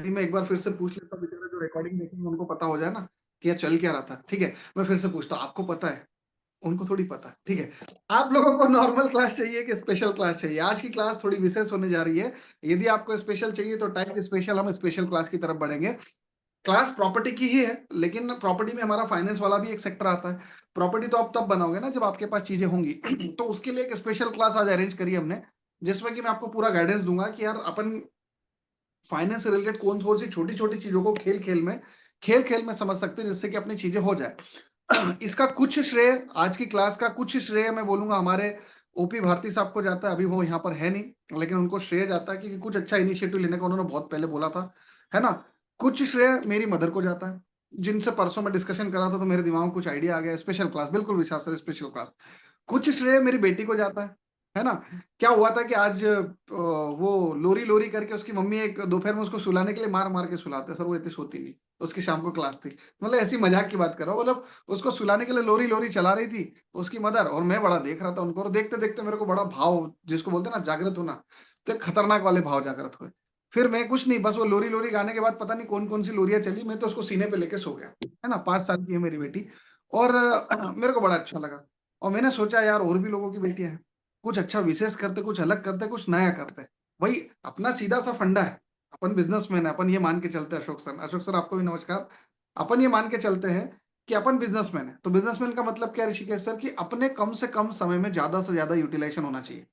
यदि मैं एक बार फिर से पूछ लेता हूँ, बेचारे जो रिकॉर्डिंग देखेंगे उनको पता हो जाए ना कि ये चल क्या रहा था। ठीक है, मैं फिर से पूछता हूँ, आपको पता है? उनको थोड़ी पता है। ठीक है, आप लोगों को नॉर्मल क्लास चाहिए कि स्पेशल क्लास चाहिए? आज की क्लास थोड़ी विशेष होने जा रही है। यदि आपको स्पेशल चाहिए तो टाइप स्पेशल, हम स्पेशल क्लास की तरफ बढ़ेंगे। क्लास प्रॉपर्टी की ही है, लेकिन प्रॉपर्टी में हमारा फाइनेंस वाला भी एक सेक्टर आता है। प्रॉपर्टी तो आप तब बनाओगे ना जब आपके पास चीजें होंगी। तो उसके लिए एक स्पेशल क्लास आज अरेंज करी हमने, जिसमें कि मैं आपको पूरा गाइडेंस दूंगा कि यार अपन फाइनेंस से रिलेटेड कौन कौन सी छोटी छोटी चीजों को खेल खेल में समझ सकते हैं, जिससे कि अपनी चीजें हो जाए। इसका कुछ श्रेय, आज की क्लास का कुछ श्रेय मैं बोलूंगा हमारे ओपी भारती साहब को जाता है। अभी वो यहाँ पर है नहीं, लेकिन उनको श्रेय जाता है कि कुछ अच्छा इनिशिएटिव लेने का उन्होंने बहुत पहले बोला था, है ना। कुछ श्रेय मेरी मदर को जाता है, जिनसे परसों मैं डिस्कशन कर रहा था तो मेरे दिमाग में कुछ आइडिया आ गया। स्पेशल क्लास, बिल्कुल विशाल सर, स्पेशल क्लास। कुछ श्रेय मेरी बेटी को जाता है ना। क्या हुआ था कि आज वो लोरी लोरी करके उसकी मम्मी एक दोपहर में उसको सुलाने के लिए मार मार के सुलाते हैं सर, वो इतनी सोती नहीं। उसकी शाम को क्लास थी, मतलब ऐसी मजाक की बात कर रहा हूँ, मतलब उसको सुलाने के लिए लोरी लोरी चला रही थी उसकी मदर, और मैं बड़ा देख रहा था उनको, और देखते देखते मेरे को बड़ा भाव, जिसको बोलते हैं ना जागृत होना, तो एक खतरनाक वाले भाव जागृत हुए। फिर मैं कुछ नहीं, बस वो लोरी लोरी गाने के बाद पता नहीं कौन कौन सी लोरियां चली, मैं तो उसको सीने पे लेके सो गया, है ना। 5 साल की है मेरी बेटी, और मेरे को बड़ा अच्छा लगा। और मैंने सोचा यार और भी लोगों की बेटियां हैं, कुछ अच्छा विशेष करते, कुछ अलग करते, कुछ नया करते। भाई अपना सीधा सा फंडा है, अपन बिजनेसमैन है, अपन ये मान के चलते हैं। अशोक सर आपको भी नमस्कार। अपन ये मान के चलते हैं कि अपन बिजनेसमैन है, तो बिजनेसमैन का मतलब क्या ऋषिकेश सर, कि अपने कम से कम समय में ज्यादा से ज्यादा यूटिलाइजेशन होना चाहिए।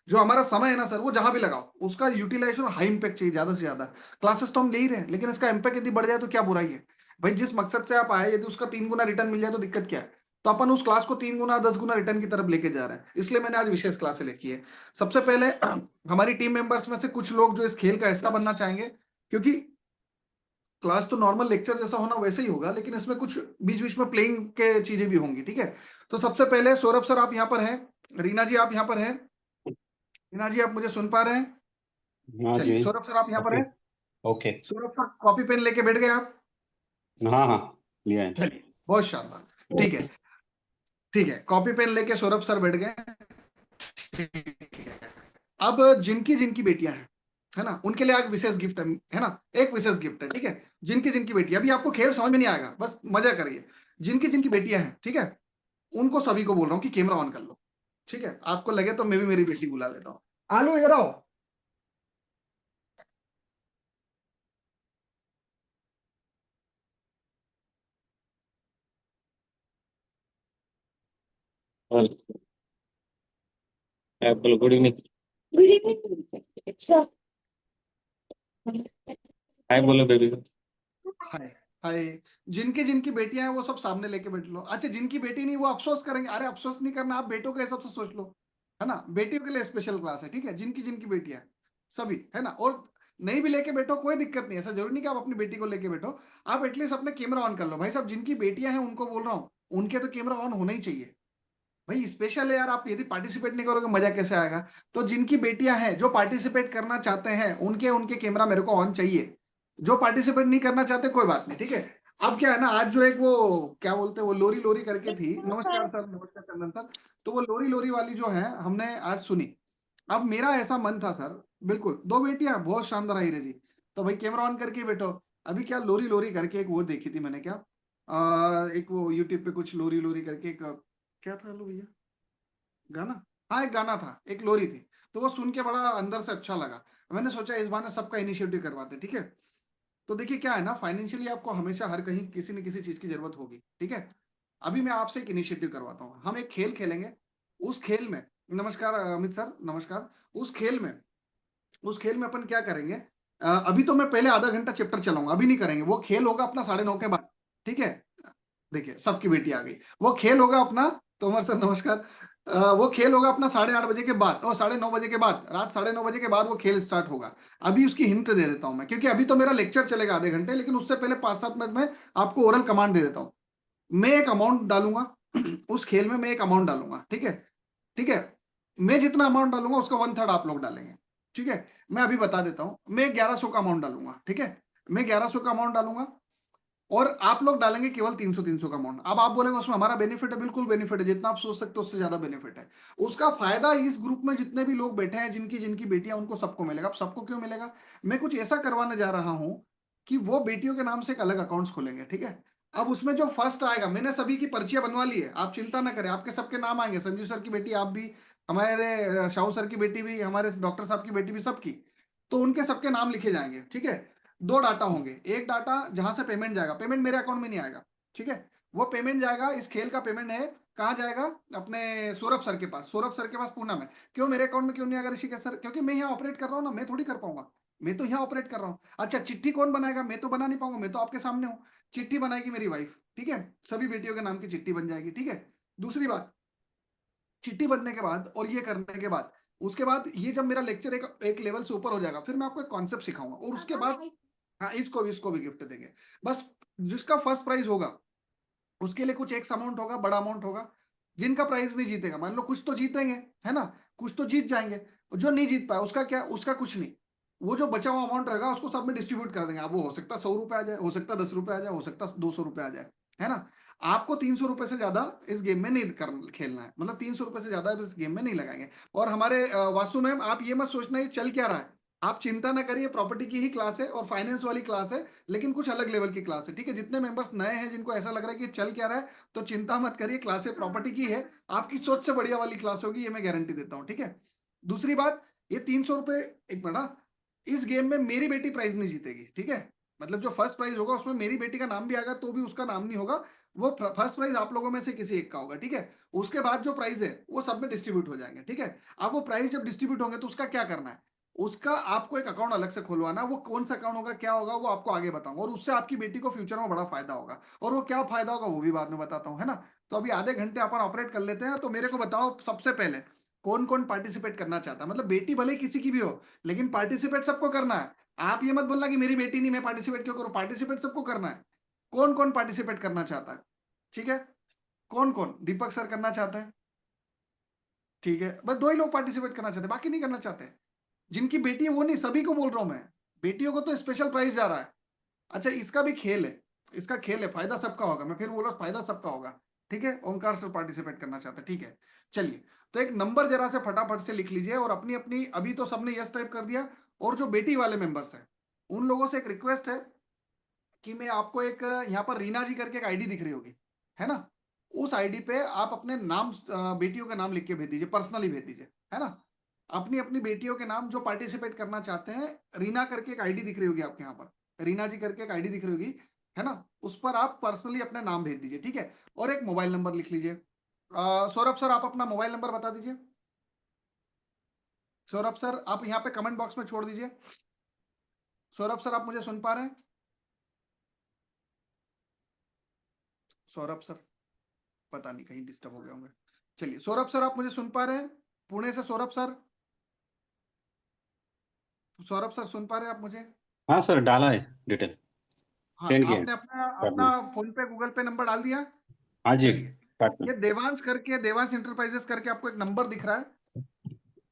जो हमारा समय है ना सर, वो जहां भी लगाओ उसका यूटिलाइजेशन हाई इंपैक्ट चाहिए, ज्यादा से ज्यादा। क्लासेस तो हम ले ही रहे हैं, लेकिन इसका इंपैक्ट यदि बढ़ जाए तो क्या बुराई है? भाई जिस मकसद से आप आए, यदि उसका 3 गुना रिटर्न मिल जाए तो दिक्कत क्या है? तो अपन उस क्लास को 3 गुना 10 गुना रिटर्न की तरफ लेके जा रहे हैं, इसलिए मैंने आज विशेष क्लासें लिखी है। सबसे पहले हमारी टीम मेंबर्स में से कुछ लोग जो इस खेल का हिस्सा बनना चाहेंगे, क्योंकि क्लास तो नॉर्मल लेक्चर जैसा होना वैसे ही होगा, लेकिन इसमें कुछ बीच बीच में प्लेइंग के चीजें भी होंगी। ठीक है, तो सबसे पहले सौरभ सर आप यहाँ पर हैं, रीना जी आप यहाँ पर हैं। रीना जी आप मुझे सुन पा रहे हैं? हाँ चलिए जी। सौरभ सर आप यहाँ पर ओके। हैं। Okay. Saurabh sir copy pen लेके बैठ गए आप? हाँ हाँ, लिया है। चलिए बहुत शानदार। ठीक है, ठीक है, कॉपी पेन लेके सौरभ सर बैठ गए। ठीक है, अब जिनकी जिनकी बेटियां हैं, है ना, उनके लिए आज विशेष गिफ्ट है ना, एक विशेष गिफ्ट है। ठीक है, जिनकी जिनकी बेटियां, अभी आपको खेल समझ में नहीं आएगा, बस मजा करिए। जिनकी जिनकी बेटियां हैं, ठीक है, उनको सभी को बोल रहा हूँ कि कैमरा ऑन कर लो। ठीक है, आपको लगे तो मैं भी मेरी बेटी बुला लेता हूँ। आलो इधर आओ। Apple, good evening. Good evening sir. Hi बोलो बेबी को। हाय, हाय। जिनकी जिनकी बेटियां हैं वो सब सामने लेके बैठ लो। अच्छा, जिनकी बेटी नहीं वो अफसोस करेंगे, अरे अफसोस नहीं करना, आप बेटों के हिसाब से सोच लो, है ना। बेटियों के लिए स्पेशल क्लास है, ठीक है। जिनकी जिनकी बेटियां हैं सभी, है ना, और नहीं भी लेके बैठो कोई दिक्कत नहीं है, ऐसा जरूरी नहीं कि आप अपनी बेटी को लेके बैठो। आप एटलीस्ट अपने कैमरा ऑन कर लो। भाई साहब जिनकी बेटियां हैं उनको बोल रहा हूँ, उनके तो कैमरा ऑन होना ही चाहिए। भाई स्पेशल है यार, आप यदि पार्टिसिपेट नहीं करोगे मजा कैसे आएगा? तो जिनकी बेटियां हैं जो पार्टिसिपेट करना चाहते हैं, उनके उनके कैमरा मेरे को ऑन चाहिए। जो पार्टिसिपेट नहीं करना चाहते कोई बात नहीं, ठीक है। अब क्या है ना, आज जो एक वो क्या बोलते हैं, वो लोरी लोरी करके थी, नमस्कार सर, नमस्कार चंदन सर। तो वो लोरी लोरी वाली जो है हमने आज सुनी। अब मेरा ऐसा मन था सर, बिल्कुल, दो बेटियां बहुत शानदार आई रही। तो भाई कैमरा ऑन करके बैठो। अभी क्या लोरी लोरी करके एक वो देखी थी मैंने, क्या एक वो यूट्यूब पे कुछ लोरी लोरी करके एक, क्या था लो भैया गाना, हाँ एक गाना था, एक लोरी थी। तो वो सुन के बड़ा अंदर से अच्छा लगा। मैंने सोचा इस बार सबका इनिशिएटिव करवाते, ठीक है। तो देखिए क्या है ना, फाइनेंशियली आपको हमेशा हर कहीं किसी न किसी चीज की जरूरत होगी, ठीक है। अभी मैं आपसे एक इनिशिएटिव करवाता हूँ, हम एक खेल खेलेंगे। उस खेल में, नमस्कार अमित सर, नमस्कार। उस खेल में, उस खेल में अपन क्या करेंगे, अभी तो मैं पहले आधा घंटा चैप्टर चलाऊंगा, अभी नहीं करेंगे। वो खेल होगा अपना 9:30 के बाद, ठीक है। देखिए सबकी बेटी आ गई। वो खेल होगा अपना, तोमर सर नमस्कार। वो खेल होगा अपना 8:30 बजे के बाद, और 9:30 बजे के बाद, रात 9:30 बजे के बाद वो खेल स्टार्ट होगा। अभी उसकी हिंट दे देता हूं मैं, क्योंकि अभी तो मेरा लेक्चर चलेगा आधे घंटे, लेकिन उससे पहले 5-7 मिनट में आपको ओरल कमांड दे देता हूं। मैं एक अमाउंट डालूंगा उस खेल में मैं एक अमाउंट डालूंगा, ठीक है। ठीक है, मैं जितना अमाउंट डालूंगा उसका 1/3 आप लोग डालेंगे, ठीक है। मैं अभी बता देता हूं, मैं 1100 का अमाउंट डालूंगा, ठीक है। मैं 1100 का अमाउंट डालूंगा, और आप लोग डालेंगे केवल 300 का अमाउंट। अब आप बोलेंगे उसमें हमारा बेनिफिट है, बिल्कुल बेनिफिट है, जितना आप सोच सकते हो उससे ज्यादा बेनिफिट है। उसका फायदा इस ग्रुप में जितने भी लोग बैठे हैं, जिनकी जिनकी बेटियां, उनको सबको मिलेगा। अब सबको क्यों मिलेगा? मैं कुछ ऐसा करवाने जा रहा हूं कि वो बेटियों के नाम से एक अलग अकाउंट्स खोलेंगे, ठीक है। अब उसमें जो फर्स्ट आएगा, मैंने सभी की पर्चियां बनवा ली है, आप चिंता ना करें, आपके सबके नाम आएंगे, संजीव सर की बेटी, आप भी, हमारे शाहू सर की बेटी भी, हमारे डॉक्टर साहब की बेटी भी, सबकी, तो उनके सबके नाम लिखे जाएंगे, ठीक है। दो डाटा होंगे, एक डाटा जहां से पेमेंट जाएगा, पेमेंट मेरे अकाउंट में नहीं आएगा, ठीक है, वो पेमेंट जाएगा, इस खेल का पेमेंट है, कहाँ जाएगा, अपने सौरभ सर के पास, सौरभ सर के पास पूना में। क्यों मेरे अकाउंट में क्यों नहीं आएगा ऋषिकेश सर? क्योंकि मैं यहाँ ऑपरेट कर रहा हूँ ना, मैं थोड़ी कर पाऊंगा, मैं तो यहाँ ऑपरेट कर रहा हूँ। अच्छा, चिट्ठी कौन बनाएगा? मैं तो बना नहीं पाऊंगा, मैं तो आपके सामने हूँ। चिट्ठी बनाएगी मेरी वाइफ, ठीक है, सभी बेटियों के नाम की चिट्ठी बन जाएगी, ठीक है। दूसरी बात, चिट्ठी बनने के बाद और ये करने के बाद, उसके बाद ये जब मेरा लेक्चर एक लेवल से ऊपर हो जाएगा, फिर मैं आपको एक कॉन्सेप्ट सिखाऊंगा, और उसके बाद हाँ, इसको भी गिफ्ट देंगे। बस जिसका फर्स्ट प्राइज होगा उसके लिए कुछ एक अमाउंट होगा, बड़ा अमाउंट होगा। जिनका प्राइज नहीं जीतेगा, मान लो कुछ तो जीतेंगे, है ना, कुछ तो जीत जाएंगे, जो नहीं जीत पाया उसका क्या, उसका कुछ नहीं, वो जो बचा हुआ अमाउंट रहेगा उसको सब में डिस्ट्रीब्यूट कर देंगे। अब वो हो सकता है 100 रुपए आ जाए, हो सकता है 10 रुपए आ जाए, हो सकता है 200 रुपए आ जाए, है ना। आपको 300 रुपए से ज्यादा इस गेम में नहीं खेलना है, मतलब 300 रुपए से ज्यादा इस गेम में नहीं लगाएंगे। और हमारे वासु मैम, आप ये मत सोचना ये चल क्या रहा है, आप चिंता ना करिए, प्रॉपर्टी की ही क्लास है और फाइनेंस वाली क्लास है, लेकिन कुछ अलग लेवल की क्लास है, ठीक है। जितने मेंबर्स नए हैं, जिनको ऐसा लग रहा है कि चल क्या रहा है, तो चिंता मत करिए, क्लास प्रॉपर्टी की है, आपकी सोच से बढ़िया वाली क्लास होगी, ये मैं गारंटी देता हूँ, ठीक है। दूसरी बात, ये 300 रुपए, एक मिनट, इस गेम में मेरी बेटी प्राइज नहीं जीतेगी, ठीक है। मतलब जो फर्स्ट प्राइज होगा उसमें मेरी बेटी का नाम भी आएगा तो भी उसका नाम नहीं होगा, वो फर्स्ट प्राइज आप लोगों में से किसी एक का होगा, ठीक है। उसके बाद जो प्राइज है वो सब में डिस्ट्रीब्यूट हो जाएंगे, ठीक है। अब वो प्राइज जब डिस्ट्रीब्यूट होंगे तो उसका क्या करना है, उसका आपको एक अकाउंट अलग से खुलवाना, वो कौन सा अकाउंट होगा, क्या होगा, वो आपको आगे बताऊंगा, और उससे आपकी बेटी को फ्यूचर में बड़ा फायदा होगा, और वो क्या फायदा होगा वो भी बाद में बताता हूँ, है ना। तो अभी आधे घंटे अपन ऑपरेट कर लेते हैं, तो मेरे को बताओ सबसे पहले कौन कौन पार्टिसिपेट करना चाहता है, मतलब बेटी भले किसी की भी हो, लेकिन पार्टिसिपेट सबको करना है। आप ये मत बोलना कि मेरी बेटी नहीं, मैं पार्टिसिपेट क्यों करूं, पार्टिसिपेट सबको करना है। कौन कौन पार्टिसिपेट करना चाहता है? ठीक है, कौन कौन? दीपक सर करना चाहते हैं, ठीक है, बस दो ही लोग पार्टिसिपेट करना चाहते हैं, बाकी नहीं करना चाहते। जिनकी बेटी है वो नहीं, सभी को बोल रहा हूं मैं, बेटियों को तो स्पेशल प्राइज जा रहा है। अच्छा, इसका भी खेल है, इसका खेल है, फायदा सबका होगा, मैं फिर बोला फायदा सबका होगा, ठीक है। ओंकार सर पार्टिसिपेट करना चाहते हैं, ठीक है। चलिए, तो एक नंबर जरा से फटाफट से लिख लीजिए, और अपनी अपनी, अभी तो सबने यस टाइप कर दिया, और जो बेटी वाले मेंबर्स हैं उन लोगों से एक रिक्वेस्ट है कि मैं आपको एक, यहाँ पर रीना जी करके एक आईडी दिख रही होगी, है ना, उस आईडी पे आप अपने नाम, बेटियों के नाम लिख के भेज दीजिए, पर्सनली भेज दीजिए, है ना। अपनी अपनी बेटियों के नाम जो पार्टिसिपेट करना चाहते हैं, रीना करके एक आईडी दिख रही होगी आपके यहाँ पर, रीना जी करके एक आईडी दिख रही होगी, है ना, उस पर आप पर्सनली अपने नाम भेज दीजिए, ठीक है। और एक मोबाइल नंबर लिख लीजिए। सौरभ सर, आप अपना मोबाइल नंबर बता दीजिए। सौरभ सर, आप यहाँ पे कमेंट बॉक्स में छोड़ दीजिए। सौरभ सर, आप मुझे सुन पा रहे हैं? सौरभ सर, पता नहीं कहीं डिस्टर्ब हो गए होंगे। चलिए, सौरभ सर, आप मुझे सुन पा रहे हैं? पुणे से सौरभ सर, सौरभ सर सुन पा रहे हैं आप मुझे? हाँ सर, डाला है डिटेल, हाँ, सेंड किया है। आपने अपना कर अपना दूँ? फोन पे गूगल पे नंबर डाल दिया? हाँ जी, चलिए, काट दूँ। ये देवांश करके, देवांश इंटरप्राइजेस करके आपको एक नंबर दिख रहा है।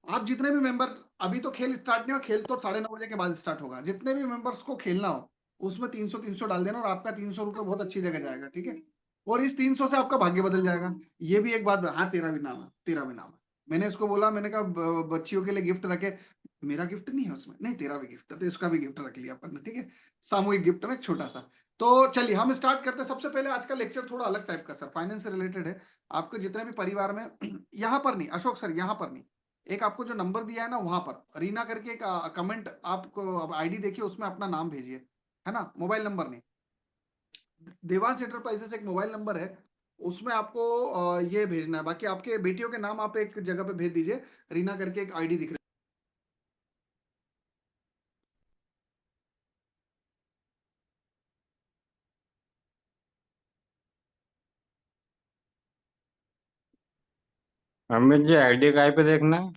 आप जितने भी मेंबर, अभी तो खेल स्टार्ट नहीं हुआ, खेल तो 9:30 बजे के बाद स्टार्ट होगा, जितने भी मेंबर्स को खेलना हो उसमें 300 डाल देना, और आपका 300 रुपये बहुत अच्छी जगह जाएगा, ठीक है। और इस 300 से आपका भाग्य बदल जाएगा। ये भी एक बात, हाँ, तेरा भी नाम है, तेरा भी नाम है। मैंने इसको बोला, मैंने कहा बच्चियों के लिए गिफ्ट रखे, मेरा गिफ्ट नहीं है उसमें, नहीं तेरा भी गिफ्ट है, तो इसका भी गिफ्ट रख लिया अपन ने, ठीक है। सामूहिक गिफ्ट में एक छोटा सा। तो चलिए हम स्टार्ट करते हैं। सबसे पहले आज का लेक्चर थोड़ा अलग टाइप का सर, फाइनेंस से रिलेटेड है। आपके जितने भी परिवार में यहाँ पर नहीं, अशोक सर यहाँ पर नहीं, एक आपको जो नंबर दिया है ना वहां पर रीना करके एक कमेंट, आपको आईडी देखिए, उसमें अपना नाम भेजिए, है ना, मोबाइल नंबर नहीं। देवांश एंटरप्राइजेस एक मोबाइल नंबर है, उसमें आपको ये भेजना है, बाकी आपके बेटियों के नाम आप एक जगह पे भेज दीजिए। रीना करके एक आईडी दिख रही अमित जी, आईडी काय पे देखना है?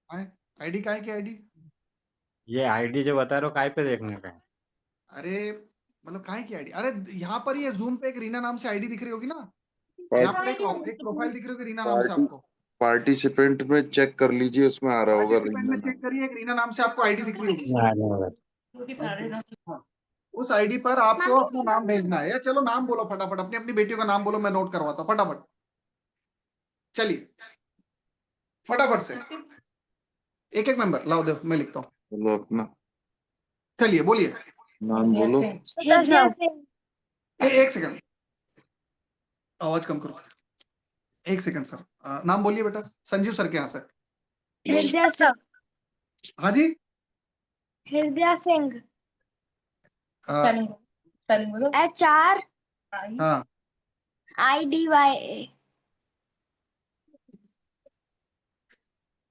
है। आईडी का है, की आईडी? ये आईडी जो बता रहे हो, काय पे देखने का है? अरे, मतलब काहे की आईडी? अरे, यहाँ पर ये जूम पे एक रीना नाम से आईडी दिख रही होगी ना, यहाँ पर एक प्रोफाइल दिख रही होगी रीना नाम से पार्टी आपको। पार्टिसिपेंट में चेक कर लीजिए, उसमें आ रहा होगा पार्टिसिपेंट रीना में नाम। चेक करिए, एक रीना नाम से आपको आईडी दिख रही होगी। नहीं, नहीं, हाँ, उस आईडी पर आपको अपना नाम भेजना है, या चलो नाम बोलो फटाफट, अपनी अपनी बेटियों का नाम बोलो, मैं नोट करवाता हूँ फटाफट। चलिए, फटाफट से एक एक मेंबर लाओ, दो मैं लिखता हूँ। बोलो अपना। चलिए बोलिए। नाम बोलो। एक सेकंड, आवाज कम करो, एक सेकंड सर। नाम बोलिए बेटा। संजीव सर के यहाँ से। हृदय सर। हाँ जी। हृदय सिंह। अ, HR हाँ IDYA।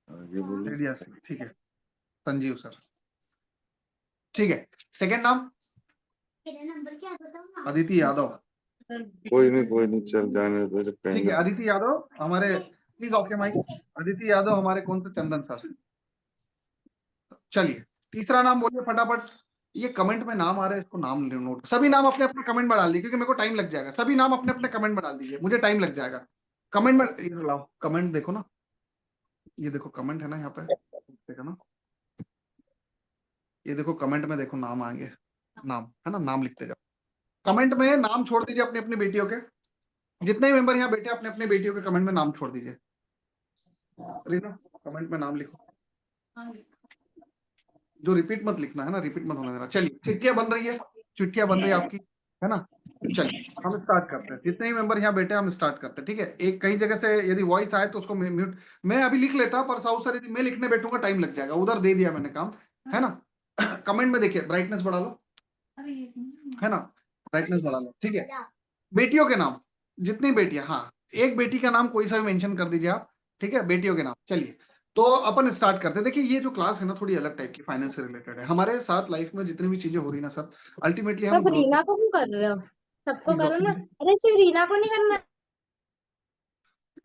आगे बोलो। रेडिया सिंह, ठीक है। संजीव सर, ठीक है। सेकंड नाम नंबर क्या बताओ। अदिति यादव। कोई नहीं, चल जाने दो जब ठीक है, कहेंगे। अदिति यादव हमारे, please okay mic. Aditi Yadav हमारे कौन से, चंदन सर। चलिए तीसरा नाम बोलिए फटाफट। ये कमेंट में नाम आ रहा है, इसको नाम नोट, सभी नाम अपने अपने कमेंट में डाल दीजिए क्योंकि मेरे को टाइम लग जाएगा। सभी नाम अपने अपने कमेंट में डाल दीजिए, मुझे टाइम लग जाएगा। कमेंट में ये लाओ, कमेंट देखो ना, ये देखो कमेंट है ना यहाँ पे, देखो ना, ये देखो कमेंट में देखो नाम आएंगे, नाम है ना, नाम लिखते जाओ कमेंट में, नाम छोड़ दीजिए अपनी अपनी बेटियों के। जितने भी मेंबर यहाँ बैठे अपने अपने बेटियों के कमेंट में नाम छोड़ दीजिए। रीना कमेंट में नाम लिखो, जो रिपीट मत लिखना है ना, रिपीट मत होने देना। चलिए चिट्ठियां बन रही है, चिट्ठियां बन रही है आपकी, है ना। चलिए हम स्टार्ट करते हैं, जितने ही मेंबर यहाँ बैठे हैं हम स्टार्ट करते हैं, ठीक है। एक कहीं जगह से यदि वॉइस आए तो उसको म्यूट, मैं अभी लिख लेता पर साउथ सर यदि मैं लिखने बैठूंगा टाइम लग जाएगा, उधर दे दिया मैंने काम, है ना। कमेंट में देखिए, ब्राइटनेस बढ़ा लो, है ना, ब्राइटनेस बढ़ा लो, ठीक है। बेटियों के नाम, जितनी बेटियां, हाँ एक बेटी का नाम कोई सा भी मेंशन कर दीजिए आप, ठीक है, बेटियों के नाम। चलिए तो अपन स्टार्ट करते हैं। देखिए ये जो क्लास है ना थोड़ी अलग टाइप की, फाइनेंस से रिलेटेड है। हमारे साथ लाइफ में जितनी भी चीजें हो रही ना सर, अल्टीमेटली हम सब रीना को क्यों कर रहे हो? सबको करो ना। अरे सिर्फ रीना को नहीं करना।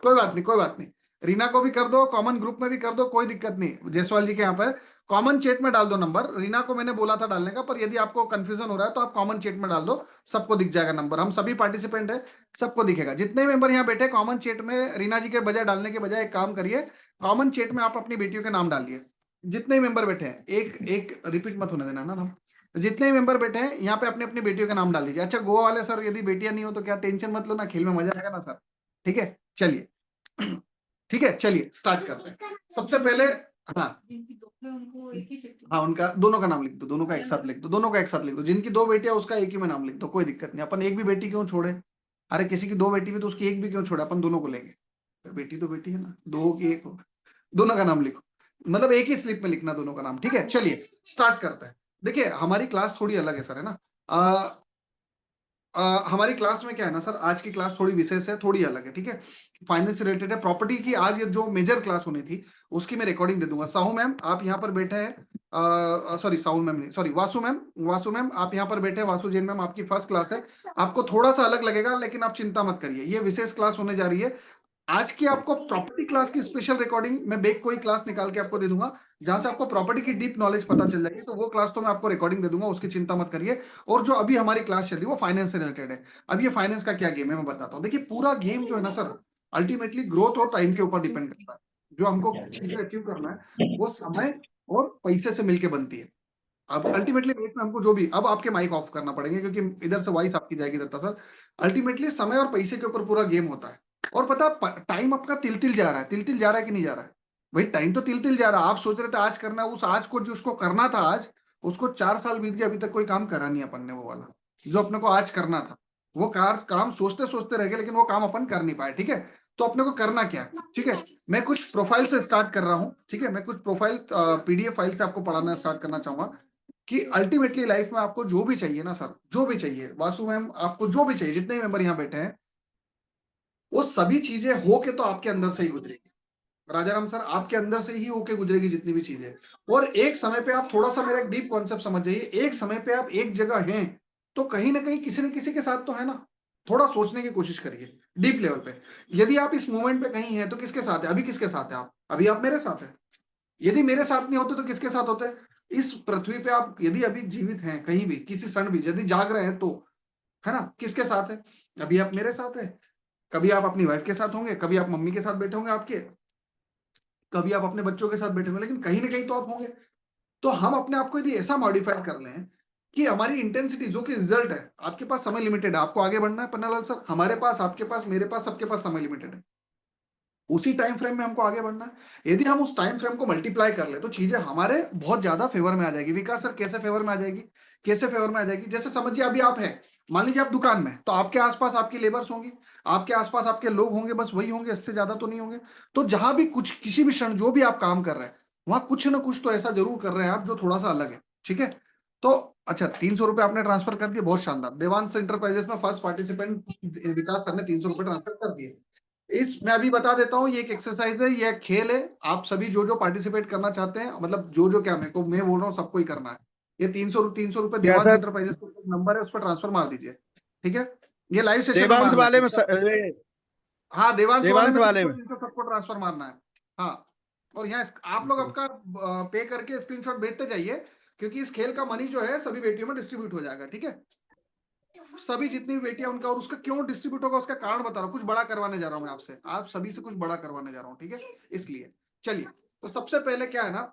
कोई बात नहीं, कोई बात नहीं, रीना को भी कर दो, कॉमन ग्रुप में भी कर दो, कोई दिक्कत नहीं। जायसवाल जी के यहाँ पर कॉमन चैट में डाल दो नंबर। रीना को मैंने बोला था डालने का, पर यदि आपको कंफ्यूजन हो रहा है तो आप कॉमन चैट में डाल दो, सबको दिख जाएगा नंबर। हम सभी पार्टिसिपेंट है, सबको दिखेगा। जितने मेंबर यहाँ बैठे कॉमन चैट में, रीना जी के बजाय डालने के बजाय एक काम करिए, कॉमन चैट में आप अपनी बेटियों के नाम डालिए। जितने मेंबर बैठे हैं, एक एक रिपीट मत होने देना ना हम। जितने मेंबर बैठे हैं यहाँ पे अपने अपनी बेटियों के नाम डाल दीजिए। अच्छा गोवा वाले सर यदि बेटियां नहीं हो तो क्या टेंशन मत लो ना, खेल में मजा आएगा ना सर, ठीक है। चलिए ठीक है, चलिए स्टार्ट करते हैं। सबसे पहले हाँ हाँ, उनका दोनों का नाम लिख दो, दोनों का एक साथ लिख दो, दोनों का एक साथ लिख दो। जिनकी दो बेटियां उसका एक ही में नाम लिख दो, कोई दिक्कत नहीं। अपन एक भी बेटी क्यों छोड़े, अरे किसी की दो बेटी भी तो उसकी एक भी क्यों छोड़े, अपन दोनों को लेंगे। बेटी तो बेटी है ना, दो की एक हो, दोनों का नाम लिखो, मतलब एक ही स्लिप में लिखना दोनों का नाम, ठीक है। चलिए स्टार्ट करते हैं। देखिए हमारी क्लास थोड़ी अलग है सर, है ना। हमारी क्लास में क्या है ना सर, आज की क्लास थोड़ी विशेष है, थोड़ी अलग है, ठीक है। फाइनेंस से रिलेटेड है, प्रॉपर्टी की आज ये जो मेजर क्लास होनी थी उसकी मैं रिकॉर्डिंग दे दूंगा। साहू मैम आप यहाँ पर बैठे हैं, सॉरी साहू मैम नहीं, sorry Vasu ma'am, Vasu ma'am आप यहाँ पर बैठे हैं, वासु जैन मैम आपकी फर्स्ट क्लास है। आपको थोड़ा सा अलग लगेगा लेकिन आप चिंता मत करिए, ये विशेष क्लास होने जा रही है। आज की आपको प्रॉपर्टी क्लास की स्पेशल रिकॉर्डिंग मैं बैक कोई क्लास निकाल के आपको दे दूंगा, जहां से आपको प्रॉपर्टी की डीप नॉलेज पता चल जाएगी, तो वो क्लास तो मैं आपको रिकॉर्डिंग दे दूंगा, उसकी चिंता मत करिए। और जो अभी हमारी क्लास चल रही है वो फाइनेंस से रिलेटेड है। अब ये फाइनेंस का क्या गेम है मैं बताता हूँ। देखिए पूरा गेम जो है ना सर, अल्टीमेटली ग्रोथ और टाइम के ऊपर डिपेंड करता है। जो हमको चीजें अचीव करना है वो समय और पैसे से मिलकर बनती है। अब अल्टीमेटली लाइफ में हमको जो भी, अब आपके माइक ऑफ करना पड़ेंगे क्योंकि इधर से वॉइस आपकी जाएगी दत्ता सर। अल्टीमेटली समय और पैसे के ऊपर पूरा गेम होता है। और पता टाइम आपका तिल तिल जा रहा है, तिल तिल जा रहा है कि नहीं जा रहा है भाई, टाइम तो तिल तिल जा रहा है। आप सोच रहे थे आज करना है, उस आज को जो उसको करना था आज, उसको 4 साल बीत गए, अभी तक कोई काम करा नहीं अपन ने, वो वाला जो अपने को आज करना था। वो काम सोचते सोचते रह गए लेकिन वो काम अपन कर नहीं पाए, ठीक है। तो अपने को करना क्या है, ठीक है। मैं कुछ प्रोफाइल से स्टार्ट कर रहा हूँ, ठीक है। मैं कुछ प्रोफाइल पीडीएफ फाइल से आपको पढ़ाना स्टार्ट करना चाहूंगा कि अल्टीमेटली लाइफ में आपको जो भी चाहिए ना सर, जो भी चाहिए, वासु मैम आपको जो भी चाहिए, जितने मेंबर यहाँ बैठे हैं, वो सभी चीजें होके तो आपके अंदर से ही गुजरेगी। राजाराम सर आपके अंदर से ही होके गुजरेगी जितनी भी चीजें। और एक समय पे आप थोड़ा सा मेरा एक डीप कॉन्सेप्ट समझ जाइए, एक समय पे आप एक जगह हैं तो कहीं ना कहीं किसी न किसी के साथ तो है ना। थोड़ा सोचने की कोशिश करिए डीप लेवल पे। यदि आप इस मोमेंट पे कहीं हैं तो किसके साथ है, अभी किसके साथ है आप, अभी आप मेरे साथ हैं। यदि मेरे साथ नहीं होते तो किसके साथ होते। इस पृथ्वी पे आप यदि अभी जीवित हैं कहीं भी किसी क्षण भी यदि जाग रहे हैं तो, है ना, किसके साथ है, अभी आप मेरे साथ है। कभी आप अपनी वाइफ के साथ होंगे, कभी आप मम्मी के साथ बैठे होंगे आपके, कभी आप अपने बच्चों के साथ बैठे होंगे, लेकिन कहीं ना कहीं तो आप होंगे। तो हम अपने आप को यदि ऐसा मॉडिफाई कर लें कि हमारी इंटेंसिटी जो कि रिजल्ट है, आपके पास समय लिमिटेड है, आपको आगे बढ़ना है पन्नालाल सर, हमारे पास, आपके पास, मेरे पास, सबके पास समय लिमिटेड है। उसी टाइम फ्रेम में हमको आगे बढ़ना है। यदि हम उस टाइम फ्रेम को मल्टीप्लाई कर ले तो चीजें हमारे बहुत ज्यादा फेवर में आ जाएगी। विकास सर कैसे फेवर में आ जाएगी? कैसे फेवर में आ जाएगी? जैसे समझिए अभी आप हैं, मान लीजिए आप दुकान में, तो आपके आसपास आपकी लेबर्स होंगी, आपके आसपास आपके लोग होंगे, बस वही होंगे, इससे ज्यादा तो नहीं होंगे। तो जहां भी कुछ किसी भी क्षण जो भी आप काम कर रहे हैं वहां कुछ ना कुछ तो ऐसा जरूर कर रहे हैं आप जो थोड़ा सा अलग है। ठीक है, तो अच्छा 300 रुपए आपने ट्रांसफर कर दिए, बहुत शानदार। देवांश इंटरप्राइजेस में फर्स्ट पार्टिसिपेंट विकास सर ने 300 रुपए ट्रांसफर कर दिए। इस मैं अभी बता देता हूँ, ये एक एक्सरसाइज है, ये एक खेल है। आप सभी जो जो पार्टिसिपेट करना चाहते हैं, मतलब जो जो क्या, मेरे को मैं बोल रहा हूँ सबको ही करना है। ये 300 रुपए क्या देवांश सर? इंटरप्राइजेस का नंबर है, उस पर ट्रांसफर मार दीजिए। ठीक है, ये लाइव सेशन में देवांश मारना वाले है। में हाँ, देवांश वाले देवांश में वाले 300 में 300 सबको ट्रांसफर मारना है। हाँ, और यहाँ आप लोग आपका पे करके स्क्रीनशॉट भेजते जाइए, क्योंकि इस खेल का मनी जो है सभी बेटियों में डिस्ट्रीब्यूट हो जाएगा। ठीक है, सभी जितनी भी बेटियां उनका, और उसका क्यों डिस्ट्रीब्यूट होगा उसका कारण बता रहा हूँ। कुछ बड़ा करवाने जा रहा हूँ मैं आपसे, आप सभी से कुछ बड़ा करवाने जा रहा हूँ। ठीक है, इसलिए चलिए, तो सबसे पहले क्या है ना,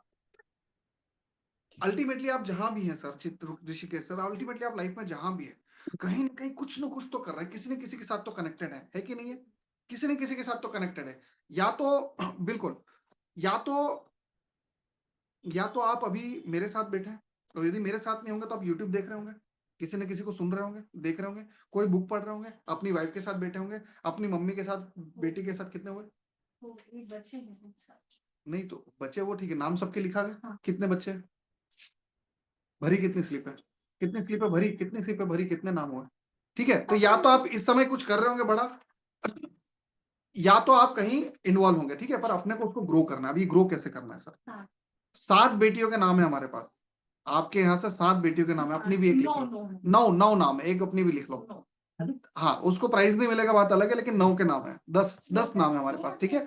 अल्टीमेटली आप जहां भी हैं सर, चित्र ऋषिकेश सर, अल्टीमेटली आप लाइफ में जहां भी है कहीं ना कहीं कुछ ना कुछ तो कर रहे हैं, किसी न किसी के साथ तो कनेक्टेड है कि नहीं है? किसी न किसी के साथ तो कनेक्टेड है। या तो बिल्कुल, या तो या तो आप अभी मेरे साथ बैठे हैं, और यदि मेरे साथ नहीं होंगे तो आप यूट्यूब देख रहे होंगे, किसी न किसी को सुन रहे होंगे, देख रहे होंगे, कोई बुक पढ़ रहे होंगे, अपनी वाइफ के साथ बैठे होंगे, अपनी मम्मी के साथ, बेटी के साथ। कितने हुए? नहीं तो बच्चे वो ठीक है, नाम सबके लिखा गया। हाँ। कितने बच्चे? भरी कितनी स्लिप है? कितनी स्लिप है भरी? कितनी स्लिप है भरी? कितने नाम हुए? ठीक है, तो या तो आप इस समय कुछ कर रहे होंगे बड़ा, या तो आप कहीं इन्वॉल्व होंगे। ठीक है, पर अपने को उसको ग्रो करना है। अभी ग्रो कैसे करना है सर? 7 बेटियों के नाम है हमारे पास, आपके यहाँ से 7 बेटियों के नाम है, अपनी भी एक लिख लो। 9 नाम है, एक अपनी भी लिख लो। हाँ, उसको प्राइज नहीं मिलेगा, बात अलग है, लेकिन 9 के नाम है। 10 नाम है हमारे पास। ठीक है,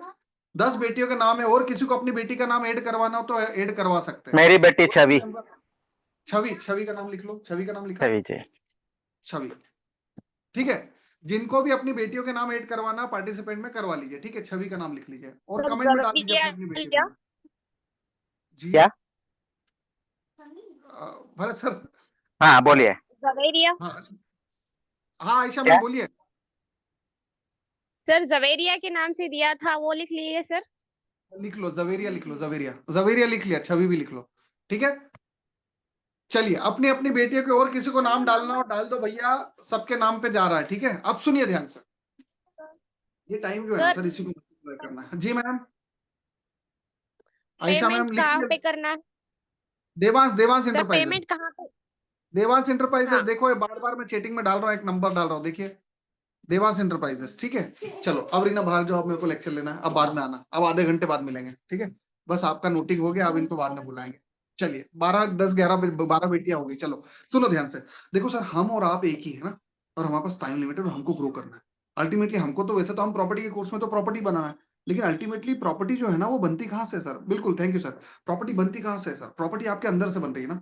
10 बेटियों के नाम है, और किसी को अपनी बेटी का नाम ऐड करवाना हो तो ऐड करवा सकते हैं। मेरी बेटी छवि। छवि, छवि का नाम लिख लो। छवि का नाम लिखा? छवि जी। छवि। ठीक है, जिनको भी अपनी बेटियों के नाम ऐड करवाना पार्टिसिपेंट में करवा लीजिए। ठीक है, छवि का नाम लिख लीजिए और सर, कमेंट में डाल दीजिए जवेरिया अपनी बेटी का क्या? नाम। जी क्या? भरत सर। हाँ बोलिए। जवेरिया। हाँ हाँ, आयशा क्या? मैम बोलिए। सर जवेरिया के नाम से दिया था, वो लिख लीजिए सर। लिख लो जवेरिया, लिख लो जवेरिया। जवेरिया लिख लिया, छवि भी लिख लो। ठीक है, चलिए, अपनी अपनी बेटियों के और किसी को नाम डालना हो डाल दो भैया, सबके नाम पे जा रहा है। ठीक है, अब सुनिए ध्यान से, ये टाइम जो है ना सर सर, इसी को enjoy करना है। जी मैम, आयशा पेमेंट मैम लिख कहाँ लिया। पे करना है? Devansh, Devansh sir enterprises. Payment कहाँ पे? देवांश इंटरप्राइजेस, हाँ देखो ये बार बार मैं चैटिंग में डाल रहा हूँ, एक नंबर डाल रहा हूँ, देखिए, देवांश इंटरप्राइजेस। ठीक है, चलो अब रीना बाहर जाओ, अब मेरे को लेक्चर लेना है, अब बाद में आना, अब आधे घंटे बाद मिलेंगे। ठीक है, बस आपका नोटिंग हो गया, अब इनको बाद में बुलाएंगे। चलिए, 12 10 11 12 बेटियां हो गई। चलो सुनो ध्यान से, देखो सर, हम और आप एक ही है ना, और हमारे पास टाइम लिमिटेड, और हमको ग्रो करना है। अल्टीमेटली हमको तो, वैसे तो हम प्रॉपर्टी के कोर्स में तो प्रॉपर्टी बनाना है, लेकिन अल्टीमेटली प्रॉपर्टी जो है ना वो बनती कहाँ से सर? बिल्कुल, थैंक यू सर। प्रॉपर्टी बनती कहाँ से है सर? प्रॉपर्टी आपके अंदर से बन रही है ना।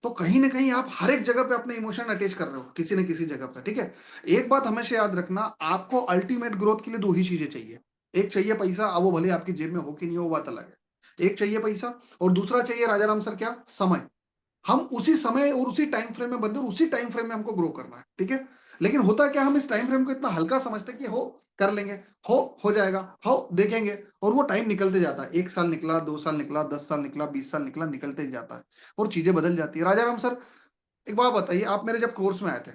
तो कहीं ना कहीं आप हर एक जगह पे अपने इमोशन अटैच कर रहे हो, किसी न किसी जगह पे। ठीक है, एक बात हमेशा याद रखना, आपको अल्टीमेट ग्रोथ के लिए 2 ही चीजें चाहिए। एक चाहिए पैसा, अब वो भले आपकी जेब में हो कि नहीं हो, वो बात अलग है। एक चाहिए पैसा, और दूसरा चाहिए राजा राम सर क्या? समय। हम उसी समय और उसी टाइम फ्रेम में बंधे, और उसी टाइम फ्रेम में हमको ग्रो करना है। ठीक है, लेकिन होता क्या, हम इस टाइम फ्रेम को इतना हल्का समझते हैं कि हो कर लेंगे, हो जाएगा, हो देखेंगे, और वो टाइम निकलते जाता है। 1 साल निकला, 2 साल निकला, 10 साल निकला, 20 साल निकला, निकलते ही जाता है, और चीजें बदल जाती है। राजा राम सर, एक बात बताइए, आप मेरे जब कोर्स में आए थे,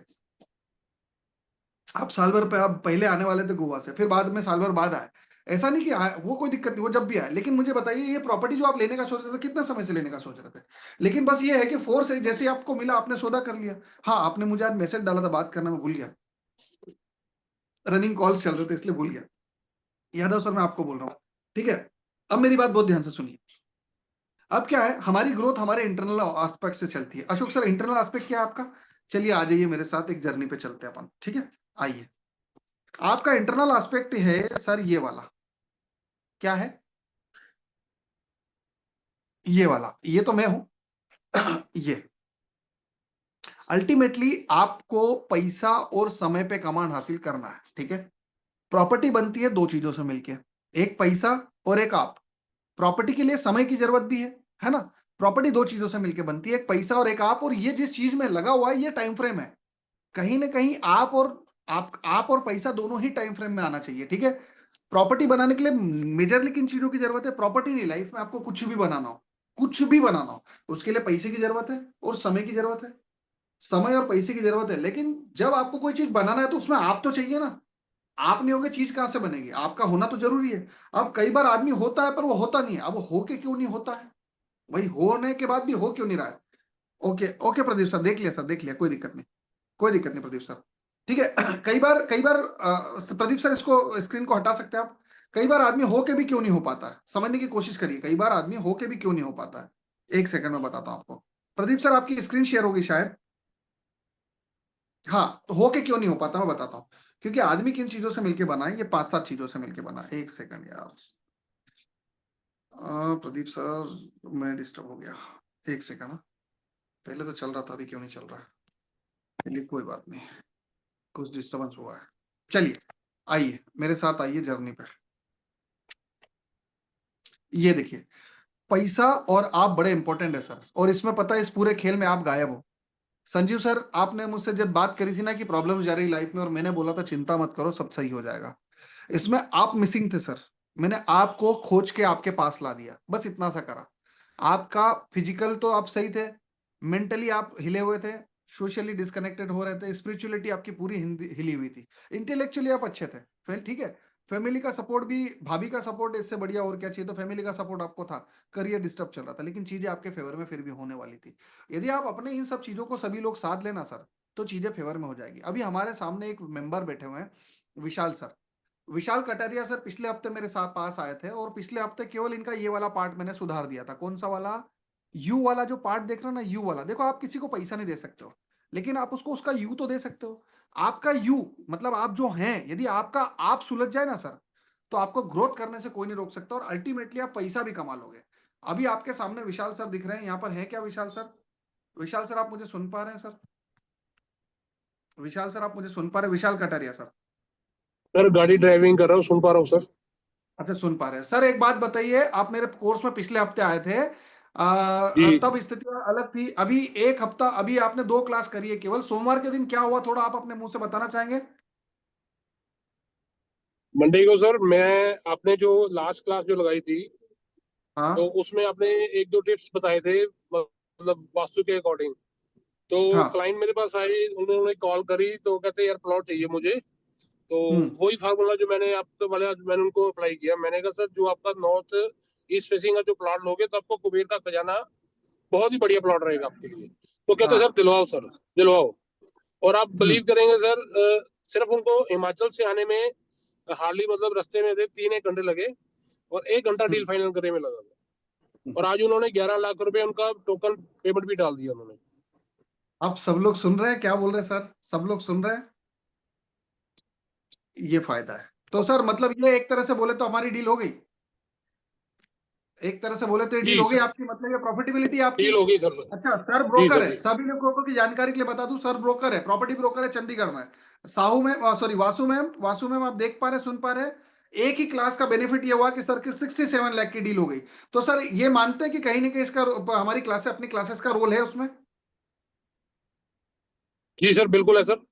आप साल भर पे, आप पहले आने वाले थे गोवा से, फिर बाद में साल भर बाद आए, ऐसा नहीं कि वो कोई दिक्कत नहीं, वो जब भी आए। लेकिन मुझे बताइए, ये प्रॉपर्टी जो आप लेने का सोच रहे थे, कितने समय से लेने का सोच रहे थे? लेकिन बस ये है कि फोर्स जैसे ही आपको मिला, आपने सौदा कर लिया। हाँ, आपने मुझे आज मैसेज डाला था, बात करना मैं भूल गया, रनिंग कॉल्स चल रहे थे इसलिए भूल गया। यादव सर, मैं आपको बोल रहा हूँ। ठीक है, अब मेरी बात बहुत ध्यान से सुनिए। अब क्या है, हमारी ग्रोथ हमारे इंटरनल एस्पेक्ट से चलती है। अशोक सर, इंटरनल एस्पेक्ट क्या है आपका? चलिए आ जाइए मेरे साथ, एक जर्नी पे चलते हैं अपन। ठीक है, आइए। आपका इंटरनल एस्पेक्ट है सर ये वाला, क्या है? ये वाला, ये तो मैं हूं ये अल्टीमेटली आपको पैसा और समय पे कमांड हासिल करना है। ठीक है, प्रॉपर्टी बनती है 2 चीजों से मिलके, एक पैसा और एक आप। प्रॉपर्टी के लिए समय की जरूरत भी है ना। प्रॉपर्टी 2 चीजों से मिलके बनती है, एक पैसा और एक आप। और ये जिस चीज में लगा हुआ है, ये टाइम फ्रेम है। कहीं ना कहीं आप और पैसा दोनों ही टाइम फ्रेम में आना चाहिए। ठीक है, प्रॉपर्टी बनाने के लिए मेजरली किन चीजों की जरूरत है? प्रॉपर्टी नहीं, लाइफ में आपको कुछ भी बनाना हो, कुछ भी बनाना हो, उसके लिए पैसे की जरूरत है और समय की जरूरत है। समय और पैसे की जरूरत है, लेकिन जब आपको कोई चीज बनाना है तो उसमें आप तो चाहिए ना। आप नहीं होगे चीज कहां से बनेगी? आपका होना तो जरूरी है। अब कई बार आदमी होता है पर वो होता नहीं है। अब वो हो के क्यों नहीं होता है? वही होने के बाद भी हो क्यों नहीं रहा है? ओके ओके प्रदीप सर, देख लिया सर, देख लिया, कोई दिक्कत नहीं, कोई दिक्कत नहीं प्रदीप सर। ठीक है। कई बार प्रदीप सर इसको स्क्रीन को हटा सकते हैं आप। कई बार आदमी हो के भी क्यों नहीं हो पाता है, समझने की कोशिश करिए, कई बार आदमी हो के भी क्यों नहीं हो पाता है। एक सेकंड में बताता हूं आपको। प्रदीप सर आपकी स्क्रीन शेयर होगी शायद। हाँ, तो हो के क्यों नहीं हो पाता मैं बताता हूँ। क्योंकि आदमी किन चीजों से मिलके बना है? ये 5-7 चीजों से मिलके बना है। एक सेकंड यार। प्रदीप सर मैं डिस्टर्ब हो गया। एक सेकंड। पहले तो चल रहा था, अभी क्यों नहीं चल रहा है? चलिए कोई बात नहीं, कुछ डिस्टर्बेंस हुआ है। चलिए आइए मेरे साथ, आइए जर्नी पे। ये देखिए, पैसा और आप बड़े इंपॉर्टेंट है सर, और इसमें पता है इस पूरे खेल में आप गायब हो। संजीव सर, आपने मुझसे जब बात करी थी ना कि प्रॉब्लम जा रही लाइफ में, और मैंने बोला था चिंता मत करो सब सही हो जाएगा, इसमें आप मिसिंग थे सर। मैंने आपको खोज के आपके पास ला दिया, बस इतना सा करा। आपका फिजिकल तो आप सही थे, मेंटली आप हिले हुए थे, सोशली डिस्कनेक्टेड हो रहे थे, स्पिरिचुअलिटी आपकी पूरी हिली हुई थी, इंटेलेक्चुअली आप अच्छे थे। फिर ठीक है, फैमिली का सपोर्ट भी, भाभी का सपोर्ट इससे बढ़िया और क्या चाहिए? तो फैमिली का सपोर्ट आपको था। करियर डिस्टर्ब चल रहा था, लेकिन चीजें आपके फेवर में फिर भी होने वाली थी। यदि आप अपने इन सब चीजों को सभी लोग साथ लेना सर, तो चीजें फेवर में हो जाएगी। अभी हमारे सामने एक मेंबर बैठे हुए हैं, विशाल सर। विशाल कटारिया सर पिछले हफ्ते मेरे साथ पास आए थे, और पिछले हफ्ते केवल इनका ये वाला पार्ट मैंने सुधार दिया था। कौन सा वाला? यू वाला जो पार्ट देख रहे हो ना, यू वाला। देखो, आप किसी को पैसा नहीं दे सकते हो, लेकिन आप उसको उसका यू तो दे सकते हो। आपका यू मतलब आप जो हैं, यदि आपका आप सुलझ जाए ना सर, तो आपको ग्रोथ करने से कोई नहीं रोक सकता, और अल्टीमेटली आप पैसा भी कमा लोगे। अभी आपके सामने विशाल सर दिख रहे हैं, यहाँ पर है क्या विशाल सर? विशाल सर आप मुझे सुन पा रहे हैं सर? विशाल सर आप मुझे सुन पा रहे हैं? विशाल कटारिया सर। सर गाड़ी ड्राइविंग कर रहा हूँ, सुन पा रहा हूँ सर। अच्छा, सुन पा रहे हैं सर। एक बात बताइए, आप मेरे कोर्स में पिछले हफ्ते आए थे, जी तब स्थिति अलग थी। अभी एक हफ्ता, अभी आपने 2 क्लास करी है केवल। सोमवार के दिन क्या हुआ, थोड़ा आप अपने मुंह से बताना चाहेंगे? मंडे को सर मैं आपने जो लास्ट क्लास जो लगाई थी, तो हाँ उसमें आपने एक दो टिप्स बताए थे, मतलब वास्तु के अकॉर्डिंग। तो हाँ। क्लाइंट मेरे पास आए, उन्होंने कॉल करी तो कहते यार प्लॉट चाहिए मुझे। तो हम्म वही फार्मूला जो मैंने आपको वाले आज मैंने उनको अप्लाई किया। मैंने कहा सर जो आपका नॉर्थ ईस्ट फेसिंग का जो प्लॉट लोगे तो आपको कुबेर का खजाना बहुत ही बढ़िया प्लॉट रहेगा आपके लिए। तो कहते सर हाँ। दिलवाओ सर, दिलवाओ। और आप हम्म बिलीव करेंगे सर, सिर्फ उनको हिमाचल से आने में हार्डली मतलब रास्ते में थे 3 एक घंटे लगे, और 1 घंटा डील हम्म। फाइनल करने में लगा था। और आज उन्होंने 11 लाख रुपए उनका टोकन पेमेंट भी डाल दिया उन्होंने। आप सब लोग सुन रहे हैं क्या बोल रहे हैं सर? सब लोग सुन रहे हैं? ये फायदा है। तो सर मतलब ये एक तरह से बोले तो हमारी डील हो गई। एक तरह से बोले तो ये डील जी हो गई सर, आपकी, मतलब ये प्रॉफिटेबिलिटी आपकी। डील हो गई सर। अच्छा, सर जी ब्रोकर सर है, जी। सभी लोगों की जानकारी के लिए बता दूं, सर ब्रोकर है, प्रॉपर्टी ब्रोकर है चंडीगढ़ में। साहू में, सॉरी वासु मैम आप देख पा रहे, सुन पा रहे? एक ही क्लास का बेनिफिट ये हुआ कि सर की 67 लाख की डील हो गई। तो सर ये मानते हैं कि कहीं ना कहीं इसका हमारी क्लास, अपनी क्लासेस का रोल है उसमें? जी सर बिल्कुल है सर।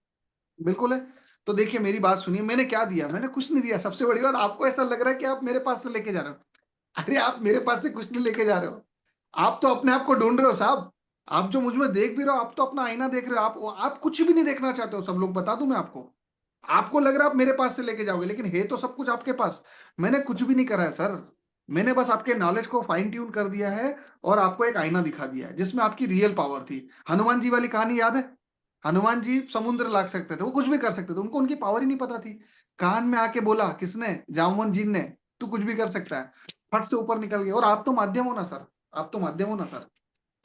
बिल्कुल है। तो देखिए मेरी बात सुनिए, मैंने क्या दिया? मैंने कुछ नहीं दिया। सबसे बड़ी बात, आपको ऐसा लग रहा है कि आप मेरे पास से लेके जा रहे हो। अरे आप मेरे पास से कुछ नहीं लेके जा रहे हो, आप तो अपने आप को ढूंढ रहे हो साहब। आप जो मुझ में देख भी रहे हो, आप तो अपना आईना देख रहे हो। आप कुछ भी नहीं देखना चाहते हो। सब लोग बता दूं मैं आपको, आपको लग रहा है आप मेरे पास से लेके जाओगे, लेकिन है तो सब कुछ आपके पास। मैंने कुछ भी नहीं करा है सर। मैंने बस आपके नॉलेज को फाइन ट्यून कर दिया है, और आपको एक आईना दिखा दिया है जिसमें आपकी रियल पावर थी। हनुमान जी वाली कहानी याद है? हनुमान जी समुद्र लाग सकते थे, वो कुछ भी कर सकते थे, उनको उनकी पावर ही नहीं पता थी। कान में आके बोला किसने? जामवन जी ने, तू कुछ भी कर सकता है। फट से ऊपर निकल गए। और आप तो माध्यम हो ना सर, आप तो माध्यम हो ना सर।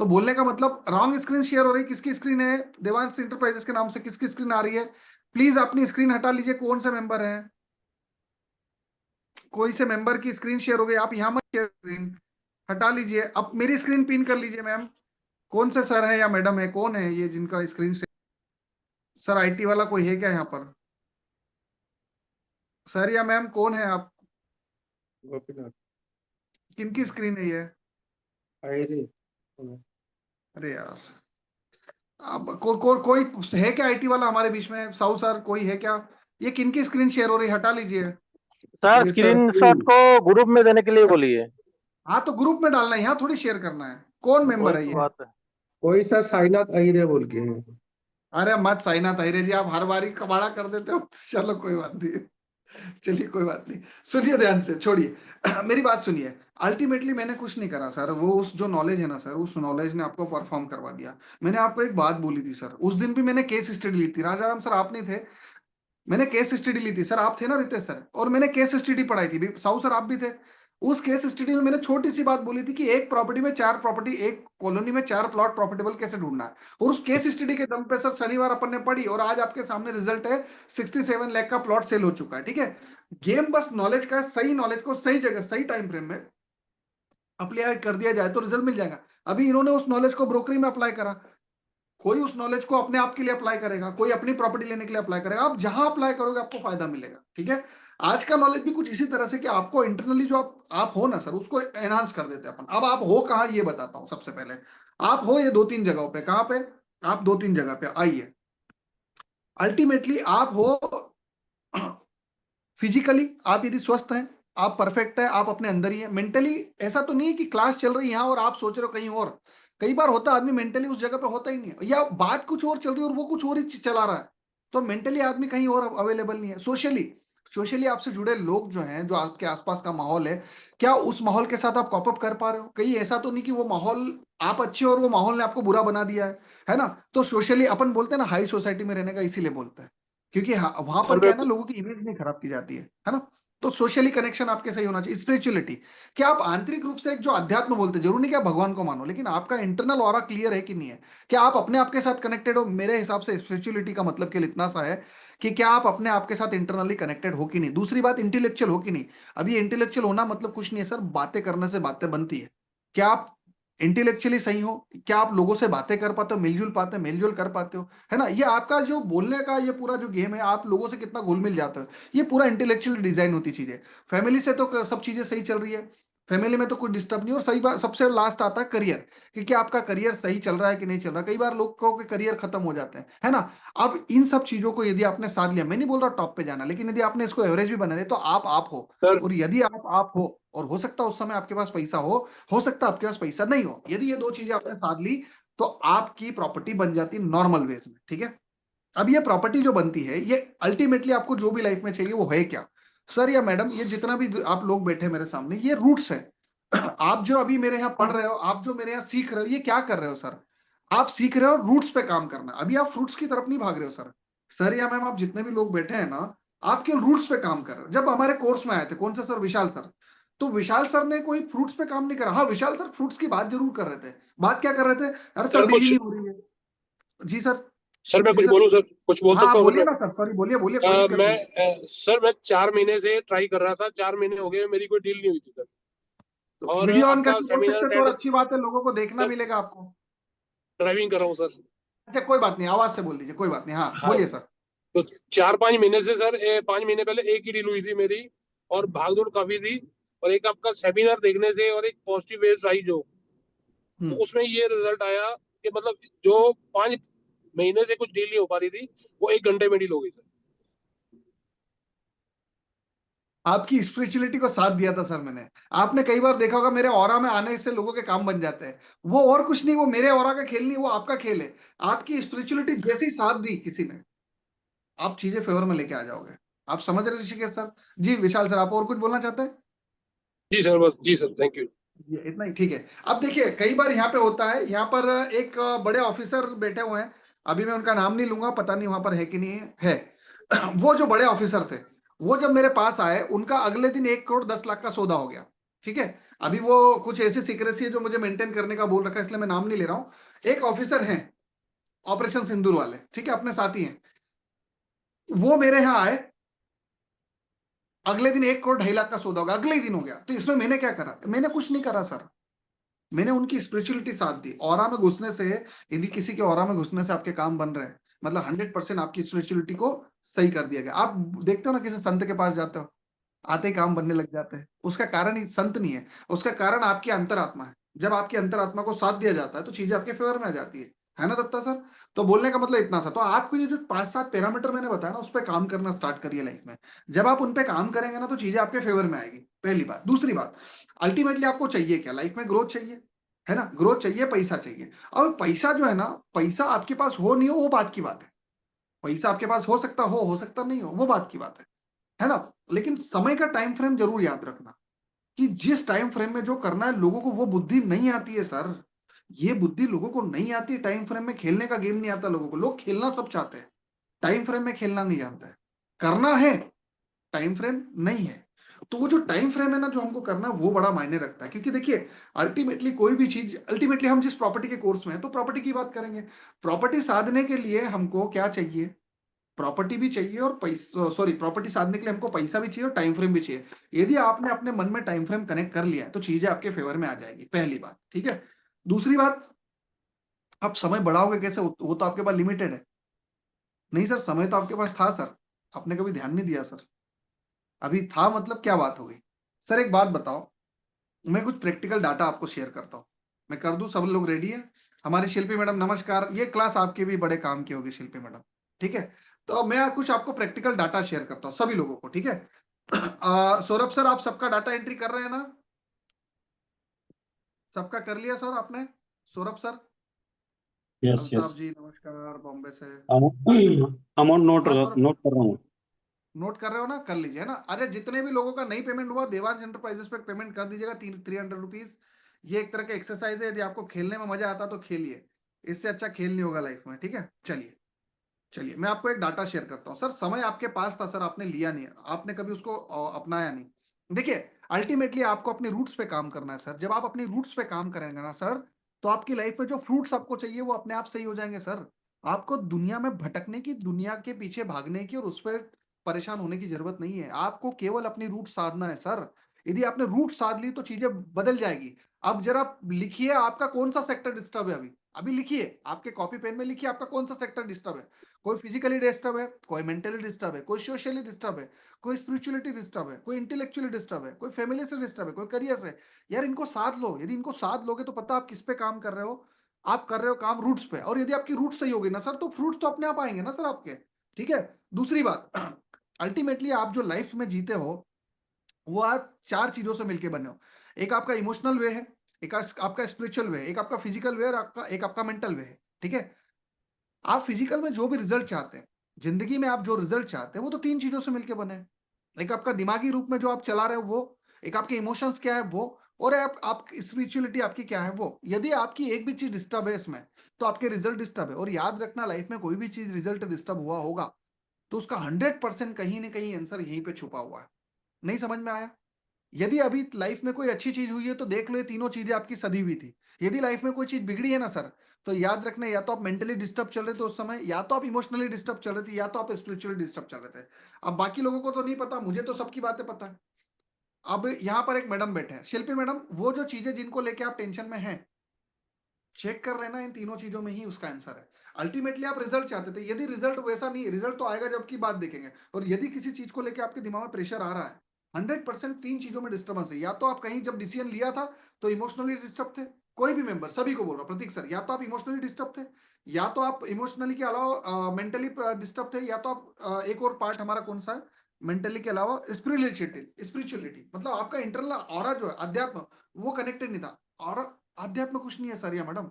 तो बोलने का मतलब, रॉन्ग स्क्रीन शेयर हो रही, किसकी स्क्रीन है? देवांश इंटरप्राइजेस के नाम से किसकी स्क्रीन आ रही है? प्लीज अपनी स्क्रीन हटा लीजिए। कौन से मेंबर हैं? कोई से मेंबर की स्क्रीन शेयर हो गई, आप यहां मत शेयर, स्क्रीन हटा लीजिए। अब मेरी स्क्रीन पिन कर लीजिए मैम। कौन से सर है या मैडम है, कौन है ये जिनका स्क्रीन शेयर? सर आईटी वाला कोई है क्या यहाँ पर? सर या मैम कौन है आप? गोपीनाथ किनकी स्क्रीन है ये? आयरे अरे यार, अब कोई है क्या आईटी वाला हमारे बीच में? साहू सर कोई है क्या? ये किनकी स्क्रीन शेयर हो रही है? हटा लीजिए। सर ये सर स्क्रीनशॉट को ग्रुप में देने के लिए बोलिए। हाँ तो ग्रुप में डालना है, यहाँ थोड़ी शेयर करना है। कौन मेंबर वही है तो ये? बात है। कोई सर साइनाथ अहिरे बोल के है। अरे मत साइना ताहिरे जी, आप हर बारी कबाड़ा कर देते हो। चलो कोई बात नहीं, चलिए कोई बात नहीं। सुनिए ध्यान से, छोड़िए मेरी बात सुनिए। अल्टीमेटली मैंने कुछ नहीं करा सर, वो उस जो नॉलेज है ना सर, उस नॉलेज ने आपको परफॉर्म करवा दिया। मैंने आपको एक बात बोली थी सर, उस दिन भी मैंने केस स्टडी ली थी। राजाराम सर आप नहीं थे, मैंने केस स्टडी ली थी सर, आप थे ना रितेश सर, और मैंने केस स्टडी पढ़ाई थी साहू सर, आप भी थे। उस केस स्टडी में मैंने छोटी सी बात बोली थी कि एक प्रॉपर्टी में 4 प्रॉपर्टी, एक कॉलोनी में 4 प्लॉट प्रॉफिटेबल कैसे ढूंढना है। और उस केस स्टडी के दम पे सर शनिवार अपन ने पढ़ी, और आज आपके सामने रिजल्ट है, 67 लाख का प्लॉट सेल हो चुका है। ठीक है, गेम बस नॉलेज का है, सही नॉलेज को सही जगह सही टाइम फ्रेम में अप्लाई कर दिया जाए तो रिजल्ट मिल जाएगा। अभी इन्होंने उस नॉलेज को ब्रोकरी में अप्लाई करा, कोई उस नॉलेज को अपने आप के लिए अप्लाई करेगा, कोई अपनी प्रॉपर्टी लेने के लिए अप्लाई करेगा। आप जहां अप्लाई करोगे आपको फायदा मिलेगा। ठीक है, आज का नॉलेज भी कुछ इसी तरह से कि आपको इंटरनली जो आप हो ना सर, उसको एनहांस कर देते हैं अपन। अब आप हो कहाँ ये बताता हूं। सबसे पहले आप हो ये 2-3 जगहों पे। कहां पे? आप 2-3 जगह पे आइए। अल्टीमेटली आप हो फिजिकली, आप यदि स्वस्थ हैं, आप परफेक्ट है, आप अपने अंदर ही है। मेंटली ऐसा तो नहीं है कि क्लास चल रही है यहाँ और आप सोच रहे हो कहीं और। कई बार होता है आदमी मेंटली उस जगह पे होता ही नहीं है, या बात कुछ और चल रही है और वो कुछ और ही चला रहा है, तो मेंटली आदमी कहीं और अवेलेबल नहीं है। सोशली, सोशली आपसे जुड़े लोग जो हैं, जो आपके आसपास का माहौल है, क्या उस माहौल के साथ आप कॉप अप कर पा रहे हो? कहीं ऐसा तो नहीं कि वो माहौल आप अच्छे हो और वो माहौल ने आपको बुरा बना दिया है ना? तो सोशली अपन बोलते हैं ना, हाई सोसाइटी में रहने का इसीलिए बोलते हैं, क्योंकि वहां पर सर क्या मैं है ना, लोगों की इमेज नहीं खराब की जाती है ना? तो सोशली कनेक्शन आपके सही होना चाहिए। स्पिरिचुअलिटी, क्या आप आंतरिक रूप से एक जो अध्यात्म बोलते हैं, जरूरी नहीं कि आप भगवान को मानो, लेकिन आपका इंटरनल ऑरा क्लियर है कि नहीं है? क्या आप अपने आप के साथ कनेक्टेड हो? मेरे हिसाब से स्पिरिचुअलिटी का मतलब केवल इतना सा है कि क्या आप अपने आप के साथ इंटरनली कनेक्टेड हो कि नहीं। दूसरी बात, इंटेलेक्चुअल हो कि नहीं। अब ये इंटेलेक्चुअल होना मतलब कुछ नहीं है सर, बातें करने से बातें बनती है। क्या आप इंटेलेक्चुअली सही हो? क्या आप लोगों से बातें कर पाते हो, मिलजुल पाते हो, मेलजोल कर पाते हो, है ना? ये आपका जो बोलने का ये पूरा जो गेम है, आप लोगों से कितना घुल मिल जाते हो, ये पूरा इंटेलेक्चुअल डिजाइन होती चीज है। फैमिली से तो सब चीजें सही चल रही है, फैमिली में तो कुछ डिस्टर्ब नहीं। और सही बात, सबसे लास्ट आता है करियर, कि क्या आपका करियर सही चल रहा है कि नहीं चल रहा। कई बार लोगों के करियर खत्म हो जाते हैं, है ना? अब इन सब चीजों को यदि आपने साथ लिया, मैं नहीं बोल रहा टॉप पे जाना, लेकिन यदि आपने इसको एवरेज भी बना लिया, तो आप हो। सर और यदि आप हो, और हो सकता है उस समय आपके पास पैसा हो सकता है आपके पास पैसा नहीं हो, यदि ये 2 चीजें आपने साध ली, तो आपकी प्रॉपर्टी बन जाती है नॉर्मल वेज में। ठीक है, अब ये प्रॉपर्टी जो बनती है, ये अल्टीमेटली आपको जो भी लाइफ में चाहिए वो है क्या? सर या मैडम, ये जितना भी आप लोग बैठे हैं मेरे सामने, ये रूट्स है। आप जो अभी मेरे यहाँ पढ़ रहे हो, आप जो मेरे यहाँ सीख रहे हो, ये क्या कर रहे हो सर? आप सीख रहे हो रूट्स पे काम करना। अभी आप फ्रूट्स की तरफ नहीं भाग रहे हो सर। सर या मैम, आप जितने भी लोग बैठे हैं ना, आप केवल रूट्स पे काम कर रहे हो। जब हमारे कोर्स में आए थे, कौन सा सर? विशाल सर। तो विशाल सर ने कोई फ्रूट्स पे काम नहीं करा। हाँ, विशाल सर फ्रूट्स की बात जरूर कर रहे थे। बात क्या कर रहे थे? अरे सर सर डीली कुछ नहीं हो रही है। जी सर। सर मैं जी कुछ सर। बोलूं सर, कुछ बोल हाँ सकता हूँ सर बोलिए मैं? ना सर, सॉरी, बोलिए बोलिए, कोई दिक्कत मैं नहीं। सर मैं 4 महीने से ट्राई कर रहा था, 4 महीने हो गए, मेरी कोई डील नहीं हुई थी सर। तो और वीडियो ऑन आपका करके बोल सेमिनार सकते तो और अटेंड, अच्छी बात है, लोगों को देखना सर मिलेगा आपको। ड्राइविंग कर रहा हूँ सर। अच्छा कोई बात नहीं, आवाज से बोल दीजिए, कोई बात नहीं। हाँ हाँ, बोलिए सर। तो 4-5 महीने से सर, 5 महीने पहले एक ही डील हुई थी मेरी, और भागदौड़ काफी थी। और एक आपका सेमिनार देखने से और एक पॉजिटिव वेव्स आई जो, तो हम्म। उसमें ये रिजल्ट आया कि मतलब जो 5 महीने से कुछ डील नहीं हो पा रही थी, वो 1 घंटे में डील हो गई सर। आपकी स्पिरिचुअलिटी को साथ दिया था सर मैंने। आपने कई बार देखा होगा, मेरे ऑरा में आने से लोगों के काम बन जाते हैं। वो और कुछ नहीं, वो मेरे ऑरा का खेल नहीं, वो आपका खेल है। आपकी स्पिरिचुअलिटी जैसी साथ दी किसी ने, आप चीजें फेवर में लेके आ जाओगे। आप समझ रहे ऋषिकेश सर? जी विशाल सर, आप और कुछ बोलना चाहते हैं? जी सर, बस जी सर, थैंक यू। ये इतना ही ठीक है। अब देखिए, कई बार यहाँ पे होता है, यहाँ पर एक बड़े ऑफिसर बैठे हुए हैं। अभी मैं उनका नाम नहीं लूंगा, पता नहीं वहां पर है कि नहीं है। वो जो बड़े ऑफिसर थे, वो जब मेरे पास आए, उनका अगले दिन 1 करोड़ 10 लाख का सौदा हो गया। ठीक है, अभी वो कुछ ऐसी सीक्रेसी है जो मुझे मेंटेन करने का बोल रखा है, इसलिए मैं नाम नहीं ले रहा हूं। एक ऑफिसर हैं, ऑपरेशन सिंदूर वाले, ठीक है, अपने साथी हैं। वो मेरे यहाँ आए, अगले दिन 1 करोड़ 2.5 लाख का सौदा होगा, अगले ही दिन हो गया। तो इसमें मैंने क्या करा? मैंने कुछ नहीं करा सर, मैंने उनकी स्पिरिचुअलिटी साथ दी। ऑरा में घुसने से, यदि किसी के ऑरा में घुसने से आपके काम बन रहे हैं, मतलब 100% आपकी स्पिरिचुअलिटी को सही कर दिया गया। आप देखते हो ना, किसी संत के पास जाते हो, आते ही काम बनने लग जाते हैं। उसका कारण ही संत नहीं है, उसका कारण आपकी अंतरात्मा है। जब आपकी अंतरात्मा को साथ दिया जाता है, तो चीजें आपके फेवर में आ जाती है। है ना दत्ता सर? तो बोलने का मतलब इतना सा, तो आपको ये जो 5-7 पैरामीटर मैंने बताया ना, उस पर काम करना स्टार्ट करिए लाइफ में। जब आप उन पे काम करेंगे ना, तो चीजें आपके फेवर में आएगी, पहली बात। दूसरी बात, अल्टीमेटली आपको चाहिए क्या लाइफ में? ग्रोथ चाहिए, है ना? ग्रोथ चाहिए, पैसा चाहिए। अब पैसा जो है ना, पैसा आपके पास हो नहीं हो वो बात की बात है। पैसा आपके पास हो सकता नहीं हो, वो बात की बात है ना? लेकिन समय का टाइम फ्रेम जरूर याद रखना, कि जिस टाइम फ्रेम में जो करना है, लोगों को वो बुद्धि नहीं आती है सर। ये बुद्धि लोगों को नहीं आती। टाइम फ्रेम में खेलने का गेम नहीं आता लोगों को। लोग खेलना सब चाहते हैं, टाइम फ्रेम में खेलना नहीं जानते हैं। करना है, टाइम फ्रेम नहीं है। तो वो जो टाइम फ्रेम है ना, जो हमको करना है, वो बड़ा मायने रखता है। क्योंकि देखिए, अल्टीमेटली कोई भी चीज, अल्टीमेटली हम जिस प्रॉपर्टी के कोर्स में है, तो प्रॉपर्टी की बात करेंगे। प्रॉपर्टी साधने के लिए हमको क्या चाहिए? प्रॉपर्टी भी चाहिए, और पैसा, सॉरी, प्रॉपर्टी साधने के लिए हमको पैसा भी चाहिए और टाइम फ्रेम भी चाहिए। यदि आपने अपने मन में टाइम फ्रेम कनेक्ट कर लिया है, तो चीजें आपके फेवर में आ जाएगी, पहली बात। ठीक है? दूसरी बात, आप समय बढ़ाओगे कैसे? वो तो आपके पास लिमिटेड है। नहीं सर, समय तो आपके पास था सर, आपने कभी ध्यान नहीं दिया सर। अभी था मतलब क्या बात हो गई? सर एक बात बताओ, मैं कुछ प्रैक्टिकल डाटा आपको शेयर करता हूँ। मैं कर दूं? सब लोग रेडी है? हमारी शिल्पी मैडम नमस्कार। ये क्लास आपके भी बड़े काम की होगी शिल्पी मैडम, ठीक है? तो अब मैं कुछ आपको प्रैक्टिकल डाटा शेयर करता हूँ सभी लोगों को, ठीक है? सौरभ सर, आप सबका डाटा एंट्री कर रहे हैं ना? सबका कर लिया सर आपने? Saurabh sir, yes Altaf yes, जी नमस्कार बॉम्बे से। अमाउंट नोट हाँ सौरभ, नोट कर रहा हूँ। नोट कर रहे हो ना? कर लीजिए, है ना? अरे जितने भी लोगों का नहीं पेमेंट हुआ, देवांश एंटरप्राइजेस पे पेमेंट कर दीजिएगा, 300 रुपीज। ये एक तरह का एक्सरसाइज है, यदि आपको खेलने में मजा आता तो खेलिए। इससे अच्छा खेल नहीं होगा लाइफ में, ठीक है? चलिए चलिए, मैं आपको एक डाटा शेयर करता हूँ। सर समय आपके पास था सर, आपने लिया नहीं, आपने कभी उसको अपनाया नहीं। देखिए, अल्टीमेटली आपको अपने रूट्स पे काम करना है सर। जब आप अपनी रूट्स पे काम करेंगे ना सर, तो आपकी लाइफ में जो फ्रूट्स आपको चाहिए, वो अपने आप सही हो जाएंगे सर। आपको दुनिया में भटकने की, दुनिया के पीछे भागने की और उस पर परेशान होने की जरूरत नहीं है। आपको केवल अपनी रूट साधना है सर। यदि आपने रूट साध ली, तो चीजें बदल जाएगी। अब जरा लिखिए, आपका कौन सा सेक्टर डिस्टर्ब है अभी? अभी लिखिए, आपके कॉपी पेन में लिखिए, आपका कौन सा सेक्टर डिस्टर्ब है। कोई फिजिकली डिस्टर्ब है, कोई मेंटली डिस्टर्ब है, कोई सोशली डिस्टर्ब है, कोई स्पिरिचुअलिटी डिस्टर्ब है, कोई इंटेलेक्चुअली डिस्टर्ब है, कोई फैमिली से डिस्टर्ब है, कोई करियर से। यार इनको साथ लो। यदि इनको साथ लोगे, तो पता आप किस पे काम कर रहे हो? आप कर रहे हो काम रूट्स पे। और यदि आपकी रूट सही होगी ना सर, तो फ्रूट्स तो अपने आप आएंगे ना सर आपके। ठीक है? दूसरी बात, अल्टीमेटली आप जो लाइफ में जीते हो, वो आज 4 चीजों से मिलके बने हो। एक आपका इमोशनल वे है, एक आपका स्पिरिचुअल वे है, एक आपका फिजिकल वे, और एक आपका मेंटल वे है। ठीक है? आप फिजिकल में जो भी रिजल्ट चाहते हैं, जिंदगी में आप जो रिजल्ट चाहते हैं, वो तो 3 चीजों से मिलके बने हैं। एक आपका दिमागी रूप में जो आप चला रहे हो वो, एक आपके इमोशंस क्या है वो, और आप स्पिरिचुअलिटी आपकी क्या है वो। यदि आपकी एक भी चीज डिस्टर्ब है इसमें, तो आपके रिजल्ट डिस्टर्ब है। और याद रखना, लाइफ में कोई भी चीज रिजल्ट डिस्टर्ब हुआ होगा, तो उसका 100% कहीं ना कहीं आंसर यहीं पे छुपा हुआ है। नहीं समझ में आया? यदि अभी लाइफ में कोई अच्छी चीज हुई है, तो देख लो, ये तीनों चीजें आपकी सदी हुई थी। यदि लाइफ में कोई चीज बिगड़ी है ना सर, तो याद रखना, या तो आप मेंटली डिस्टर्ब चल रहे थे उस समय, या तो आप इमोशनली डिस्टर्ब चल रहे थे, या तो आप स्पिरिचुअली डिस्टर्ब चल रहे थे। अब बाकी लोगों को तो नहीं पता, मुझे तो सबकी बातें पता है। अब यहाँ पर एक मैडम बैठे हैं, शिल्पी मैडम, वो जो चीजें जिनको लेके आप टेंशन में हैं, चेक कर लेना, इन तीनों चीजों में ही उसका आंसर है। अल्टीमेटली आप रिजल्ट चाहते थे, यदि रिजल्ट वैसा नहीं, रिजल्ट तो आएगा जब की बात देखेंगे। और यदि किसी चीज को लेकर आपके दिमाग में प्रेशर आ रहा है, 100% 3 चीजों में डिस्टर्बेंस है। या तो आप कहीं जब डिसीजन लिया था, तो इमोशनली डिस्टर्ब थे। कोई भी मेंबर, सभी को बोल रहा हूं, प्रतीक सर, या तो आप इमोशनली डिस्टर्ब थे, या तो आप इमोशनली के अलावा मेंटली डिस्टर्ब थे, या तो आप एक और पार्ट हमारा कौन सा है मेंटली के अलावा, स्पिरिचुअलिटी। स्पिरिचुअलिटी मतलब आपका इंटरनल ऑरा जो है, अध्यात्म, वो कनेक्टेड नहीं था। और अध्यात्म कुछ नहीं है सर या मैडम।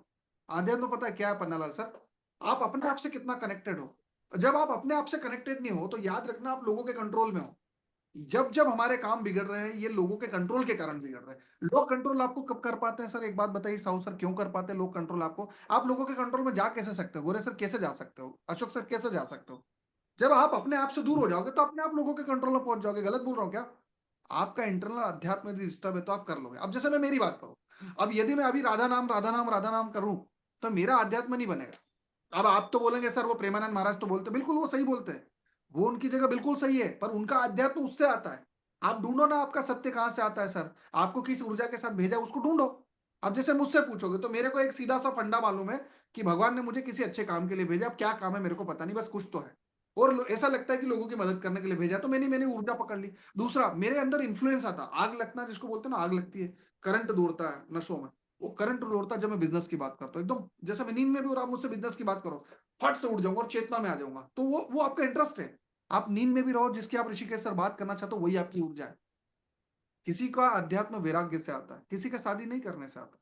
अध्यात्म पता है क्या है पन्नालाल सर? आप अपने आप से कितना कनेक्टेड हो। जब आप अपने आप से कनेक्टेड नहीं हो, तो याद रखना, आप लोगों के कंट्रोल में हो। जब जब हमारे काम बिगड़ रहे हैं, ये लोगों के कंट्रोल के कारण बिगड़ रहे हैं। लोग कंट्रोल आपको कब कर पाते हैं सर? एक बात बताइए साहू सर, क्यों कर पाते हैं लोग कंट्रोल आपको? आप लोगों के कंट्रोल में जा कैसे सकते हो? गोरे सर कैसे जा सकते हो? अशोक सर कैसे जा सकते हो? जब आप अपने आप से दूर हो जाओगे, तो अपने आप लोगों के कंट्रोल में पहुंच जाओगे। गलत बोल रहा हूं क्या? आपका इंटरनल अध्यात्म यदि डिस्टर्ब है, तो आप कर लोगे। अब जैसे मैं मेरी बात करूं, अब यदि मैं अभी राधा नाम राधा नाम राधा नाम करूं, तो मेरा अध्यात्म नहीं बनेगा। अब आप तो बोलेंगे सर, वो प्रेमानंद महाराज तो बोलते, बिल्कुल वो सही बोलते हैं, वो उनकी जगह बिल्कुल सही है, पर उनका अध्यात्म उससे आता है। आप ढूंढो ना, आपका सत्य कहां से आता है सर? आपको किस ऊर्जा के साथ भेजा, उसको ढूंढो। अब जैसे मुझसे पूछोगे, तो मेरे को एक सीधा सा फंडा मालूम है, कि भगवान ने मुझे किसी अच्छे काम के लिए भेजा। अब क्या काम है मेरे को पता नहीं, बस कुछ तो है। और ऐसा लगता है कि लोगों की मदद करने के लिए भेजा, तो मैंने मैंने ऊर्जा पकड़ ली। दूसरा, मेरे अंदर इन्फ्लुएंस आता, आग लगना जिसको बोलते हैं ना, आग लगती है, करंट दौड़ता है नसों में, वो करंट रूल होता है जब मैं बिजनेस की बात करता हूँ। एकदम जैसे मैं नींद में भी और आप मुझसे बिजनेस की बात करो, फट से उठ जाऊंगा और चेतना में आ जाऊंगा। तो वो आपका इंटरेस्ट है। आप नींद में भी रहो, जिसकी आप ऋषिकेश सर बात करना चाहते हो, वही आपकी ऊर्जा है। किसी का अध्यात्म वैराग्य से आता है, किसी का शादी नहीं करने से आता है,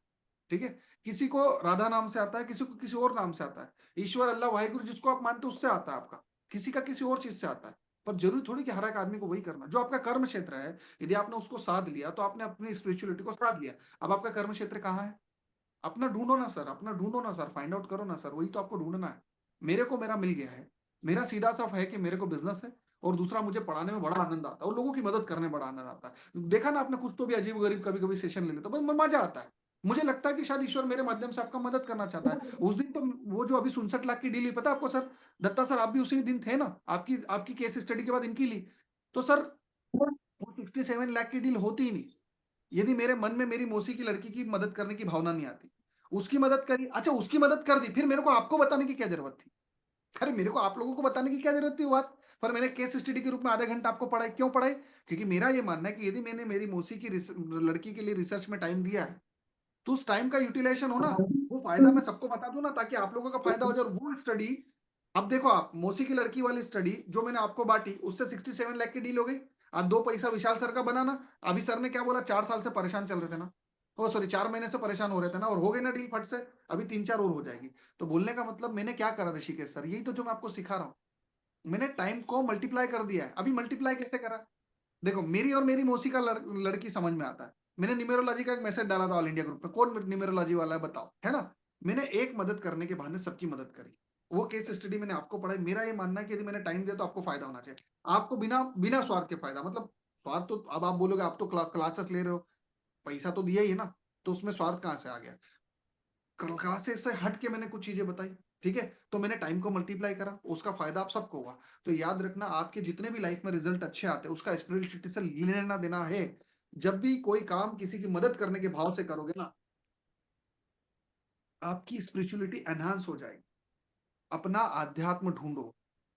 ठीक है। किसी को राधा नाम से आता है, किसी को किसी और नाम से आता है। ईश्वर, अल्लाह, वाहिगुरु जिसको आप मानते हो उससे आता है आपका, किसी का किसी और चीज से आता है। पर जरूरी थोड़ी कि हर एक आदमी को वही करना। जो आपका कर्म क्षेत्र है, यदि आपने उसको साध लिया तो आपने अपनी स्पिरिचुअलिटी को साध लिया। अब आपका कर्म क्षेत्र कहाँ है? अपना ढूंढो ना सर, अपना ढूंढो ना सर, फाइंड आउट करो ना सर, वही तो आपको ढूंढना है। मेरे को मेरा मिल गया है। मेरा सीधा सा है कि मेरे को बिजनेस है, और दूसरा मुझे पढ़ाने में बड़ा आनंद आता है और लोगों की मदद करने में बड़ा आनंद आता है। देखा ना आपने, कुछ तो भी अजीब गरीब कभी कभी सेशन ले लेते तो मजा आता है। मुझे लगता है कि शायद ईश्वर मेरे माध्यम से आपका मदद करना चाहता है। उस दिन तो वो जो अभी 67 लाख की डील हुई, पता है आपको सर? दत्ता सर, आप भी उसी दिन थे ना, आपकी आपकी केस स्टडी के बाद इनकी ली। तो सर वो 67 लाख की डील होती ही नहीं, यदि मेरे मन में मेरी मौसी की लड़की की मदद करने की भावना नहीं आती। उसकी मदद करी, अच्छा उसकी मदद कर दी, फिर मेरे को आपको बताने की क्या जरूरत थी? अरे मेरे को आप लोगों को बताने की क्या जरूरत थी वो बात? पर मैंने केस स्टडी के रूप में आधा घंटा आपको पढ़ाई, क्यों पढ़ाई? क्योंकि मेरा ये मानना है कि यदि मैंने मेरी मौसी की लड़की के लिए रिसर्च में टाइम दिया है, तो उस टाइम का यूटिलाइजेशन हो ना। वो फायदा मैं सबको बता दूं ना, ताकि आप लोगों का फायदा हो जाए। और वो स्टडी, अब देखो आप, मौसी की लड़की वाली स्टडी जो मैंने आपको बांटी, उससे 67 लाख की डील हो गई। अब 2 पैसा विशाल सर का बनाना। अभी सर ने क्या बोला, 4 साल से परेशान चल रहे थे ना, ओ सॉरी 4 महीने से परेशान हो रहे थे ना, और हो गई ना डील फट से। अभी 3-4 और हो जाएगी। तो बोलने का मतलब मैंने क्या करा ऋषिकेश सर, यही तो जो मैं आपको सिखा रहा हूँ। मैंने टाइम को मल्टीप्लाई कर दिया है। अभी मल्टीप्लाई कैसे करा? देखो, मेरी और मेरी मौसी का लड़की समझ में आता है। मैंने न्यूमेरोलॉजी का एक मैसेज डाला था ऑल इंडिया ग्रुप पे, कौन न्यूमेरोलॉजी वाला है बताओ, है ना? मैंने एक मदद करने के बहाने सबकी मदद करी। वो केस स्टडी मैंने आपको पढ़ाई। मेरा ये मानना है कि यदि मैंने टाइम दिया तो आपको फायदा होना चाहिए। आपको बिना बिना स्वार्थ के फायदा, मतलब स्वार्थ तो अब आप बोलोगे, आप तो क्लासेस ले रहे हो, पैसा तो दिया ही है ना, तो उसमें स्वार्थ कहाँ से आ गया? क्लासेस से हट के मैंने कुछ चीजें बताई, ठीक है। तो मैंने टाइम को मल्टीप्लाई करा, उसका फायदा आप सबको हुआ। तो याद रखना, आपके जितने भी लाइफ में रिजल्ट अच्छे आते हैं, उसका स्पिरिचुअलिटी से लेना देना है। जब भी कोई काम किसी की मदद करने के भाव से करोगे ना, आपकी स्पिरिचुअलिटी एनहांस हो जाएगी। अपना आध्यात्म ढूंढो।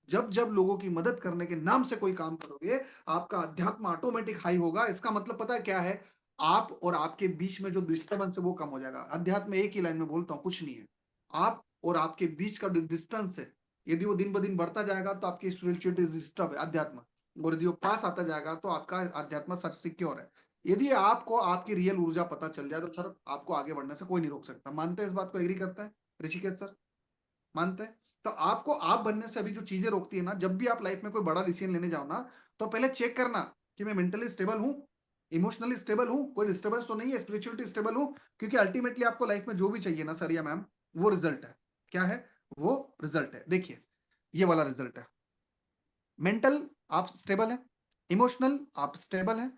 जब जब लोगों की मदद करने के नाम से कोई काम करोगे, आपका अध्यात्म ऑटोमेटिक हाई होगा। इसका मतलब पता है क्या है? आप और आपके बीच में जो डिस्टर्बेंस है वो कम हो जाएगा। अध्यात्म एक ही लाइन में बोलता हूं, कुछ नहीं है। आप और आपके बीच का डिस्टेंस है, यदि वो दिन ब दिन बढ़ता जाएगा तो आपकी स्पिरिचुअलिटी डिस्टर्ब है, अध्यात्म। और यदि वो पास आता जाएगा तो आपका अध्यात्म सच सिक्योर है। यदि आपको आपकी रियल ऊर्जा पता चल जाए तो सर, आपको आगे बढ़ने से कोई नहीं रोक सकता। मानते हैं इस बात को? एग्री करता है ऋषिकेश सर? मानते हैं? तो आपको आप बनने से अभी जो चीजें रोकती है ना, जब भी आप लाइफ में कोई बड़ा डिसीजन लेने जाओ ना, तो पहले चेक करना कि मैं मेंटली स्टेबल हूँ, इमोशनली स्टेबल हूँ, कोई डिस्टर्बेंस तो नहीं है, स्पिरिचुअलिटी स्टेबल हूँ। क्योंकि अल्टीमेटली आपको लाइफ में जो भी चाहिए ना सर या मैम, वो रिजल्ट है। क्या है वो? रिजल्ट है। देखिए, ये वाला रिजल्ट है। मेंटल आप स्टेबल है, इमोशनल आप स्टेबल है,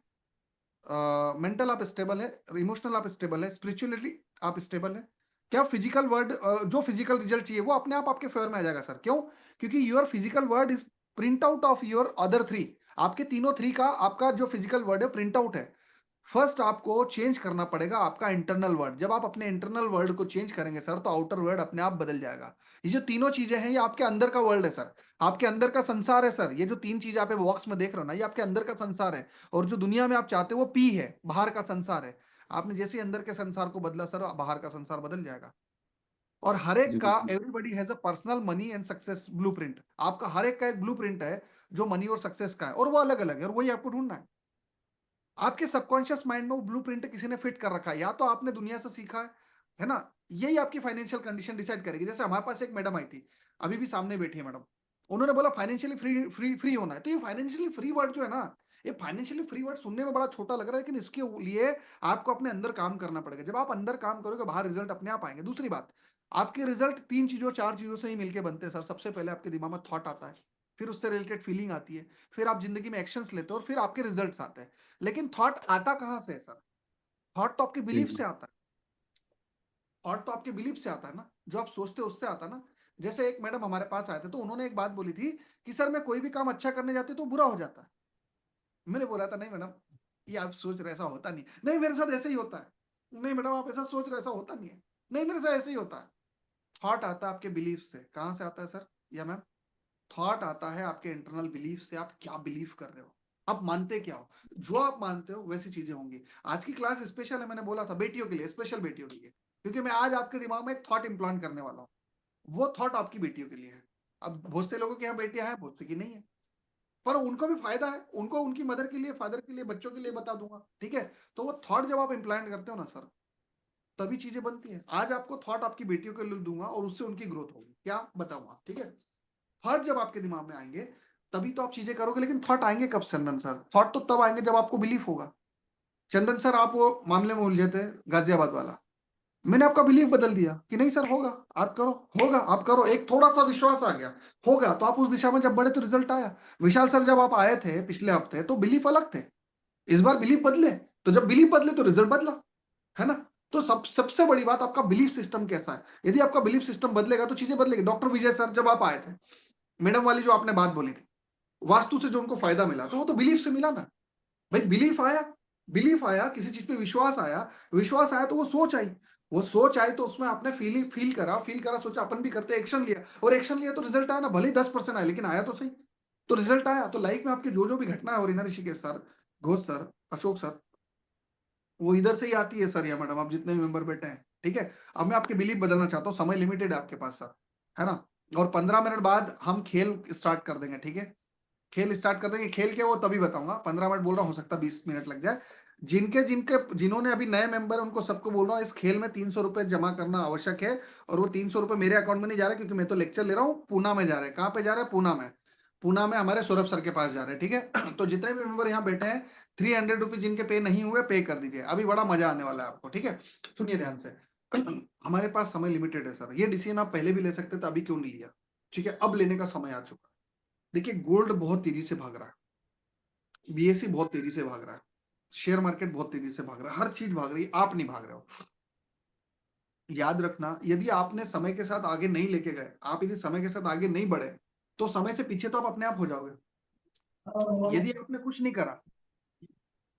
मेंटल आप स्टेबल है, इमोशनल आप स्टेबल है, स्पिरिचुअलिटी आप स्टेबल है। क्या फिजिकल वर्ड, जो फिजिकल रिजल्ट चाहिए वो अपने आप आपके फेवर में आ जाएगा सर। क्यों? क्योंकि your physical word is print out of your other 3। आपके तीनों 3 का आपका जो फिजिकल वर्ड है प्रिंट आउट है। फर्स्ट आपको चेंज करना पड़ेगा आपका इंटरनल वर्ड। जब आप अपने इंटरनल वर्ड को चेंज करेंगे सर, तो आउटर वर्ड अपने आप बदल जाएगा। ये जो तीनों चीजें हैं, ये आपके अंदर का वर्ल्ड है सर, आपके अंदर का संसार है सर। ये जो 3 चीज आप बॉक्स में देख रहे हो ना, ये आपके अंदर का संसार है। और जो दुनिया में आप चाहते हो वो पी है, बाहर का संसार है। आपने जैसे ही अंदर के संसार को बदला सर, बाहर का संसार बदल जाएगा। और हर एक जी का, जी। Everybody has a personal money and success blueprint. आपका हर एक का एक ब्लूप्रिंट है जो मनी और सक्सेस का है, और वो अलग अलग है, और वही आपको ढूंढना है। आपके सबकॉन्शियस माइंड में वो ब्लूप्रिंट किसी ने फिट कर रखा है, या तो आपने दुनिया से सीखा है ना। यही आपकी फाइनेंशियल कंडीशन डिसाइड करेगी। जैसे हमारे पास एक मैडम आई थी, अभी भी सामने बैठी है मैडम। उन्होंने बोला फाइनेंशियली फ्री फ्री फ्री होना है। तो ये फाइनेंशियली फ्री वर्ड जो है ना, ये फाइनेंशियली फ्री वर्ड सुनने में बड़ा छोटा लग रहा है, लेकिन इसके लिए आपको अपने अंदर काम करना पड़ेगा। जब आप अंदर काम करोगे, बाहर रिजल्ट अपने आप आएंगे। दूसरी बात, आपके रिजल्ट 3 चीजों 4 चीजों से ही मिलकर बनते हैं सर। सबसे पहले आपके दिमाग में थॉट आता है, फिर उससे रिलेटेड फीलिंग आती है, फिर आप जिंदगी में एक्शंस लेते हो, और फिर आपके रिजल्ट्स आते हैं। लेकिन थॉट आता कहां से है सर? थॉट तो आपके जी बिलीफ जी। से आता है। थॉट तो आपके बिलीफ से आता है ना, जो आप सोचते हो उससे आता है ना। जैसे एक मैडम हमारे पास आए थे, तो उन्होंने एक बात बोली थी कि सर मैं कोई भी काम अच्छा करने जाती हूँ तो बुरा हो जाता है। मैंने बोला था नहीं मैडम, ये आप सोच रहे, ऐसा होता नहीं। नहीं मेरे साथ ऐसे ही होता है। नहीं मैडम आप ऐसा सोच रहे, ऐसा होता नहीं है। नहीं मेरे साथ ऐसे ही होता है। थॉट आता है आपके बिलीफ से। कहां से आता है सर या मैम? थॉट आता है आपके इंटरनल बिलीफ से। आप क्या बिलीव कर रहे हो? आप मानते क्या हो, जो आप मानते हो वैसी चीजें होंगी। आज की क्लास स्पेशल है, मैंने बोला था बेटियों के लिए, स्पेशल बेटियों के लिए, क्योंकि मैं आज आपके दिमाग में एक थॉट इम्प्लांट करने वाला हूँ। वो थॉट आपकी बेटियों के लिए है। अब बहुत से लोगों के यहाँ बेटियां हैं, बहुत से की नहीं है, पर उनको भी फायदा है, उनको उनकी मदर के लिए, फादर के लिए, बच्चों के लिए बता दूंगा, ठीक है। तो वो थॉट जब आप इम्प्लांट करते हो ना सर, तभी चीजें बनती है। आज आपको थॉट आपकी बेटियों के लिए दूंगा और उससे उनकी ग्रोथ होगी, क्या बताऊंगा, ठीक है। थॉट जब आपके दिमाग में आएंगे तभी तो आप चीजें करोगे, लेकिन थॉट आएंगे कब चंदन सर? थॉट तो तब आएंगे जब आपको बिलीफ होगा। चंदन सर आप वो मामले में उलझे थे गाजियाबाद वाला, मैंने आपका बिलीफ बदल दिया कि नहीं सर होगा, आप करो, होगा, आप करो, एक थोड़ा सा विश्वास आ गया, होगा, तो आप उस दिशा में जब बढ़े तो रिजल्ट आया। विशाल सर जब आप आए थे पिछले हफ्ते तो बिलीफ अलग थे, इस बार बिलीफ बदले, तो जब बिलीफ बदले तो रिजल्ट बदला, है ना। तो सबसे बड़ी बात आपका बिलीफ सिस्टम कैसा है। यदि आपका बिलीफ सिस्टम बदलेगा तो चीजें बदलेगी। डॉक्टर विजय सर जब आप आए थे, मैडम वाली जो आपने बात बोली थी, वास्तु से जो उनको फायदा मिला तो वो तो बिलीफ से मिला ना भाई। बिलीफ आया, बिलीफ आया, किसी चीज पे विश्वास आया, विश्वास आया तो वो सोच आई, वो सोच आई तो उसमें आपने फील करा, सोचा अपन भी करते, एक्शन लिया, और एक्शन लिया तो रिजल्ट आया ना, भले ही 10% आया लेकिन आया तो सही। तो रिजल्ट आया। तो लाइफ में आपके जो जो भी घटना हो रही ना Rishikesh sir, Ghosh sir, Ashok sir, वो इधर से ही आती है सर या मैडम, आप जितने भी मेंबर बैठे हैं, ठीक है। अब मैं आपके बिलीव बदलना चाहता हूँ, समय लिमिटेड है आपके पास सर, है ना। और 15 मिनट बाद हम खेल स्टार्ट कर देंगे, ठीक है। खेल स्टार्ट कर देंगे, खेल के वो तभी बताऊंगा, 15 मिनट बोल रहा हूँ, हो सकता है 20 मिनट लग जाए। जिनके जिनके जिन्होंने अभी नए मेंबर उनको सबको बोल रहा हूँ, इस खेल में 300 रुपए जमा करना आवश्यक है। और वो 300 रुपए मेरे अकाउंट में नहीं जा रहे, क्योंकि मैं तो लेक्चर ले रहा हूँ, पूना में जा रहे हैं। कहाँ पे जा रहे हैं? पूना में। पूना में हमारे सौरभ सर के पास जा रहे हैं, ठीक है। तो जितने भी मेंबर यहाँ बैठे हैं, 300 रुपीज जिनके पे नहीं हुए पे कर दीजिए, अभी बड़ा मजा आने वाला है आपको, ठीक है। सुनिए ध्यान से। हमारे पास समय लिमिटेड है सर, ये डिसीजन आप पहले भी ले सकते थे, अभी क्यों नहीं लिया, ठीक है। अब लेने का समय आ चुका है। देखिए गोल्ड बहुत तेजी से भाग रहा है, बीएससी बहुत तेजी से भाग रहा है, शेयर मार्केट बहुत तेजी से भाग रहा है, हर चीज भाग रही है, आप नहीं भाग रहे हो। याद रखना, यदि आपने समय के साथ आगे नहीं लेके गए, आप यदि समय के साथ आगे नहीं बढ़े, तो समय से पीछे तो आप अपने आप हो जाओगे। यदि आपने कुछ नहीं करा,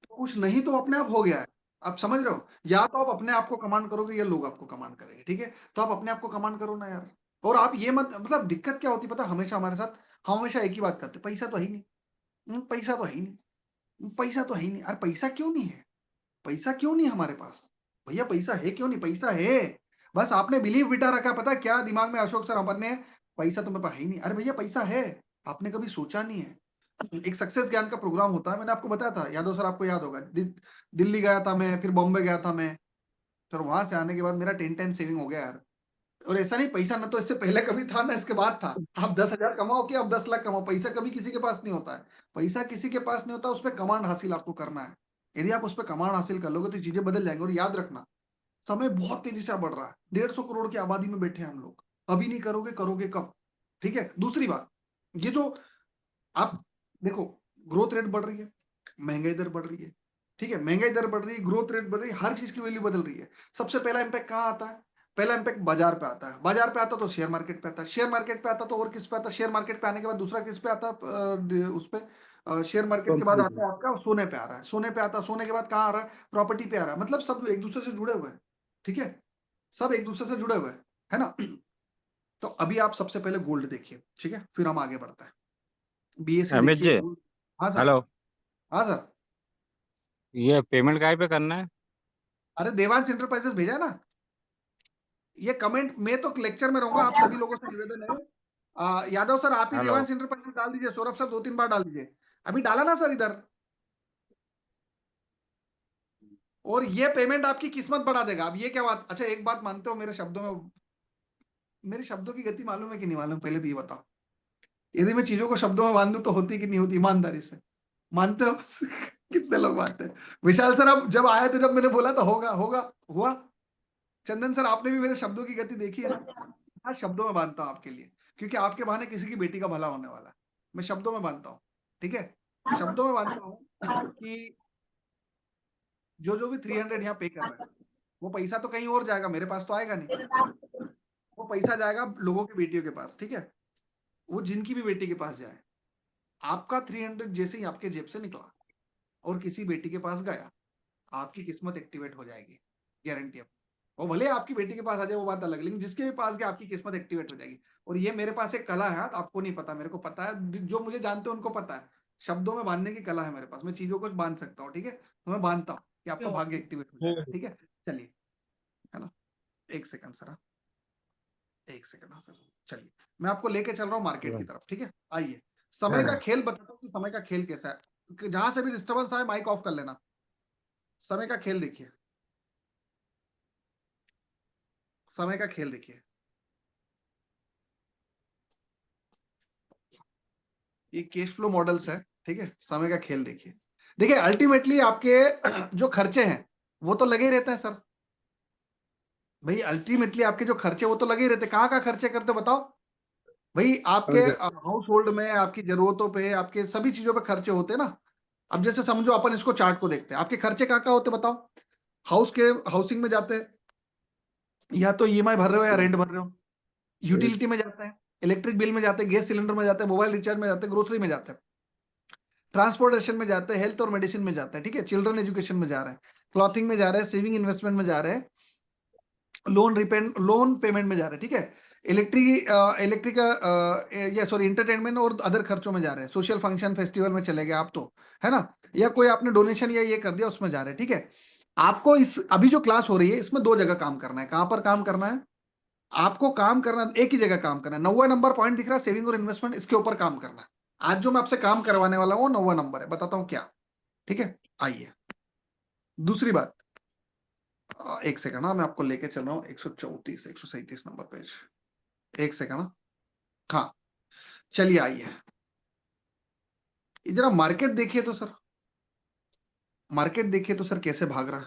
तो कुछ नहीं तो अपने आप हो गया है। आप समझ रहे हो, या तो आप अपने आप को कमांड करोगे या लोग आपको कमांड करेंगे, ठीक है। तो आप अपने आप को कमांड करो ना यार। और आप ये मत, मतलब दिक्कत क्या होती है पता है, हमेशा हमारे साथ, हम हमेशा एक ही बात करते, पैसा तो है ही नहीं, पैसा तो है ही नहीं, पैसा तो है ही नहीं। अरे पैसा क्यों नहीं है? पैसा क्यों नहीं हमारे पास? भैया पैसा है क्यों नहीं? पैसा है, बस आपने बिलीव बिठा रखा है, पता है क्या दिमाग में अशोक सर अपन ने, पैसा तो मेरे पास है ही नहीं। अरे भैया पैसा है, आपने कभी सोचा नहीं है। एक सक्सेस ज्ञान का प्रोग्राम होता है, मैंने आपको बताया था, यादव सर आपको याद होगा, दिल्ली गया था मैं, फिर बॉम्बे गया था मैं, फिर वहां से आने के बाद मेरा 10 टाइम सेविंग हो गया यार। और ऐसा नहीं, पैसा ना तो इससे पहले कभी था ना इसके बाद था। आप 10,000 कमाओ कि आप 10 लाख कमाओ, पैसा कभी किसी के पास नहीं होता है। पैसा किसी के पास नहीं होता, उस पर कमांड हासिल आपको करना है। यदि आप उस पर कमांड हासिल कर लोगे तो चीजें बदल जाएंगी। और याद रखना, समय बहुत तेजी से बढ़ रहा है, 150 करोड़ की आबादी में बैठे हैं हम लोग। अभी नहीं करोगे, करोगे कब? ठीक है। दूसरी बात, ये जो आप देखो, ग्रोथ रेट बढ़ रही है, महंगाई दर बढ़ रही है, ठीक है। महंगाई दर बढ़ रही है, ग्रोथ रेट बढ़ रही है, हर चीज की वैल्यू बदल रही है। सबसे पहला इंपैक्ट कहाँ आता है? पहला इंपैक्ट बाजार पे आता है, बाजार पे आता तो शेयर मार्केट पे आता है, शेयर मार्केट पे आता तो और किस पे आता है? शेयर मार्केट पे आने के बाद दूसरा किस पे आता है? उस पे शेयर मार्केट के बाद आता है आपका सोने पे आ रहा है, सोने पे आता है, सोने के बाद कहाँ आ रहा है? प्रॉपर्टी पे आ रहा है। मतलब सब एक दूसरे से जुड़े हुए हैं, ठीक है। सब एक दूसरे से जुड़े हुए हैं, है ना। तो अभी आप सबसे पहले गोल्ड देखिए, ठीक है, फिर हम आगे बढ़ते हैं। बीएससी अमित देखिए, जी। गोल्ड। हाँ सर। हेलो। हाँ सर। ये पेमेंट काय पे करना है? अरे देवांश इंटरप्राइजेस भेजा है ना। ये कमेंट, मैं तो लेक्चर में रहूंगा, आप सभी लोगों से निवेदन है, यादव सर आप ही हेलो। देवांश इंटरप्राइजेस डाल दीजिए, सौरभ सर 2-3 बार डाल दीजिए। अभी डाला ना सर इधर। और ये पेमेंट आपकी किस्मत बढ़ा देगा। अब ये क्या बात, अच्छा एक बात मानते हो मेरे शब्दों में, मेरे शब्दों की गति मालूम है कि नहीं मालूम? पहले तो ये बताओ, यदि मैं चीजों को शब्दों में बांध दूं तो होती कि नहीं होती, ईमानदारी से मानते हो? कितने लोग मानते हैं? विशाल सर अब जब आए थे, जब मैंने बोला था होगा होगा, हुआ। चंदन सर आपने भी मेरे शब्दों की गति देखी है ना। हाँ, शब्दों में बांधता हूँ आपके लिए, क्योंकि आपके बहाने किसी की बेटी का भला होने वाला है। मैं शब्दों में बांधता हूँ, ठीक है। शब्दों में बांधता हूँ कि जो जो भी 300 यहाँ पे कर रहा है, वो पैसा तो कहीं और जाएगा, मेरे पास तो आएगा नहीं। वो पैसा जाएगा लोगों की बेटियों के पास, ठीक है। वो जिनकी भी बेटी के पास जाए, आपका 300 जैसे ही आपके जेब से निकला और किसी बेटी के पास गया, आपकी किस्मत एक्टिवेट हो जाएगी, गारंटी है। वो भले आपकी बेटी के पास आ जाए वो बात अलग, लेकिन जिसके भी पास गया आपकी किस्मत एक्टिवेट हो जाएगी। और ये मेरे पास एक कला है, आपको नहीं पता, मेरे को पता है, जो मुझे जानते हैं उनको पता है। शब्दों में बांधने की कला है मेरे पास, मैं चीजों को बांध सकता हूँ, ठीक है, तो मैं बांधता हूँ कि आपका भाग्य एक्टिवेट हो जाएगा, ठीक है। चलिए, है ना, एक सेकंड सर, हाँ। एक सेकंड, हाँ सर, चलिए मैं आपको लेके चल रहा हूँ मार्केट की तरफ, ठीक है। आइए, समय का खेल बताता हूँ कि समय का खेल कैसा है। जहां से भी डिस्टर्बेंस आए माइक ऑफ कर लेना। समय का खेल देखिए, समय का खेल देखिए, ये कैश फ्लो मॉडल्स है, ठीक है। समय का खेल देखिए, देखिए अल्टीमेटली आपके जो खर्चे हैं वो तो लगे ही रहते हैं सर। भाई अल्टीमेटली आपके जो खर्चे वो तो लगे ही रहते हैं। कहाँ खर्चे करते हो बताओ भाई? आपके हाउस होल्ड में, आपकी जरूरतों पे, आपके सभी चीजों पे खर्चे होते हैं ना। अब जैसे समझो, अपन इसको चार्ट को देखते हैं, आपके खर्चे कहाँ होते बताओ? हाउसिंग में जाते हैं, या तो ईएमआई भर रहे हो या रेंट भर रहे हो, यूटिलिटी में जाते हैं, इलेक्ट्रिक बिल में जाते हैं, गैस सिलेंडर में जाते हैं, मोबाइल रिचार्ज में जाते हैं, ग्रोसरी में जाते हैं, ट्रांसपोर्टेशन में जाते हैं, हेल्थ और मेडिसिन में जाते हैं, ठीक है, चिल्ड्रन एजुकेशन में जा रहे हैं, क्लॉथिंग में जा रहे हैं, सेविंग इन्वेस्टमेंट में जा रहे हैं, लोन पेमेंट में जा रहे हैं, ठीक है, इलेक्ट्रिक या सॉरी इंटरटेनमेंट और अदर खर्चों में जा रहे हैं, सोशल फंक्शन फेस्टिवल में चले गए आप तो, है ना, या कोई आपने डोनेशन या ये कर दिया उसमें जा रहे हैं, ठीक है। आपको इस अभी जो क्लास हो रही है इसमें दो जगह काम करना है। कहां पर काम करना है? आपको काम करना एक ही जगह काम करना है। 90 नंबर पॉइंट दिख रहा है, सेविंग और इन्वेस्टमेंट, इसके ऊपर काम करना है। आज जो मैं आपसे काम करवाने वाला हूं वो 90 नंबर है, बताता हूं क्या, ठीक है। आइए, दूसरी बात, एक सेकंड, हाँ मैं आपको लेके चल रहा हूँ 134 137 नंबर पेज, एक सेकंड, हाँ चलिए आइए, जरा मार्केट देखिए तो सर, मार्केट देखिए तो सर कैसे भाग रहा है।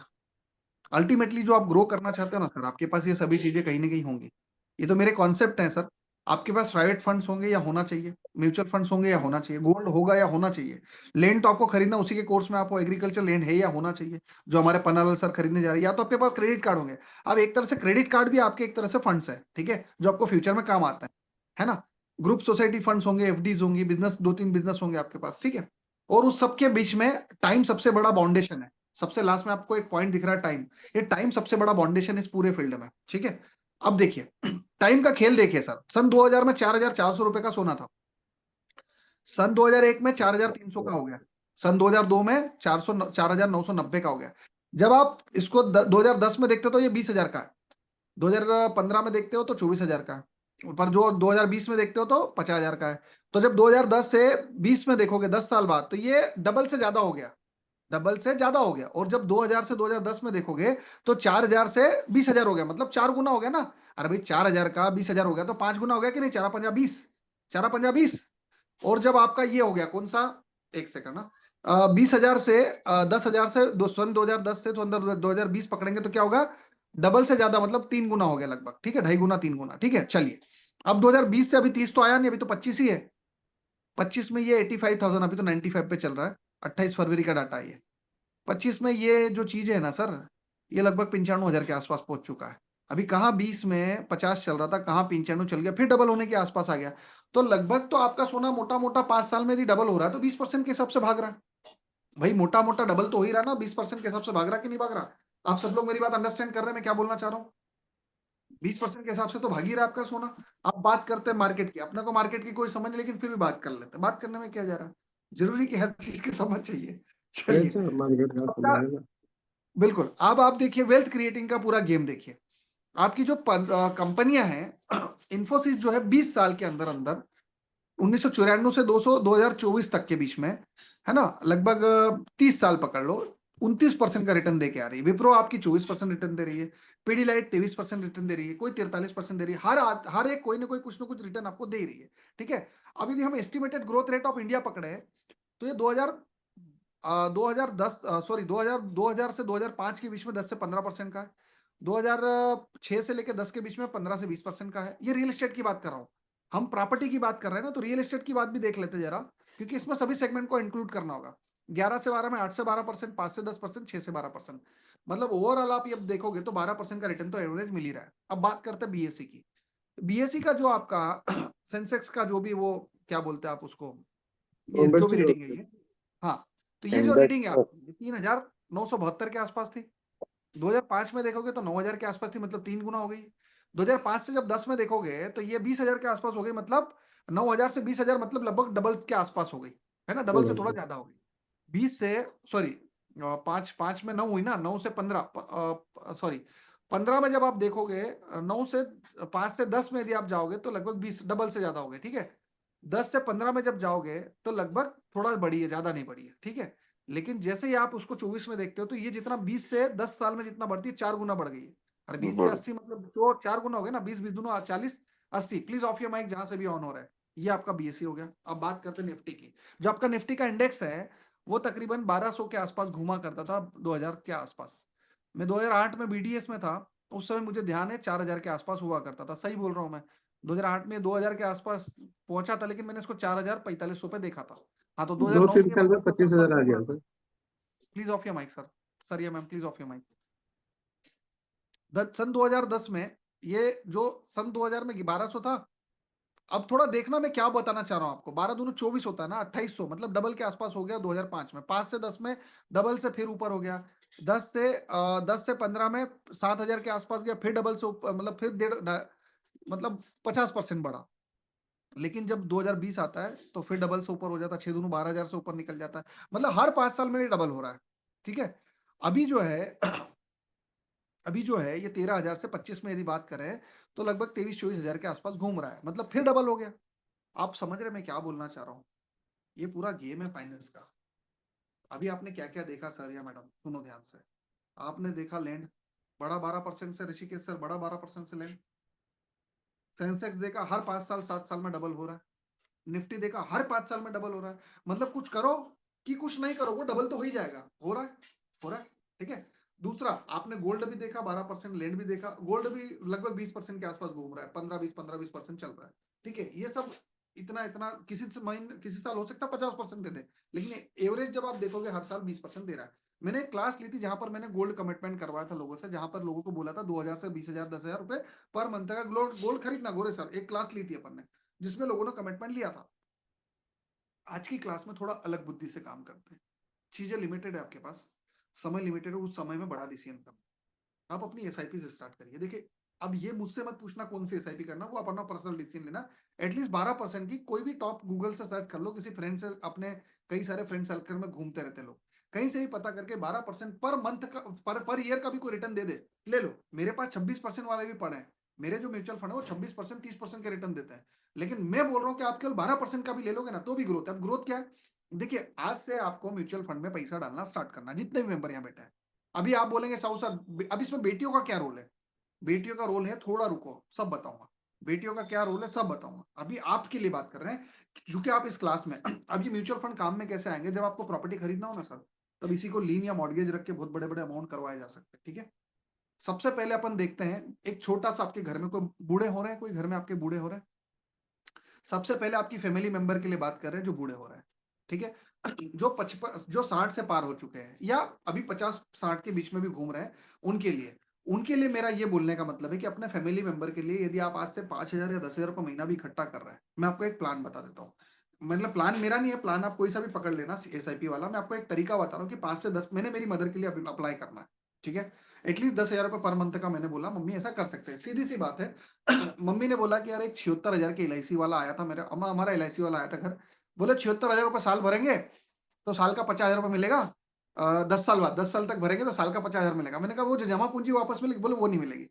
अल्टीमेटली जो आप ग्रो करना चाहते हो ना सर, आपके पास ये सभी चीजें कहीं ना कहीं होंगी। ये तो मेरे कॉन्सेप्ट हैं सर। आपके पास प्राइवेट फंड्स होंगे या होना चाहिए, म्यूचुअल फंड्स होंगे या होना चाहिए, गोल्ड होगा या होना चाहिए, लैंड तो आपको खरीदना उसी के कोर्स में आपको एग्रीकल्चर लैंड है या होना चाहिए, जो हमारे पन्नालाल सर खरीदने जा रहे हैं, या तो आपके पास क्रेडिट कार्ड होंगे। अब एक तरह से क्रेडिट कार्ड भी आपके एक तरह से फंड्स है, ठीक है, जो आपको फ्यूचर में काम आता है ना। ग्रुप सोसाइटी फंड्स होंगे, एफडीज होंगी, बिजनेस 2-3 बिजनेस होंगे आपके पास, ठीक है। और उस सबके बीच में टाइम सबसे बड़ा बाउंडेशन है। सबसे लास्ट में आपको एक पॉइंट दिख रहा है, टाइम। ये टाइम सबसे बड़ा बाउंडेशन इस पूरे फील्ड में, ठीक है। अब देखिए टाइम का खेल देखिए सर, सन 2000 में 4400 रुपए का सोना था, सन 2001 में 4300 का हो गया, सन 2002 में 4990 का हो गया। जब आप इसको 2010 में देखते हो तो ये 20,000 का है, 2015 में देखते हो तो 24,000 का है, पर जो 2020 में देखते हो तो 50,000 का है। तो जब 2010 से 20 में देखोगे 10 साल बाद, तो ये डबल से ज्यादा हो गया, डबल से ज्यादा हो गया। और जब 2000 से 2010 में देखोगे तो 4000 से 20,000 हो गया, मतलब 4 गुना हो गया ना। अरे भाई 4000 का 20,000 हो गया तो 5 गुना हो गया कि नहीं? 4×5 = 20, 4×5 = 20। और जब आपका ये हो गया कौन सा, एक सेकंड ना, 20,000 से 10,000 से सन 2010 से तो अंदर 2020 पकड़ेंगे तो क्या होगा? डबल से ज्यादा, मतलब 3 गुना हो गया लगभग, ठीक है, 2.5 गुना 3 गुना, ठीक है। चलिए, अब 2020 से अभी 30 तो आया नहीं, अभी तो 25 ही है। 25 में ये 85,000, अभी तो 95 पे चल रहा है, 28 फरवरी का डाटा है ये। 25 में ये जो चीज है ना सर, ये लगभग 95,000 के आसपास पहुंच चुका है। अभी कहाँ 20 में 50 चल रहा था, कहाँ 95 चल गया, फिर डबल होने के आसपास आ गया। तो लगभग तो आपका सोना मोटा मोटा 5 साल में यदि डबल हो रहा है तो 20% के हिसाब से भाग रहा है। भाई मोटा मोटा डबल तो हो ही रहा ना, 20% के हिसाब से भाग रहा कि नहीं भाग रहा? आप सब लोग मेरी बात अंडरस्टैंड कर रहे हैं मैं क्या बोलना चाह रहा हूँ? 20% के हिसाब से तो भाग ही रहा है आपका सोना। अब बात करते हैं मार्केट की, अपने को मार्केट की कोई समझ नहीं, लेकिन फिर भी बात कर लेते हैं। बात करने में क्या जा रहा है, जरूरी कि हर चीज की समझ चाहिए। चलिए, कैसे मार्केट का अपना समझेगा? बिल्कुल, अब आप देखिए वेल्थ क्रिएटिंग का पूरा गेम देखिए। आपकी जो कंपनियां हैं, इन्फोसिस जो है 20 साल के अंदर अंदर 1994 से 2024 तक के बीच में, है ना, लगभग 30 साल पकड़ लो, 29% का रिटर्न दे के आ रही है। विप्रो आपकी 24% रिटर्न दे रही है, पीडीलाइट 23% रिटर्न दे रही है, कोई 43% दे रही है। हर एक कोई ना कोई कुछ ना कुछ रिटर्न आपको दे रही है, ठीक है। अब यदि हम estimated growth rate of India पकड़े तो ये 2010 सॉरी 2000 से 2005 के बीच में 10 से 15% का है, 2006 से लेकर 10 के बीच में 15 से 20% का है। ये रियल एस्टेट की बात कर रहा हूं, हम प्रॉपर्टी की बात कर रहे हैं ना, तो रियल एस्टेट की बात भी देख लेते जरा, क्योंकि इसमें सभी सेगमेंट को इंक्लूड करना होगा। 11 से 12 में 8 से 12%, 5 से 10%, 6 से 12%, मतलब ओवरऑल आप अब देखोगे तो 12% का रिटर्न तो एवरेज मिल ही रहा है। अब बात करते हैं बीएससी की। बीएससी का जो आपका सेंसेक्स का जो भी वो क्या बोलते हैं आप उसको, ये जो भी इंडस्ट्री रीडिंग है ये, हाँ, तो ये जो रीडिंग है आपकी 3,972 के आसपास थी। 2005 में देखोगे तो 9,000 के आसपास थी, मतलब 3 गुना हो गई। 2005 से जब 10 में देखोगे तो ये 20,000 के आसपास हो गई, मतलब 9,000 से 20,000, मतलब लगभग डबल के आसपास हो गई। है ना, डबल से थोड़ा ज्यादा हो गई। 20 से सॉरी 5 में 9 हुई ना, 9 से 15 सॉरी 15 में जब आप देखोगे 9 से 5 से 10 में यदि आप जाओगे तो लगभग 20 डबल से ज्यादा हो गए, ठीक है। 10 से 15 में जब जाओगे तो लगभग थोड़ा बढ़ी है, ज्यादा नहीं बढ़ी है, ठीक है। लेकिन जैसे ही आप उसको 24 में देखते हो तो ये जितना 20 से 10 साल में जितना बढ़ती है 4 गुना बढ़ गई है। अरे 20 से 80 मतलब तो 4 गुना हो गया ना, 20 20 दूना 40 80। प्लीज ऑफ योर माइक जहां से भी ऑन हो रहा है। ये आपका बीएससी हो गया। अब बात करते हैं निफ्टी की। जो आपका निफ्टी का इंडेक्स है वो तकरीबन 1200 के आसपास घुमा करता था 2000 के आसपास। मैं 2008 में बीडीएस में था, उस समय मुझे ध्यान है 4000 के आसपास हुआ करता था, सही बोल रहा हूँ मैं। 2008 में 2000 के आसपास पहुंचा था, लेकिन मैंने इसको 4045 पे देखा था। हाँ तो 2 2009 3 में साल में 25,000 आ गया था। Please off your mic sir. Sir या ma'am please off your mike. सन 2010 में ये जो सन 2000 में 1200 था। अब थोड़ा देखना मैं क्या बताना चाह रहा हूं आपको। 12 दूनी 24 होता है ना, 2800 मतलब डबल के आसपास हो गया 2005 में। 5 से 10 में डबल से फिर ऊपर हो गया। 10 से 15 में 7000 के आसपास गया, फिर डबल से मतलब फिर मतलब 50% बढ़ा। लेकिन जब 2020 आता है तो फिर डबल से ऊपर हो जाता है, 6 दूनी 12,000 से ऊपर निकल जाता है। मतलब हर 5 साल में ये डबल हो रहा है, ठीक है। अभी जो है अभी जो है ये 13,000 से 25 में यदि बात करें तो लगभग 23-24 हजार के आसपास घूम रहा है, मतलब फिर डबल हो गया। आप समझ रहे मैं क्या बोलना चाह रहा हूँ। ये पूरा गेम है फाइनेंस का। अभी आपने क्या क्या देखा सर या मैडम, सुनो ध्यान से। आपने देखा लैंड बड़ा 12% से, ऋषिकेश सर बड़ा 12% से लैंड। सेंसेक्स देखा हर 5 साल 7 साल में डबल हो रहा है। निफ्टी देखा हर 5 साल में डबल हो रहा है। मतलब कुछ करो कि कुछ नहीं करो वो डबल तो हो ही जाएगा, हो रहा है, हो रहा है, ठीक है। दूसरा आपने गोल्ड भी देखा 12%, लैंड भी देखा। गोल्ड भी लगभग 20% के आसपास घूम रहा है, 15-20% चल रहा है, ठीक है। ये सब इतना इतना किसी साल हो सकता है 50% दे दे, लेकिन एवरेज जब आप देखोगे हर साल 20% दे रहा है। मैंने एक क्लास ली थी जहां पर मैंने गोल्ड कमिटमेंट करवाया था लोगों से, जहां पर लोगों को बोला था 2000 से 20,000 10,000 रुपए पर मंथ का गोल्ड खरीदना। गोरे सर एक क्लास ली थी अपन ने जिसमें लोगों ने कमिटमेंट लिया था। आज की क्लास में थोड़ा अलग बुद्धि से काम करते हैं। चीजें लिमिटेड है आपके पास, समय लिमिटेड है, उस समय में बड़ा डिसीजन करना। आप अपनी एसआईपी से स्टार्ट करिए। देखिए अब ये मुझसे मत पूछना कौन सी एसआईपी करना, वो अपना पर्सनल डिसीजन लेना। एटलीस्ट 12% की कोई भी टॉप गूगल से सर्च कर लो, किसी फ्रेंड से, अपने कई सारे फ्रेंड सर्कल में घूमते रहते लोग, कहीं से भी पता करके 12% पर मंथ का पर ईयर का भी कोई रिटर्न दे दे, ले लो। मेरे पास 26% वाले भी पड़े हैं। मेरे जो म्यूचुअल फंड है वो 26% 30% के रिटर्न देते हैं। लेकिन मैं बोल रहा हूँ कि आप केवल 12% का भी ले लोगे ना तो भी ग्रोथ है। अब ग्रोथ क्या है, देखिए आज से आपको म्यूचुअल फंड में पैसा डालना स्टार्ट करना, जितने भी मेंबर यहाँ बैठे हैं। अभी आप बोलेंगे साहू सर अब इसमें बेटियों का क्या रोल है। बेटियों का रोल है, थोड़ा रुको सब बताऊंगा। बेटियों का क्या रोल है सब बताऊंगा। अभी आपके लिए बात कर रहे हैं क्योंकि आप इस क्लास में अब ये म्यूचुअल फंड काम में कैसे आएंगे, जब आपको प्रॉपर्टी खरीदना हो ना सर, तब इसी को लीन या मॉर्गेज रख के बहुत बड़े बड़े अमाउंट करवाए जा सकते हैं, ठीक है। सबसे पहले अपन देखते हैं एक छोटा सा, आपके घर में कोई बूढ़े हो रहे हैं, कोई घर में आपके बूढ़े हो रहे हैं। सबसे पहले आपकी फैमिली मेंबर के लिए बात कर रहे हैं जो बूढ़े हो रहे हैं, ठीक है। जो 55 जो 60 से पार हो चुके हैं या अभी 50-60 के बीच में भी घूम रहे हैं, उनके लिए मेरा ये बोलने का मतलब है कि अपने फैमिली मेंबर के लिए यदि आप आज से 5,000 या 10,000 रुपये महीना भी इकट्ठा कर रहे हैं, मैं आपको एक प्लान बता देता हूँ। मतलब प्लान मेरा नहीं है, प्लान आप कोई सा भी पकड़ लेना एसआईपी वाला। मैं आपको एक तरीका बता रहा हूँ कि 5 से 10 मैंने मेरी मदर के लिए अप्लाई करना है, ठीक है। एटलीस्ट 10,000 रुपये पर मंथ का मैंने बोला मम्मी ऐसा कर सकते हैं, सीधी सी बात है। मम्मी ने बोला कि यार एक 76,000 के एलआईसी वाला आया था, मेरा हमारा एलआईसी वाला आया था घर। बोले 76,000 रुपये साल भरेंगे तो साल का 50,000 रुपये मिलेगा। 10 साल बाद 10 साल तक भरेंगे तो साल का 50,000 मिलेगा। मैंने कहा वो जो जमा पूंजी वापस मिलेगी, बोले वो नहीं मिलेगी।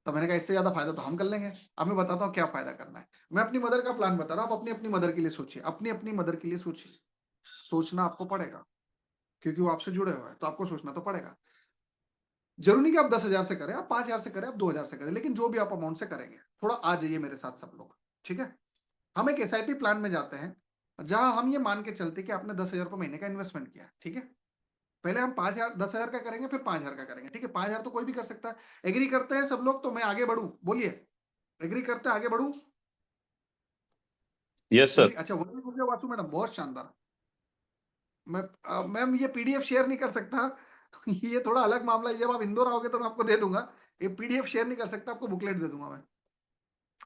तो मैंने कहा इससे ज्यादा फायदा तो हम कर लेंगे। अब मैं बताता हूँ क्या फायदा करना है। मैं अपनी मदर का प्लान बता रहा हूँ, आप अपनी अपनी मदर के लिए सोचिए, अपनी अपनी मदर के लिए सोचिए। सोचना आपको पड़ेगा क्योंकि वो आपसे जुड़े हुए हैं, तो आपको सोचना तो पड़ेगा। जरूरी नहीं कि आप 10,000 से करें, आप 5,000 से करें, आप 2,000 से करें, लेकिन जो भी आप अमाउंट से करेंगे थोड़ा आ जाइए मेरे साथ सब लोग, ठीक है। हम एक एसआईपी प्लान में जाते हैं जहां हम ये मान के चलते कि आपने 10,000 रुपये महीने का इन्वेस्टमेंट किया, ठीक है। पहले हम 5,000 10,000 का करेंगे, फिर 5,000 का करेंगे, ठीक है। 5,000 तो कोई भी कर सकता है। एग्री करते हैं सब लोग, तो मैं आगे बढ़ू, बोलिए एग्री करते हैं, आगे बढ़ू। Yes sir. अच्छा वही मुझे वासु मैडम बहुत शानदार। मैम ये पीडीएफ शेयर नहीं कर सकता। ये थोड़ा अलग मामला है, जब आप इंदौर आओगे तो मैं आपको दे दूंगा। ये पीडीएफ शेयर नहीं कर सकता, आपको बुकलेट दे दूंगा मैं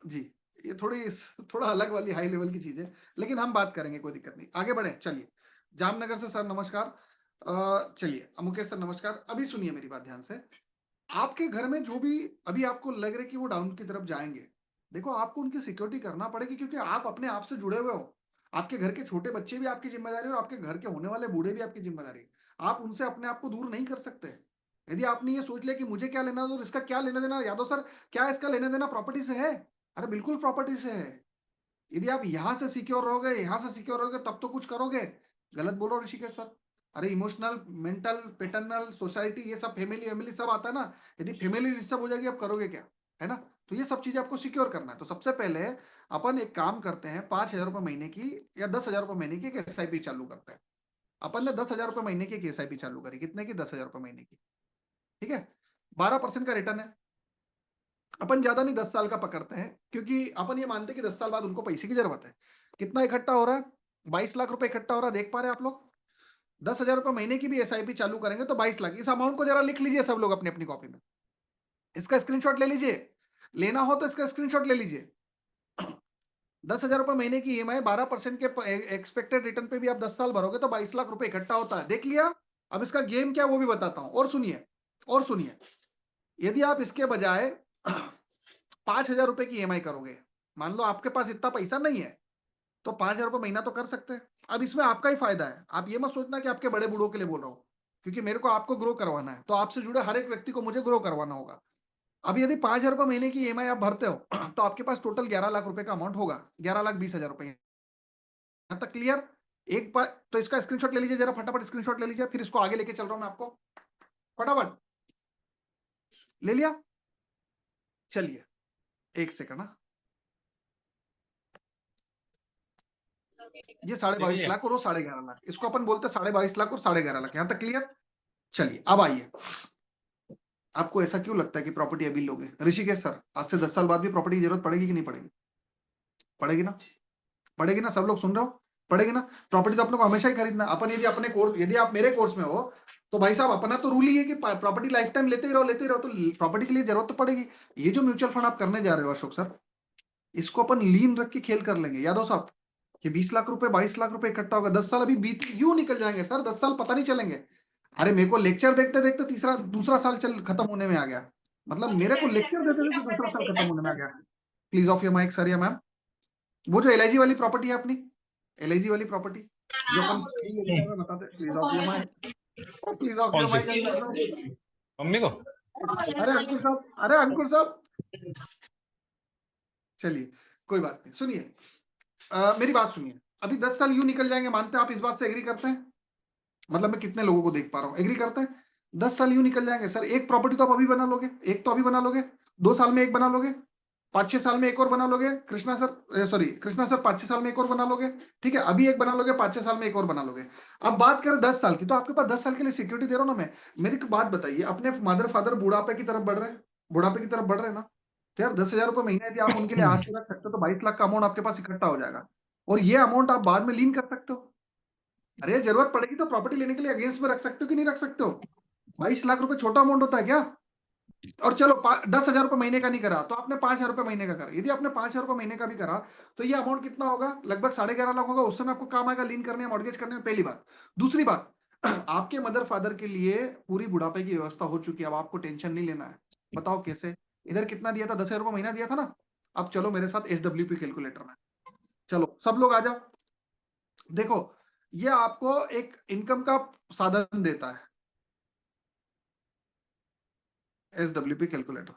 जी। ये थोड़ा अलग वाली हाई लेवल की चीज है, लेकिन हम बात करेंगे, कोई दिक्कत नहीं, आगे बढ़े चलिए। जामनगर से सर नमस्कार। चलिए मुकेश सर नमस्कार। अभी सुनिए मेरी बात ध्यान से। आपके घर में जो भी अभी आपको लग रहा है कि वो डाउन की तरफ जाएंगे, देखो आपको उनकी सिक्योरिटी करना पड़ेगी क्योंकि आप अपने आप से जुड़े हुए हो। आपके घर के छोटे बच्चे भी आपकी जिम्मेदारी है और आपके घर के होने वाले बूढ़े भी आपकी जिम्मेदारी है। आप उनसे अपने आप को दूर नहीं कर सकते। यदि आपने ये सोच लिया कि मुझे क्या लेना और इसका क्या लेना देना, यादव सर क्या इसका लेना देना प्रॉपर्टी से है? अरे बिल्कुल प्रॉपर्टी से है। यदि आप यहां से सिक्योर रहोगे, यहां से सिक्योर रहोगे, तब तो कुछ करोगे। गलत बोलो ऋषिकेश सर। अरे इमोशनल, मेंटल, पेटर्नल, सोसाइटी, ये सब फैमिली वैमिली सब आता है ना। यदि फैमिली डिस्टर्ब हो जाएगी, आप करोगे क्या? है ना। तो ये सब चीजें आपको सिक्योर करना है। तो सबसे पहले अपन एक काम करते हैं, 5,000 रुपए महीने की या 10,000 रुपए महीने की एक एसआईपी चालू करते हैं। अपन ने 10,000 रुपए महीने की एक एसआईपी चालू करी। कितने की? 10,000 रुपए महीने की। ठीक है, 12% का रिटर्न है। अपन ज्यादा नहीं, 10 साल का पकड़ते हैं, क्योंकि अपन ये मानते हैं कि 10 साल बाद उनको पैसे की जरूरत है। कितना इकट्ठा हो रहा है? 22 लाख रुपए इकट्ठा हो रहा है, देख पा रहे हैं आप लोग। 10,000 रुपए महीने की भी एसआईपी चालू करेंगे तो 22 लाख। इस अमाउंट को जरा लिख लीजिए सब लोग अपनी अपनी कॉपी में। इसका स्क्रीनशॉट ले लीजिए, लेना हो तो इसका स्क्रीनशॉट ले लीजिए। 10,000 रुपए महीने की ईएमआई, 12% के एक्सपेक्टेड रिटर्न पे भी आप 10 साल भरोगे तो 22 लाख रुपए इकट्ठा होता है। देख लिया। अब इसका गेम क्या वो भी बताता हूं, और सुनिए, और सुनिए। यदि आप इसके बजाय 5,000 रुपए की ईएमआई करोगे, मान लो आपके पास इतना पैसा नहीं है, तो 5,000 रुपए महीना तो कर सकते हैं। अब इसमें आपका ही फायदा है। आप ये मत सोचना कि आपके बड़े बूढ़ों के लिए बोल रहा हूं, क्योंकि मेरे को आपको ग्रो करवाना है, तो आपसे जुड़े हर एक व्यक्ति को मुझे ग्रो करवाना होगा। अब यदि 5,000 रुपए महीने की ईएमआई आप भरते हो तो आपके पास टोटल 11 लाख रुपए का अमाउंट होगा। 11,20,000 रुपए। यहां तक क्लियर? एक बार तो इसका स्क्रीनशॉट ले लीजिए, जरा फटाफट स्क्रीनशॉट ले लीजिए, फिर इसको आगे लेके चल रहा हूं मैं आपको। फटाफट ले लिया? चलिए एक सेकंड ना। ये 22.5 लाख और वो 11.5 लाख, इसको अपन बोलते हैं 22.5 लाख और 11.5 लाख। यहां तक क्लियर? चलिए अब आइए, आपको ऐसा क्यों लगता है कि प्रॉपर्टी अभी लोगे? ऋषिकेश सर, आज से 10 साल बाद भी प्रॉपर्टी की जरूरत पड़ेगी कि नहीं पड़ेगी? पड़ेगी ना? पड़ेगी ना? सब लोग सुन रहे हो? पड़ेगी ना? प्रॉपर्टी तो अपने को हमेशा ही खरीदना। अपन यदि अपने कोर्स, यदि आप मेरे कोर्स में हो, तो भाई साहब अपना तो रूल ही है कि प्रॉपर्टी लाइफ टाइम लेते ही रहो, लेते ही रहो। तो प्रॉपर्टी के लिए जरूरत तो पड़ेगी। ये जो म्यूचुअल फंड आप करने जा रहे हो अशोक सर, इसको अपन लीन रख के खेल कर लेंगे यादव साहब। कि 20 लाख रुपए, 22 लाख रुपए इकट्ठा होगा। 10 साल अभी बीत यूं निकल जाएंगे सर, 10 साल पता नहीं चलेंगे। अरे मेरे को लेक्चर देखते देखते तीसरा दूसरा साल चल खत्म होने में आ गया। मतलब मेरे को लेक्चर देते देते दूसरा साल खत्म होने में आ गया। Please off your mic sir या मैम। वो जो एलआईजी वाली प्रॉपर्टी है अपनी, एलआईजी वाली प्रॉपर्टी जो अपन बताते, please off your mike, please off your mike Ankur साहब। मम्मी को अरे अंकुर साहब, अरे अंकुर साहब। चलिए कोई बात नहीं, सुनिए, मेरी बात सुनिए। अभी 10 साल यूं निकल जाएंगे, मानते हैं? आप इस बात से एग्री करते हैं? मतलब मैं कितने लोगों को देख पा रहा हूँ एग्री करते हैं? 10 साल यूं निकल जाएंगे सर। एक प्रॉपर्टी तो आप अभी बना लोगे, एक तो अभी बना लोगे, 2 साल में एक बना लोगे, 5-6 साल में एक और बना लोगे। Krishna sir, sorry Krishna sir, 5-6 साल में एक और बना लोगे। ठीक है, अभी एक बना लोगे, 5-6 साल में एक और बना लोगे। अब बात करें 10 साल की, तो आपके पास 10 साल के लिए सिक्योरिटी दे रहा हूं ना मैं। मेरी एक बात बताइए, अपने मदर फादर बुढ़ापे की तरफ बढ़ रहे हैं, बुढ़ापे की तरफ बढ़ रहे हैं ना, तो यार 10,000 रुपए महीने यदि आप उनके लिए आज से रख सकते हो, तो 22 लाख का अमाउंट आपके पास इकट्ठा हो जाएगा। और ये अमाउंट आप बाद में लीन कर सकते हो। अरे जरूरत पड़ेगी तो प्रॉपर्टी लेने के लिए अगेंस्ट में रख सकते हो कि नहीं रख सकते हो? 22 लाख रुपए छोटा अमाउंट होता है क्या? और चलो 10,000 रुपए महीने का नहीं करा तो आपने 5,000 रुपए महीने का करा। यदि आपने 5,000 रुपए महीने का भी करा, तो ये अमाउंट कितना होगा? लगभग 11.5 लाख होगा। उस समय आपको काम आएगा लीन करने, मॉर्गेज करने में। पहली बात। दूसरी बात, आपके मदर फादर के लिए पूरी बुढ़ापे की व्यवस्था हो चुकी है। अब आपको टेंशन नहीं लेना है। बताओ कैसे? इधर कितना दिया था? 10,000 रुपए महीना दिया था ना। अब चलो मेरे साथ SWP कैलकुलेटर में, चलो सब लोग आ जाओ। देखो, ये आपको एक इनकम का साधन देता है, SWP कैलकुलेटर।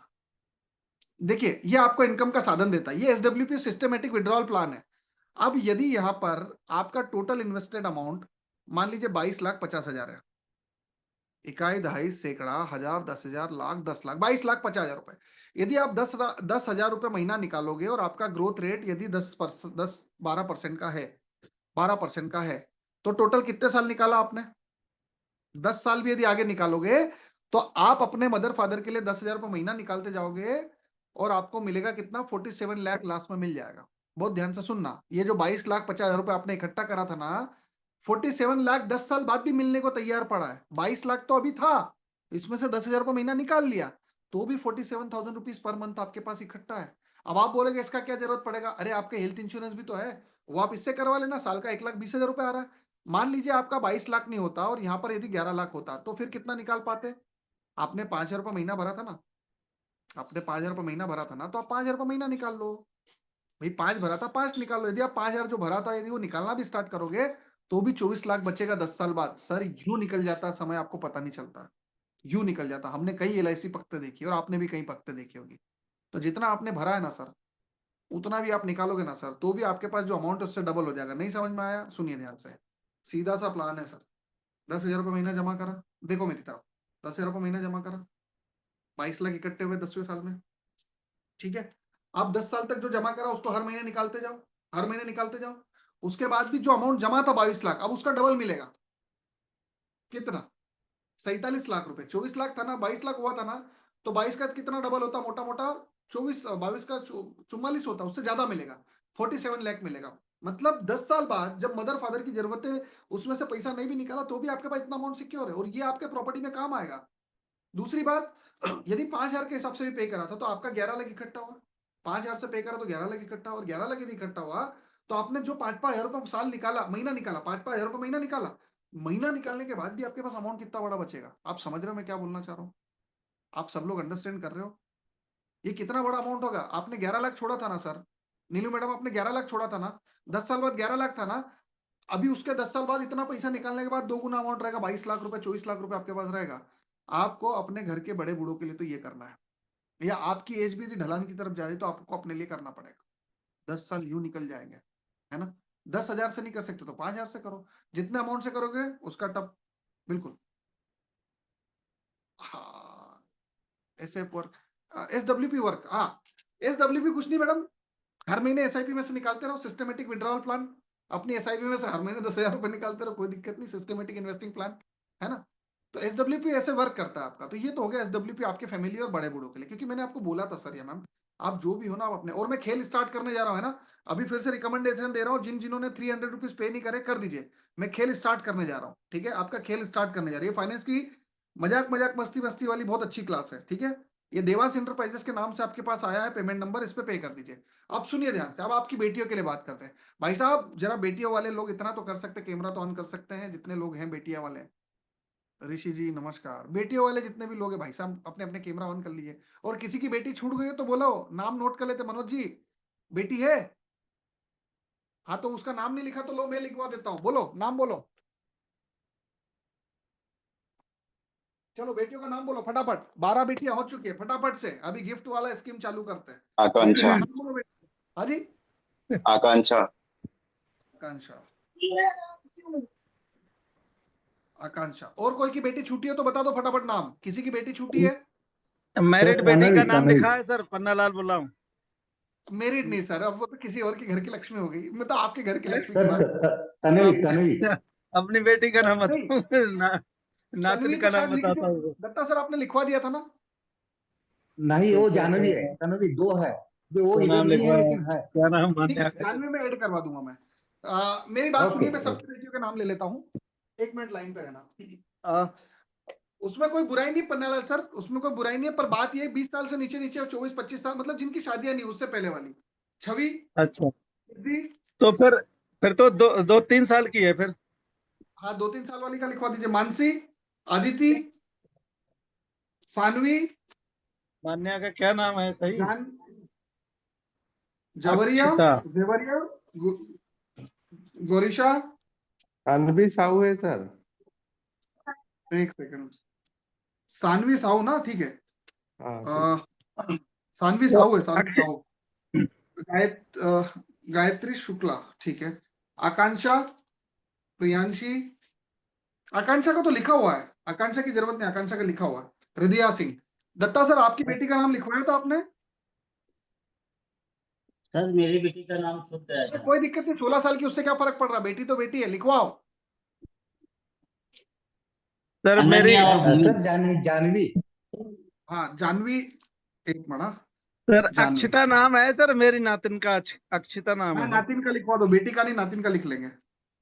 देखिए, ये आपको इनकम का साधन देता है। ये SWP सिस्टमेटिक विड्रॉल प्लान है। अब यदि यहां पर आपका टोटल इन्वेस्टेड अमाउंट मान लीजिए 22,50,000 है, इकाई, दहाई, सैकड़ा, हजार, 10,000, लाख, 10 लाख, 22,50,000 रुपए। यदि आप 10,000 रुपए महीना निकालोगे और आपका ग्रोथ रेट यदि 12% का है, 12% का है, तो टोटल कितने साल निकाला आपने? 10 साल भी यदि आगे निकालोगे, तो आप अपने मदर फादर के लिए 10,000 रुपए महीना निकालते जाओगे और आपको मिलेगा कितना? 47 लाख लास्ट में मिल जाएगा। बहुत ध्यान से सुनना, ये जो 22,50,000 रुपए आपने इकट्ठा करा था ना, 47 लाख 10 साल बाद भी मिलने को तैयार पड़ा है। 22 लाख तो अभी था, इसमें से 10,000 रुपए महीना निकाल लिया, तो भी 47,000 रुपीज पर मंथ आपके पास इकट्ठा है। अब आप बोलेगे इसका क्या जरूरत पड़ेगा? अरे आपके हेल्थ इंश्योरेंस भी तो है, वो आप इससे करवा लेना। साल का 1,20,000 रुपए आ रहा है। मान लीजिए आपका 22 लाख नहीं होता और यहां पर यदि 11 लाख होता, तो फिर कितना निकाल पाते? आपने 5,000 रुपए महीना भरा था ना, आपने 5,000 रुपए महीना भरा था ना, तो आप 5,000 रुपए महीना निकाल लो। भाई 5 भरा था, 5 निकालो। यदि आप 5,000 जो भरा था यदि वो निकालना भी स्टार्ट करोगे तो भी 24 लाख बचेगा 10 साल बाद। सर यूं निकल जाता है समय, आपको पता नहीं चलता, यूं निकल जाता। हमने कई LIC पकते देखी और आपने भी कई पकते देखी होगी। तो जितना आपने भरा है ना सर, उतना भी आप निकालोगे ना सर, तो भी आपके पास जो अमाउंट है उससे डबल हो जाएगा। नहीं समझ में आया? सुनिए ध्यान से, सीधा सा प्लान है सर। 10,000 रुपये महीना जमा करा, देखो मेरी तरफ, 10,000 रुपये महीना जमा करा, 22 लाख इकट्ठे हुए 10वें साल में, ठीक है। आप 10 साल तक जो जमा करा उसको हर महीने निकालते जाओ, हर महीने निकालते जाओ। उसके बाद भी जो अमाउंट जमा था 22 लाख, अब उसका डबल मिलेगा। कितना? 47 लाख रुपए। 24 लाख था ना, 22 लाख हुआ था ना, तो 22 का कितना डबल होता? मोटा मोटा 24, 22 का 44 होता, उससे ज्यादा मिलेगा, 47 लाख मिलेगा। मतलब 10 साल बाद जब मदर फादर की जरूरत है, उसमें से पैसा नहीं भी निकाला तो भी आपके पास इतना अमाउंट सिक्योर है, और ये आपके प्रॉपर्टी में काम आएगा। दूसरी बात, यदि 5,000 के हिसाब से भी पे करा था तो आपका 11 लाख इकट्ठा हुआ। 5,000 से पे करा तो 11 लाख इकट्ठा, और 11 लाख यदि इकट्ठा हुआ तो आपने जो 5,000 रुपए साल निकाला, महीना निकाला, 5,000 रुपए महीना निकाला, महीना निकालने के बाद भी आपके पास अमाउंट कितना बड़ा बचेगा? आप समझ रहे हो मैं क्या बोलना चाह रहा हूँ? आप सब लोग अंडरस्टैंड कर रहे हो? ये कितना बड़ा अमाउंट होगा? आपने 11 लाख छोड़ा था ना सर, नीलू मैडम, आपने 11 लाख छोड़ा था ना, 10 साल बाद 11 लाख था ना, अभी उसके 10 साल बाद इतना पैसा निकालने के बाद 2 गुना अमाउंट रहेगा, 22 लाख रुपए, 24 लाख रुपए आपके पास रहेगा। आपको अपने घर के बड़े बूढ़ों के लिए तो ये करना है, या आपकी एज भी यदि ढलान की तरफ जा रही है तो आपको अपने लिए करना पड़ेगा। 10 साल यूं निकल जाएंगे, है ना। 10,000 से नहीं कर सकते तो 5,000 से करो, जितने अमाउंट से करोगे उसका टप। बिल्कुल, हाँ। ऐसे वर्क, SWP वर्क, हाँ। SWP कुछ नहीं मैडम, हर महीने SIP में से निकालते रहो, सिस्टमेटिक विड्रॉल प्लान। अपनी SIP में से हर महीने 10,000 रुपए निकालते रहो, कोई दिक्कत नहीं, सिस्टमेटिक इन्वेस्टिंग प्लान, है ना। तो SWP ऐसे वर्क करता है आपका। तो ये तो हो गया SWP आपके फैमिली और बड़े बूढ़ों के लिए, क्योंकि मैंने आपको बोला था सर, ये मैम, आप जो भी हो ना, आप अपने, और मैं खेल स्टार्ट करने जा रहा हूँ, है ना। अभी फिर से रिकमेंडेशन दे रहा हूँ, जिन्होंने 300 रुपीज पे नहीं करे कर दीजिए। मैं खेल स्टार्ट करने जा रहा हूँ, ठीक है। आपका खेल स्टार्ट करने जा रही है, फाइनेंस की मजाक मजाक मस्ती मस्ती वाली बहुत अच्छी क्लास है, ठीक है। ये देवास इंटरप्राइजेस के नाम से आपके पास आया है पेमेंट नंबर, इस पे पे कर दीजिए। अब सुनिए ध्यान से, अब आपकी बेटियों के लिए बात करते हैं। भाई साहब जरा बेटियों वाले लोग इतना तो कर सकते, कैमरा तो ऑन कर सकते हैं, जितने लोग हैं बेटियां वाले। ऋषि जी नमस्कार। बेटियों वाले जितने भी लोग हैं भाई साहब, अपने अपने कैमरा ऑन कर लीजिए। और किसी की बेटी छूट गई है तो बोलो, नाम नोट कर लेते। मनोज जी बेटी है? हाँ तो उसका नाम नहीं लिखा तो लो मैं लिखवा देता हूँ, बोलो नाम बोलो। चलो बेटियों का नाम बोलो फटाफट, 12 बेटियां हो चुकी है, फटाफट से अभी गिफ्ट वाला स्कीम चालू करते हैं। बेटियों का आकांक्षा। नाम बोलो बेटी। हाँ जी, आकांक्षा। आकांक्षा, आकांक्षा। और कोई की बेटी छूटी है तो बता दो फटाफट नाम, किसी की बेटी छूटी है? मैरिड बेटी का नाम लिखा है सर, पन्ना लाल बोल रहा हूँ। मेरिड नहीं सर, अब वो तो किसी और के घर की लक्ष्मी हो गई, मैं तो आपके घर की लक्ष्मी की सर बात। तनवी तनवी अपनी बेटी का नाम नहीं, बताओ नातिन तन्वी का तो नाम शायद लिखी बताता थी, हूँ। दत्ता सर आपने लिखवा दिया था ना। नहीं, वो जानवी है, तनवी दो है, वो तो इधर नाम नहीं है लिखवाया, लेकिन है। क्या नाम ठीक है, मान्या का? जानवी में ऐड करवा दूंगा मैं। मेरी बात ओके सुनिए, मैं ओके। सबकी बेटियों के नाम ले लेता हूँ, 1 मिनट लाइन पे रहना। आ, उसमें कोई बुराई नहीं पन्नालाल सर, उसमें कोई बुराई नहीं है, पर बात ये 20 साल से नीचे नीचे और 24-25 साल, मतलब जिनकी शादियां नहीं उससे पहले वाली। छवि, अच्छा, सिद्धि, तो फिर तो 2-3 साल की है फिर। हाँ 2-3 साल वाली का लिखवा दीजिए। मानसी, आदिति, सानवी, मान्या का क्या नाम है सही? जान, जवरिया, अक्षिता। जेवरिया, गोरिशा। अनबी साहू है सर। एक सेकंड, सानवी साहू ना, ठीक है। हाँ ठीक। अ, सानवी तो साहू है, सानवी अक्षि साहू। गायत्री शुक्ला, ठीक है। आकांक्षा, प्रियांशी, आकांक्षा का तो लिखा हुआ है, आकांक्षा की जरूरत नहीं, आकांक्षा का लिखा हुआ है। हृदया सिंह। दत्ता सर आपकी बेटी का नाम लिखवाया था आपने? सर मेरी बेटी का नाम छूट गया अरे था। कोई दिक्कत नहीं, 16 साल की, उससे क्या फर्क पड़ रहा, बेटी तो बेटी है, लिखवाओ। सर मेरी अनन्या और भूमि। सर जानवी। हाँ जानवी, एक मिनट, सर जानवी। अक्षिता नाम है सर, मेरी नातिन का अक्षिता नाम हाँ है। नातिन का लिखवा दो, बेटी का नहीं, नातिन का लिख लेंगे।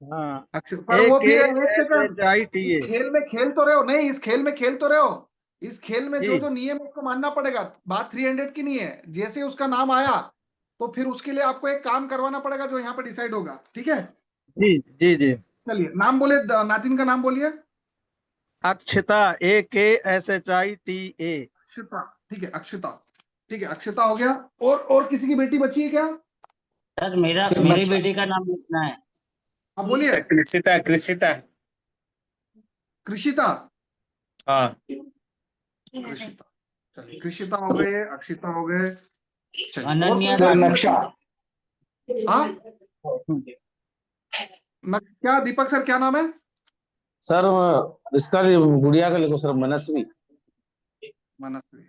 हाँ, पर वो फिर एक सेकंड, इस AKSHITA। खेल में खेल तो रहे हो, नहीं इस खेल में खेल तो रहे हो, इस खेल में जो जी जो नियम है उसको मानना पड़ेगा। बात 300 की नहीं है, जैसे उसका नाम आया तो फिर उसके लिए आपको एक काम करवाना पड़ेगा जो यहाँ पे डिसाइड होगा, ठीक है। जी जी जी। चलिए नाम बोले, नातिन का नाम बोलिए। अक्षिता, AKSHITA। अक्षिता, ठीक है, अक्षिता, ठीक है, अक्षिता हो गया। और किसी की बेटी बची है क्या? सर मेरी बेटी का नाम लिखना है। आप बोलिए। कृषिता कृषिता कृषिता। हाँ कृषिता, चलिए कृषिता हो गए, अक्षिता हो गए, चलिए और अनन्या सर कौन- नक्शा। हाँ क्या दीपक सर क्या नाम है? सर इसका गुड़िया का लिखो सर, मनस्वी। मनस्वी।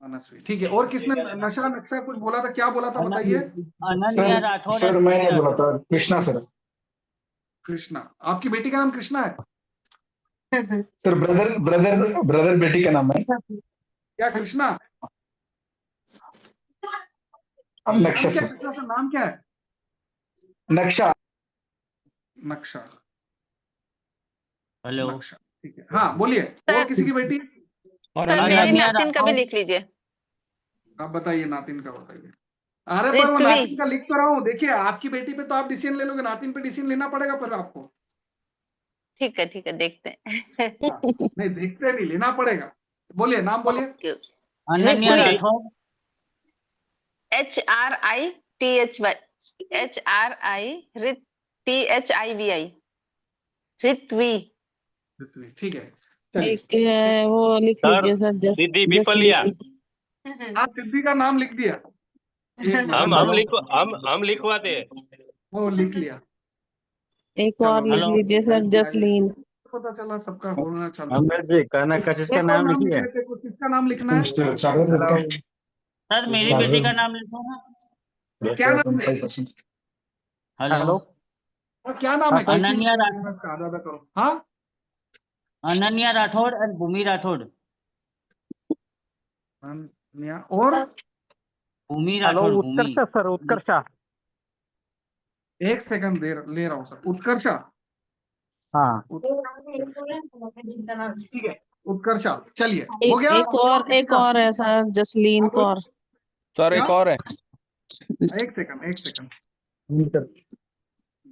मनस्वी, ठीक है। और किसने नशा नक्शा कुछ बोला था, क्या बोला था बताइए? अनन्या राठौड़ सर मैंने बोला था कृष्णा सर। कृष्णा। आपकी बेटी का नाम कृष्णा है? सर ब्रदर बेटी का नाम है क्या कृष्णा? नक्शा नाम क्या है सर। कृष्णा सर, नाम क्या है? नक्शा। नक्शा। हेलो नक्शा, ठीक है। हाँ बोलिए। और किसी की बेटी? सर मेरे अनन्या नातिन का भी राठौड़। लिख लीजिए। आप बताइए नातिन का बताइए। अरे पर वो ऋत्वी। नातिन का लिख तो रहा हूँ, देखिए आपकी बेटी पे तो आप डिसीजन ले लोगे, नातिन पे डिसीजन लेना पड़ेगा पर आपको। ठीक है देखते हैं। नहीं देखते नहीं, लेना पड़ेगा। बोलिए नाम बोलिए। ओके। अनन्या ऋत्वी। राठौड़। HRITHY ऋत्वी। पृथ्वी, ठीक है। चलिए एक वो लिख सर, लीजिए सर, दीदी बिपलिया। आप सिद्धि का नाम लिख दिया? एक मिनट, हम लिखवाते हैं। वो लिख लिया। एक चलो, और लिख हेलो। लीजिए सर, जसलीन। पता चला सबका होना चालू। अमृत जी कहना कशिश का एक और नाम नाम लिख लिखिए। लेते हैं, कुछ किसका नाम लिखना है? सर मेरी बेटी का नाम लिखो ना। क्या नाम है? हेलो क्या नाम है? अनन्या राठौड़। आधा करो। हाँ अनन्या राठौड़ एंड भूमि राठौड़। अनन्या और भूमि राठौड़। भूमि। सर उत्कर्षा। एक सेकंड ले रहा हूँ सर। उत्कर्षा। हाँ ठीक है, उत्कर्षा। चलिए हो गया। एक और है सर, जसलीन कौर। सर एक क्या? और है। एक सेकंड।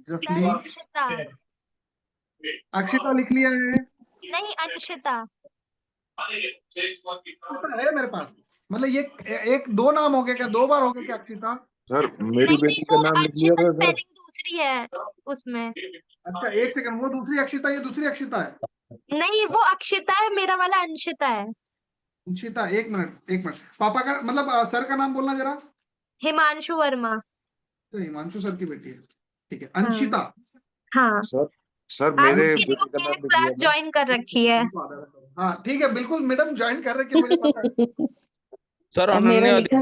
जसलीन। अक्षिता। अक्षिता लिख लिया है। नहीं अंशिता। अक्षिता है मेरे पास। मतलब ये एक दो नाम हो गए क्या, दो बार हो गया क्या अक्षिता? सर मेरी नहीं बेटी का सर, नाम लिख लिया अंशिता था सर। स्पेलिंग दूसरी है उसमें। अच्छा एक सेकंड, वो दूसरी अक्षिता, ये दूसरी अक्षिता है। नहीं वो अक्षिता है, मेरा वाला अंशिता है। अंशिता, एक मिनट। पापा का मतलब सर का नाम बोलना जरा। हिमांशु वर्मा। तो हिमांशु सर की बेटी है, ठीक है। हाँ। अंशिता। हाँ सर आज मेरे मेरी बेटी का नाम लिख लिया क्लास था। ज्वाइन कर रखी है। हाँ ठीक है, बिल्कुल मैडम ज्वाइन कर रहे कि मुझे पता है। सर अब मेरा अनन्या। लिखा।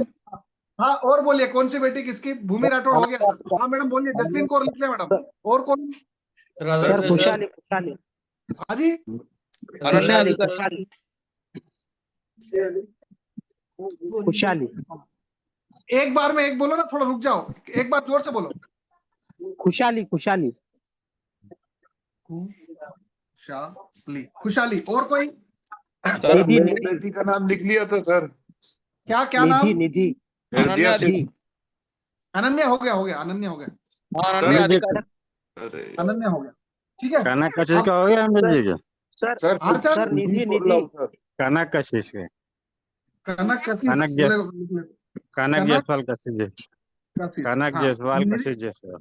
हाँ और बोलिए कौन सी बेटी किसकी? भूमि राठौड़ हो गया। हाँ मैडम बोलिए। जसलीन कौर लिख लिया मैडम। और कौन? सर खुशहाली। खुशहाली। हाँ जी। अनन्या खुशहाली। खुशहाली। एक बार में एक बोलो ना, थोड़ा रुक जाओ, एक बार जोर से बोलो। खुशहाली। खुशहाली। खुशहाली। और कोई? सर मेरी बेटी का नाम लिख लिया था सर। क्या नाम? निधि। हृदय सिंह। अनन्या हो गया। अनन्या हो गया। अनन्या अधिकारी। अरे अनन्या हो गया, ठीक है। कहना कशिश का हो गया अमृत जी का। सर हाँ सर। सर निधि बोल रहा हूँ सर। कहना कशिश के। कनक कनक जायसवाल कशिश जी। कनक जायसवाल निधि, कशिश जायसवाल।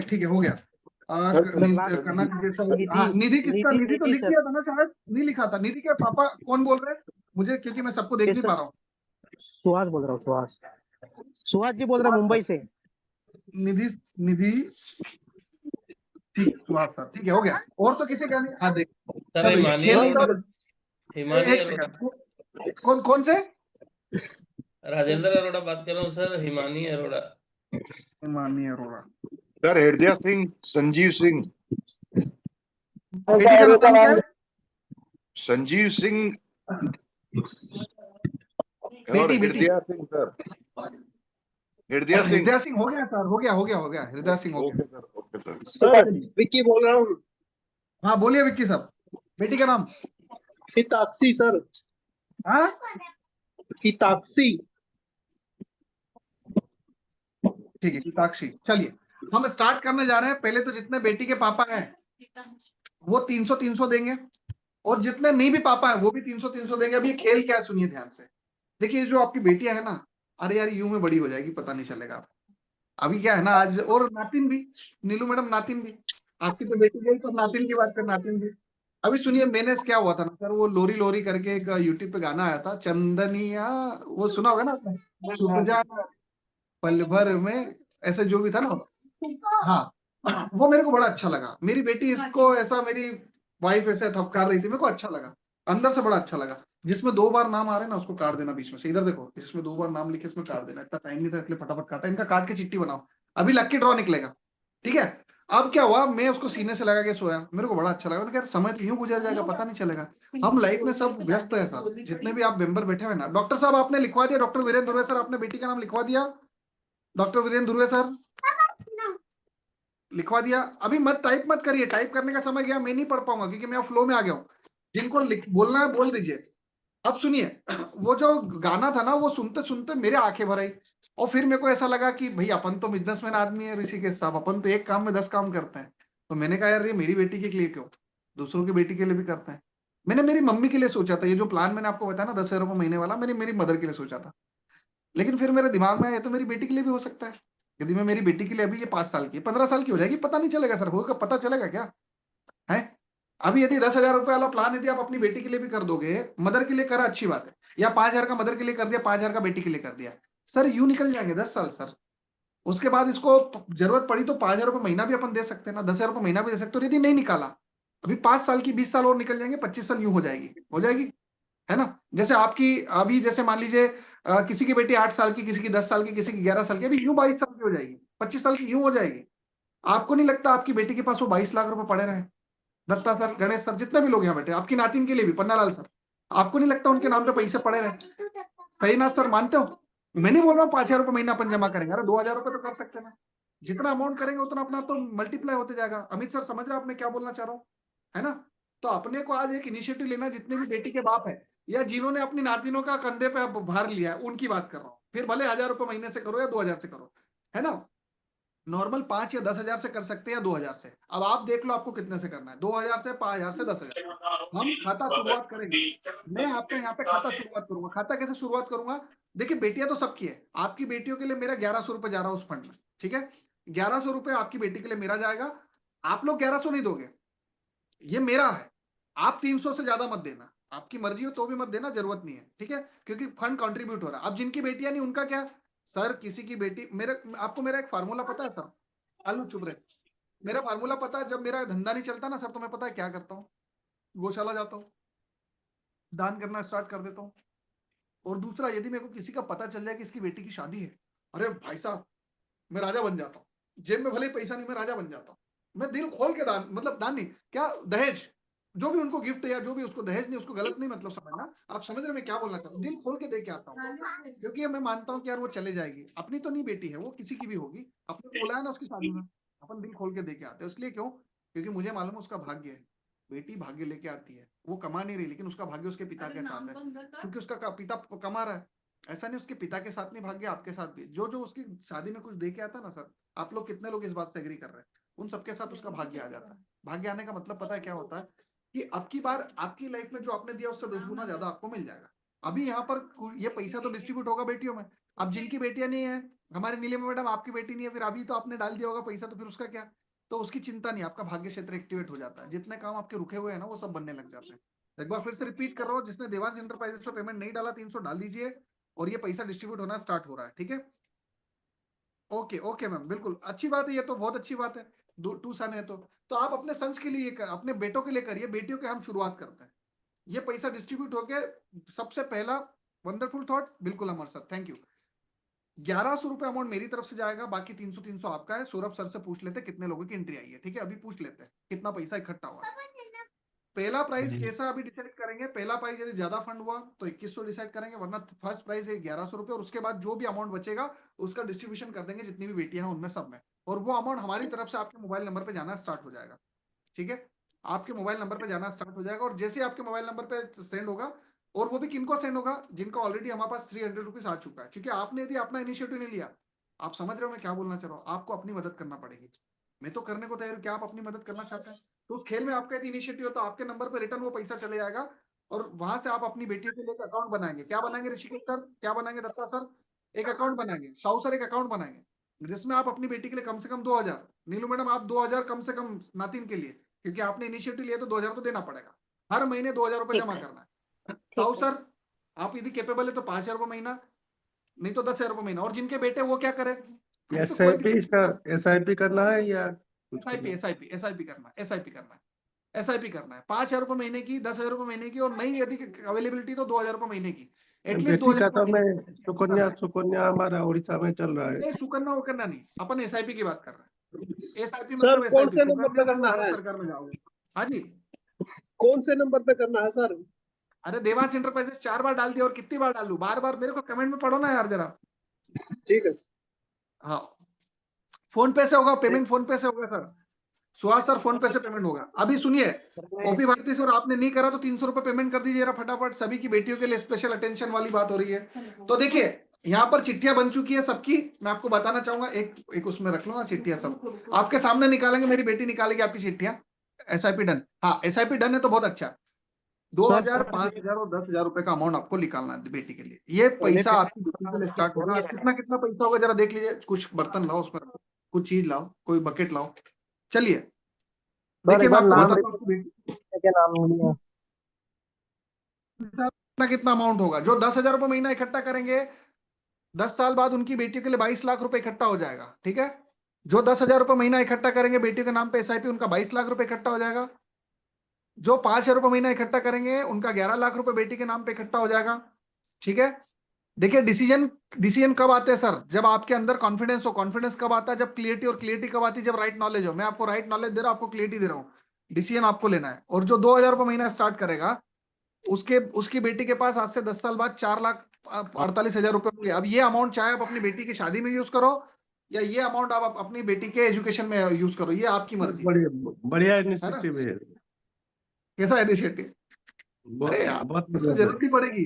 ठीक है हो गया। कनक जायसवाल। हाँ निधि किसका? निधि तो लिख दिया था ना शायद, नहीं लिखा था। निधि के पापा कौन बोल रहे हैं मुझे, क्योंकि मैं सबको देख नहीं पा रहा हूँ। सुहास बोल रहा हूँ। सुहास जी बोल रहे हैं मुंबई से। निधि ठीक है, सुहास सर, ठीक है हो गया। और तो किसी का नहीं। हाँ देख कौन से? राजेंद्र अरोड़ा बात कर रहा हूँ सर। हिमानी अरोड़ा। सर हृदय सिंह, संजीव सिंह। बेटी का नाम क्या है? संजीव सिंह। और बेटी। हृदय सिंह सर। हृदय सिंह। हृदय सिंह हो गया सर, हो गया। हृदय सिंह हो गया। Okay sir. सर विक्की बोल रहा हूँ। हाँ बोलिए विक्की साहब। बेटी का नाम? हिताक्षी सर। हाँ हिताक्षी। ठीक है हिताक्षी। चलिए हम स्टार्ट करने जा रहे हैं। पहले तो जितने बेटी के पापा हैं वो 300 देंगे, और जितने नहीं भी पापा हैं वो भी 300 देंगे। अब ये खेल क्या है सुनिए ध्यान से। देखिए जो आपकी बेटियां है ना, अरे यार यूं में बड़ी हो जाएगी, पता नहीं चलेगा। अभी क्या है ना, आज और नातिन भी, नीलू मैडम नातिन भी, आपकी तो बेटी गई तो नातिन की बात कर, नातिन भी। अभी सुनिए, मैंने क्या हुआ था ना सर, वो लोरी लोरी करके एक यूट्यूब पे गाना आया था, चंदनिया, वो सुना होगा ना आपने, छुप जाना पल भर में, ऐसे जो भी था ना। हाँ, वो मेरे को बड़ा अच्छा लगा। मेरी बेटी इसको ऐसा, मेरी वाइफ ऐसे ठपकार रही थी, मेरे को अच्छा लगा, अंदर से बड़ा अच्छा लगा। जिसमें 2 बार नाम आ रहे हैं ना, उसको काट देना बीच में से। इधर देखो, इसमें 2 बार नाम लिखे, इसमें काट देना। इतना टाइम नहीं था इसलिए फटाफट काटा। इनका काट के चिट्ठी बनाओ, अभी लक्की ड्रॉ निकलेगा, ठीक है। अब क्या हुआ, मैं उसको सीने से लगा के सोया, मेरे को बड़ा अच्छा लगा। मैंने कहा समय तो यूं गुजर जाएगा, पता नहीं चलेगा। हम लाइफ में सब व्यस्त है सर, जितने भी आप मेंबर बैठे हुए ना। डॉक्टर साहब आपने लिखवा दिया, डॉक्टर वीरेंद्र धुर्वे सर, आपने बेटी का नाम लिखवा दिया, डॉक्टर वीरेंद्र धुर्वे सर लिखवा दिया। अभी मत टाइप मत करिए, टाइप करने का समय गया, मैं नहीं पढ़ पाऊंगा क्योंकि मैं फ्लो में आ गया हूँ। जिनको बोलना है बोल दीजिए। अब सुनिए, वो जो गाना था ना, वो सुनते सुनते मेरे आंखें भर आई। और फिर मेरे को ऐसा लगा कि भाई अपन तो बिजनेसमैन आदमी है ऋषिकेश साहब, अपन तो एक काम में 10 काम करते हैं। तो मैंने कहा यार, ये मेरी बेटी के लिए क्यों, दूसरों की बेटी के लिए भी करते हैं। मैंने मेरी मम्मी के लिए सोचा था, ये जो प्लान मैंने आपको बताया ना 10,000 रुपये महीने वाला, मैंने मेरी मदर के लिए सोचा था। लेकिन फिर मेरे दिमाग में आया, तो मेरी बेटी के लिए भी हो सकता है। यदि मैं मेरी बेटी के लिए, अभी ये 5 साल की, 15 साल की हो जाएगी, पता नहीं चलेगा सर, होगा, पता चलेगा क्या है। अभी यदि 10,000 रुपए वाला प्लान यदि आप अपनी बेटी के लिए भी कर दोगे, मदर के लिए करा अच्छी बात है, या 5,000 का मदर के लिए कर दिया, 5,000 का बेटी के लिए कर दिया, सर यूं निकल जाएंगे 10 साल सर। उसके बाद इसको जरूरत पड़ी तो 5,000 रुपए महीना भी अपन दे सकते हैं ना, 10,000 रुपए महीना भी दे सकते हो। यदि नहीं निकाला, अभी 5 साल की 20 साल और निकल जाएंगे, 25 साल यूं हो जाएगी, हो जाएगी, है ना। जैसे आपकी अभी, जैसे मान लीजिए किसी की बेटी 8 साल की, किसी की 10 साल की, किसी की 11 साल की, अभी यूं 22 साल की हो जाएगी, 25 साल की यूं हो जाएगी। आपको नहीं लगता आपकी बेटी के पास वो 22 लाख रुपए पड़े रहे? दत्ता सर, गणेश सर, जितने भी लोग यहाँ बैठे, आपकी नातिन के लिए भी, पन्नालाल सर, आपको नहीं लगता उनके नाम पे पैसे पड़े रहे? सहीनाथ सर, मानते हो? मैं नहीं बोल रहा हूँ 5,000 रुपए महीना अपन जमा करेंगे, अरे 2,000 रुपए तो कर सकते हैं ना। जितना अमाउंट करेंगे उतना अपना तो मल्टीप्लाई होते जाएगा। अमित सर, समझ रहे हो आप मैं क्या बोलना चाह रहा हूँ, है ना। तो अपने को आज एक इनिशिएटिव लेना, जितने भी बेटी के बाप है या जिन्होंने अपनी नातिनों का कंधे पे भार लिया है, उनकी बात कर रहा हूँ। फिर भले 1,000 रुपए महीने से करो या 2,000 से करो, है ना। नॉर्मल 5 या 10,000 से कर सकते हैं, या 2,000 से। अब आप देख लो आपको कितने से करना है, 2,000 से, 5,000 से, 10,000। हम खाता शुरुआत करेंगे, मैं आपके यहाँ पे खाता शुरुआत करूंगा। खाता कैसे शुरुआत करूंगा? देखिए, बेटियां तो सबकी है, आपकी बेटियों के लिए मेरा 1,100 रुपए जा रहा है उस फंड में, ठीक है। 1,100 रुपए आपकी बेटी के लिए मेरा जाएगा। आप लोग 1,100 नहीं दोगे, ये मेरा है। आप 300 से ज्यादा मत देना, आपकी मर्जी हो तो भी मत देना, जरूरत नहीं है, ठीक है, क्योंकि फंड कंट्रीब्यूट हो रहा है। अब जिनकी बेटियां नहीं, उनका क्या सर, किसी की बेटी, आपको मेरा एक फार्मूला पता है सर, आलू चुप रहे, मेरा फार्मूला पता है। जब मेरा धंधा नहीं चलता ना सर, तो मैं पता है क्या करता हूँ, गौशाला जाता हूँ, दान करना स्टार्ट कर देता हूँ। और दूसरा, यदि मेरे को किसी का पता चल जाए कि इसकी बेटी की शादी है, अरे भाई साहब, मैं राजा बन जाता हूँ। जेब में भले ही पैसा नहीं, मैं राजा बन जाता हूँ। मैं दिल खोल के दान, मतलब दान नहीं, क्या दहेज, जो भी उनको गिफ्ट या जो भी, उसको दहेज नहीं, उसको गलत नहीं मतलब समझना, आप समझ रहे मैं क्या बोलना चाहता हूँ, दिल खोल के दे के आता हूँ। क्योंकि मैं मानता हूँ कि यार वो चले जाएगी, अपनी तो नहीं बेटी है वो, किसी की भी होगी, अपने को बुलाया ना उसकी शादी में, अपन दिल खोल के दे के आते हैं। इसलिए क्यों? क्योंकि मुझे मालूम है उसका भाग्य है। बेटी भाग्य लेके आती है, वो कमा नहीं रही, लेकिन उसका भाग्य उसके पिता के साथ है, क्योंकि उसका पिता कमा रहा है। ऐसा नहीं उसके पिता के साथ नहीं भाग्य, आपके साथ भी। जो जो उसकी शादी में कुछ दे के आता ना सर, आप लोग कितने लोग इस बात से एग्री कर रहे हैं, उन सबके साथ उसका भाग्य आ जाता है। भाग्य आने का मतलब पता है क्या होता है? कि अब की बार आपकी लाइफ में जो आपने दिया उससे 10 गुना ज्यादा आपको मिल जाएगा। अभी यहाँ पर ये पैसा तो डिस्ट्रीब्यूट होगा बेटियों में। अब जिनकी बेटियां नहीं है, हमारे नीलिमा मैडम आपकी बेटी नहीं है, फिर अभी तो आपने डाल दिया होगा पैसा, तो फिर उसका क्या? तो उसकी चिंता नहीं, आपका भाग्य क्षेत्र एक्टिवेट हो जाता है। जितने काम आपके रुके हुए हैं ना, वो सब बनने लग जाते हैं। एक बार फिर से रिपीट कर रहा हूँ, जिसने देवांश एंटरप्राइजेस पे पेमेंट नहीं डाला, 300 डाल दीजिए, और ये पैसा डिस्ट्रीब्यूट होना स्टार्ट हो रहा है, ठीक है। ओके ओके मैम, बिल्कुल अच्छी बात है, ये तो बहुत अच्छी बात है। 2 सन है तो आप अपने सन्स के लिए कर, अपने बेटों के लिए करिए, बेटियों के हम शुरुआत करते हैं। ये पैसा डिस्ट्रीब्यूट होके सबसे पहला वंडरफुल थॉट, बिल्कुल अमर सर, थैंक यू। 1,100 रुपए अमाउंट मेरी तरफ से जाएगा, बाकी 300 आपका है। सौरभ सर से पूछ लेते कितने लोगों की एंट्री आई है, ठीक है, अभी पूछ लेते हैं कितना पैसा इकट्ठा हुआ। पहला प्राइस कैसा अभी डिसाइड करेंगे। पहला प्राइस यदि ज्यादा फंड हुआ तो 2,100 डिसाइड करेंगे, वरना फर्स्ट प्राइस है 1,100 रुपए, और उसके बाद जो भी अमाउंट बचेगा उसका डिस्ट्रीब्यूशन कर देंगे जितनी भी बेटियां हैं उनमें, सब में। और वो अमाउंट हमारी तरफ से आपके मोबाइल नंबर पे जाना स्टार्ट हो जाएगा, ठीक है। आपके मोबाइल नंबर पे जाना स्टार्ट हो जाएगा, और जैसे आपके मोबाइल नंबर पे सेंड होगा, और वो भी किनको सेंड होगा? जिनका ऑलरेडी हमारे पास 300 रुपीज आ चुका है, क्योंकि आपने यदि अपना इनिशिएटिव नहीं लिया। आप समझ रहे हो मैं क्या बोलना चाह रहा हूँ? आपको अपनी मदद करना पड़ेगी। मैं तो करने को तैयार हूँ, क्या आप अपनी मदद करना चाहते हैं? तो उस खेल में आपका यदि इनिशिएटिव हो तो आपके नंबर पर रिटर्न वो पैसा चले जाएगा, और वहां से आप अपनी बेटियों के लेकर अकाउंट बनाएंगे। क्या बनाएंगे ऋषिकेश सर, क्या बनाएंगे दत्ता सर? एक अकाउंट बनाएंगे, साहू सर एक अकाउंट बनाएंगे जिसमें आप अपनी बेटी के लिए कम से कम 2000, नीलू मैडम आप 2000 कम से कम नातिन के लिए, क्योंकि आपने इनिशिएटिव लिया तो 2000 तो देना पड़ेगा, हर महीने 2000 रुपए ठीक जमा है, करना है। ठीक साहू है। सर आप यदि कैपेबल है तो 5000 रुपये महीना, नहीं तो 10,000 रुपये महीना। और जिनके बेटे वो क्या करे, SIP सर, SIP करना है या एसआईपी करना है, एसआईपी करना है 5,000 रुपये महीने की, 10,000 रुपये महीने की, और नहीं यदि अवेलेबिलिटी तो 2,000 रुपये महीने की, एटलीस्ट बेटी का 2,000 तो मैं सुकन्या हमारा उड़ीसा में चल रहा है। नहीं सुकन्या वकन्या नहीं, अपन एसआईपी की बात कर रहे हैं। एसआईपी सर, मतलब कौन से SIP, नंबर पे सुकन्या करना तो है? सरकार में जाओगे। हाँ जी, कौन से नंबर पे करना है सर? अरे देवांश एंटरप्राइजेस 4 बार डाल दिया, और कितनी बार डालू, बार बार मेरे को कमेंट में पढ़ो ना यार जरा। ठीक है। हाँ, फोन पे से होगा पेमेंट, फोन पे से होगा सर, सुहास सर फोन पे से पेमेंट होगा। अभी सुनिए, ओपी भारती सर आपने नहीं करा तो 300 रुपए पेमेंट कर दीजिए जरा फटाफट, सभी की बेटियों के लिए स्पेशल अटेंशन वाली बात हो रही है। तो देखिए यहाँ पर चिट्ठियां बन चुकी है सबकी, मैं आपको बताना चाहूंगा, एक उसमें रख लो ना चिट्ठियां, सब आपके सामने निकालेंगे, मेरी बेटी निकालेगी आपकी चिट्ठियां। एसआईपी डन, हाँ एसआईपी डन है तो बहुत अच्छा। 2,000, 5,000 और 10,000 रुपए का अमाउंट आपको निकालना है बेटी के लिए। ये पैसा आपकी बेटी के लिए स्टार्ट हो रहा है। कितना कितना पैसा होगा जरा देख लीजिए, कुछ बर्तन लाओ, उसमें कुछ चीज लाओ, कोई बकेट लाओ। चलिए देखिए मैं आपको बताता हूँ कितना अमाउंट होगा। जो 10,000 रुपये महीना इकट्ठा करेंगे, 10 साल बाद उनकी बेटियों के लिए 22 लाख रुपए इकट्ठा हो जाएगा। ठीक है, जो 10,000 रुपये महीना इकट्ठा करेंगे बेटियों के नाम पे एसआईपी, उनका 22 लाख रुपए इकट्ठा हो जाएगा। जो 5,000 रुपये महीना इकट्ठा करेंगे उनका 11 लाख रुपए बेटी के नाम पे इकट्ठा हो जाएगा। ठीक है, देखिए डिसीजन कब आते हैं सर, जब आपके अंदर कॉन्फिडेंस हो। कॉन्फिडेंस कब आता है, जब क्लियरिटी, और क्लियरिटी कब आती है, जब राइट नॉलेज हो। मैं आपको राइट नॉलेज दे रहा हूं, आपको क्लियरिटी दे रहा हूं, डिसीजन आपको लेना है। और जो 2,000 रुपये महीना स्टार्ट करेगा, उसकी बेटी के पास आज से 10 साल बाद 4,48,000 रुपए होंगे। अब ये अमाउंट चाहे आप अपनी बेटी की शादी में यूज करो, या ये अमाउंट आप अपनी बेटी के एजुकेशन में यूज करो, ये आपकी मर्जी। बढ़िया इनिशिएटिव है। कैसा इनिशिएटिव? अरे यार जरूरत ही पड़ेगी।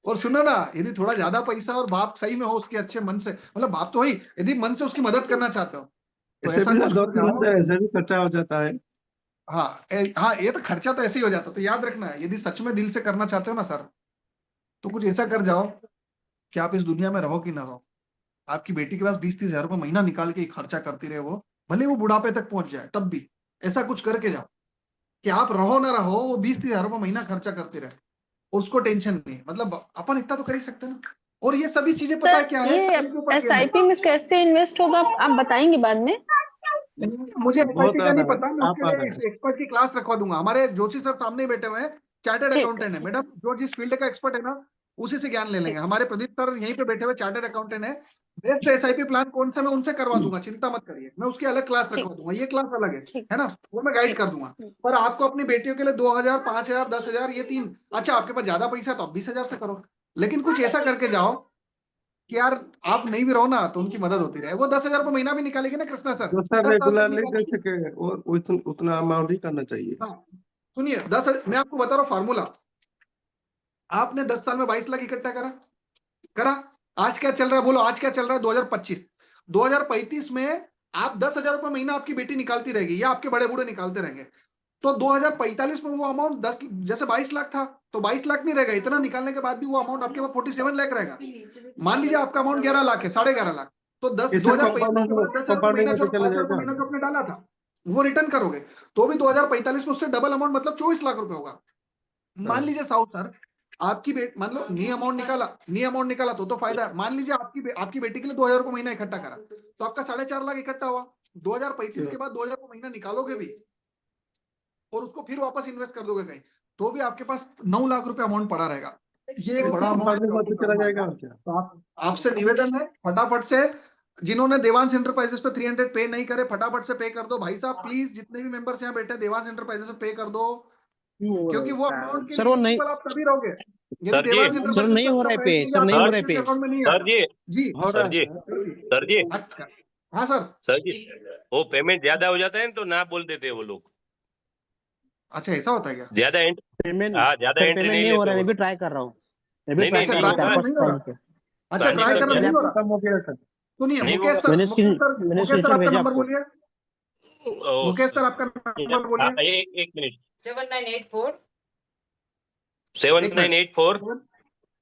और सुनो ना, यदि थोड़ा ज्यादा पैसा और बाप सही में हो उसके अच्छे मन से, मतलब बाप तो ही, यदि मन से उसकी मदद करना चाहते हो तो ऐसा कुछ ऐसे भी खर्चा हो जाता है। हाँ हाँ, ये तो खर्चा तो ऐसे ही हो जाता। तो याद रखना है, यदि सच में दिल से करना चाहते हो ना सर, तो कुछ ऐसा कर जाओ कि आप इस दुनिया में रहो कि ना रहो, आपकी बेटी के पास 20-30 हजार रुपये महीना निकाल के खर्चा करती रहे, वो भले वो बुढ़ापे तक पहुंच जाए, तब भी ऐसा कुछ करके जाओ कि आप रहो ना रहो, वो 20-30 हजार रुपये महीना खर्चा करती रहे, उसको टेंशन नहीं। मतलब अपन इतना तो कर ही सकते ना। और ये सभी चीजें पता है क्या है, एसआईपी में कैसे इन्वेस्ट होगा आप बताएंगे बाद में? मुझे एसआईपी का नहीं पता, मैं उसके लिए एक्सपर्ट की क्लास रखवा दूंगा। हमारे जोशी सर सामने ही बैठे हुए हैं, चार्टर्ड अकाउंटेंट है मैडम, जो जिस फील्ड का एक्सपर्ट है ना उसी से ज्ञान ले लेंगे। हमारे प्रदीप सर यहीं पे बैठे हुए चार्टर्ड अकाउंटेंट है, बेस्ट एसआईपी प्लान कौन सा मैं उनसे करवा दूंगा, चिंता मत करिए। मैं उसकी अलग क्लास रखवा दूंगा, ये क्लास अलग है ना, वो मैं गाइड कर दूंगा। पर आपको अपनी बेटियों के लिए 2,000, 5,000, 10,000, ये 3, अच्छा आपके पास ज्यादा पैसा तो आप 20,000 से करो, लेकिन कुछ ऐसा करके जाओ कि यार आप नहीं भी रहो ना तो उनकी मदद होती रहे। वो 10,000 रुपये महीना भी निकालेगी ना कृष्णा सर, जो सर रेगुलर नहीं कर सके उतना अमाउंट ही करना चाहिए। हाँ सुनिए, 10, मैं आपको बता रहा हूँ फार्मूला। आपने 10 साल में 22 लाख इकट्ठा करा, आज क्या चल रहा है बोलो, आज क्या चल रहा है 2025, 2035 में आप 10,000 रुपये महीना आपकी बेटी निकालती रहेगी या आपके बड़े बूढ़े निकालते रहेंगे, तो 2045 में वो अमाउंट 10, जैसे 22 लाख था तो 22 लाख नहीं रहेगा, इतना निकालने के बाद भी वो अमाउंट आपके पास 47 लाख रहेगा। मान लीजिए आपका अमाउंट 11 लाख है, 11.5 लाख, तो 2045 में आपने डाला था वो रिटर्न करोगे तो भी 2045 में उससे डबल अमाउंट, मतलब 24 लाख रुपए होगा। मान लीजिए साउथ सर आपकी मान लो नी अमाउंट निकाला तो फायदा है। मान लीजिए आपकी बेटी के लिए 2,000 रुपये महीना इकट्ठा करा तो आपका 4.5 लाख इकट्ठा हुआ। 2035 के बाद 2,000 रुपये महीना निकालोगे भी और उसको फिर वापस इन्वेस्ट कर दोगे कहीं, तो भी आपके पास 9 लाख रुपए अमाउंट पड़ा रहेगा। ये एक बड़ा अमाउंट चला जाएगा। तो आपसे निवेदन है फटाफट से, जिन्होंने देवांश एंटरप्राइजेस पे 300 पे नहीं करे फटाफट से पे कर दो भाई साहब प्लीज। जितने भी मेंबर्स यहाँ बैठे देवांश एंटरप्राइजेस पे कर दो, क्योंकि वो अमाउंट के सर वो नहीं, आप तभी रहोगे सर नहीं हो रहा है पे, सर नहीं हो रहा है पे, सर जी हाँ सर जी वो पेमेंट ज्यादा हो जाता है तो ना बोल देते वो लोग। अच्छा ऐसा होता है क्या? ज्यादा पेमेंट ज्यादा एंट्री नहीं हो रहा है, मैं भी ट्राई कर रहा हूँ। अच्छा ट्राई कर रहा हूँ। सुनिए मुकेश सर आपका नंबर बोलिए। मुकेश सर आपका नंबर बोलिए। एक मिनट 7984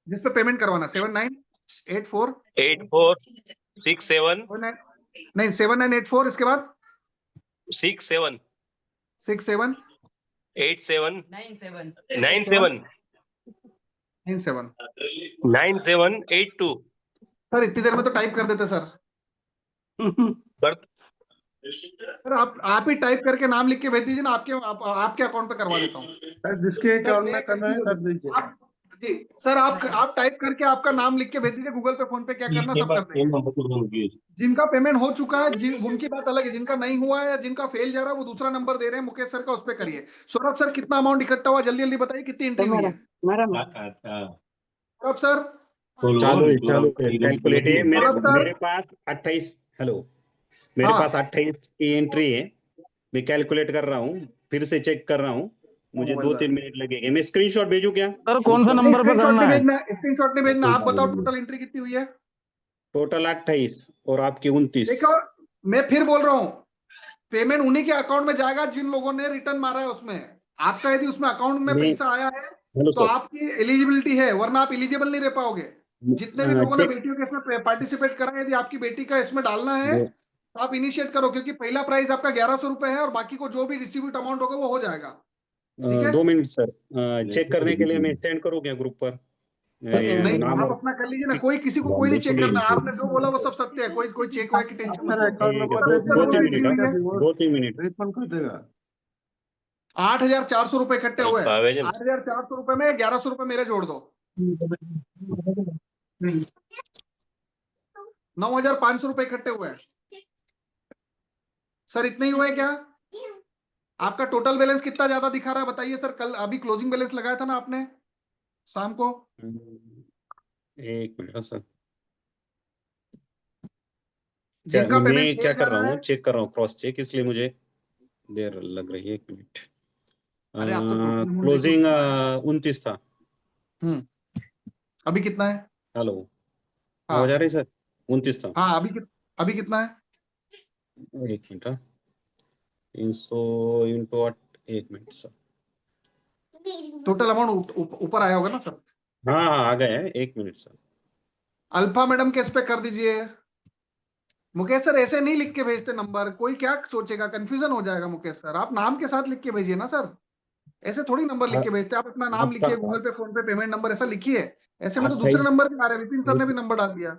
जिस पे पेमेंट करवाना 79 84 8467 नहीं 7984 इसके बाद 67 67 87 97 9782 सर इतनी देर में तो टाइप कर देते सर। सर आप ही टाइप करके नाम लिख के भेज दीजिए ना, आपके अकाउंट पे करवा देता हूँ। जिसके अकाउंट में करना है कर दीजिए। जी सर आप टाइप करके आपका नाम लिख के भेज दीजिए, गूगल पे फोन पे क्या करना सब कर देंगे। जिनका पेमेंट हो चुका है उनकी बात अलग है, जिनका नहीं हुआ है या जिनका फेल जा रहा है वो दूसरा नंबर दे रहे हैं मुकेश सर का, उस पर करिए। सौरभ सर कितना अमाउंट इकट्ठा हुआ जल्दी जल्दी बताइए, कितनी एंट्री हुई है सौरभ सर? चालू है कैलकुलेट है। मेरे पास 28 मेरे पास 28 की एंट्री है। मैं कैलकुलेट कर रहा हूँ, फिर से चेक कर रहा हूँ, मुझे 2-3 मिनट लगेंगे। मैं स्क्रीनशॉट भेजूं क्या? सर कौन सा नंबर पे करना है? स्क्रीनशॉट नहीं भेजना, आप बताओ टोटल एंट्री कितनी हुई है? टोटल 28 और आपकी 29। देखो मैं फिर बोल रहा हूँ, पेमेंट उन्हीं के अकाउंट में जाएगा जिन लोगों ने रिटर्न मारा है उसमें। आपका यदि उसमें अकाउंट में पैसा आया है तो आपकी एलिजिबिलिटी है, वरना आप एलिजिबल नहीं रह पाओगे। जितने भी लोगों ने बेटियों के इसमें पार्टिसिपेट करा है, यदि आपकी बेटी का इसमें डालना है तो आप इनिशिएट करो, क्योंकि पहला प्राइस आपका 1100 रुपए है और बाकी को जो भी डिस्ट्रीब्यूट अमाउंट होगा वो हो जाएगा। ठीक है 2 मिनट सर, चेक करने के लिए मैं सेंड करूँ क्या ग्रुप पर? नहीं आप अपना कर लीजिए ना, कोई किसी को कोई नहीं चेक करना, आपने जो बोला वो सब सत्य है, कोई चेक हुआ की टेंशन मत लो। 2-3 मिनट रिफंड कर देगा। 8,400 रुपए इकट्ठे हुए हैं। 8,400 रुपए में 1100 रुपए मेरे जोड़ दो, 9,500 रुपए इकट्ठे हुए हैं। सर इतने ही हुए क्या? आपका टोटल बैलेंस कितना ज्यादा दिखा रहा है बताइए सर? कल अभी क्लोजिंग बैलेंस लगाया था ना आपने शाम को? 1 मिनट सर, जिनका मैं पेमेंट क्या कर रहा हूँ, चेक कर रहा हूँ, क्रॉस चेक, इसलिए मुझे देर लग रही है। 1 मिनट। क्लोजिंग 29 था। अभी कितना है? हेलो, हाँ। आवाज आ रही सर? 29 था। हाँ अभी कितना है? 1 minute. 300 into 8, 1 minute sir. Total amount ऊपर आया होगा ना सर? हाँ आ गए हैं, 1 मिनट सर। अल्फा मैडम के इस पे कर दीजिए। मुकेश सर ऐसे नहीं लिख के भेजते नंबर, कोई क्या सोचेगा, कंफ्यूजन हो जाएगा। मुकेश सर आप नाम के साथ लिख के भेजिए ना सर, ऐसे थोड़ी नंबर लिख के भेजते। आप अपना नाम लिखिए, गूगल पे फोन पे पेमेंट नंबर ऐसा लिखिए। ऐसे में तो दूसरे नंबर भी आ रहे हैं, विपिन सर ने भी नंबर डाल दिया।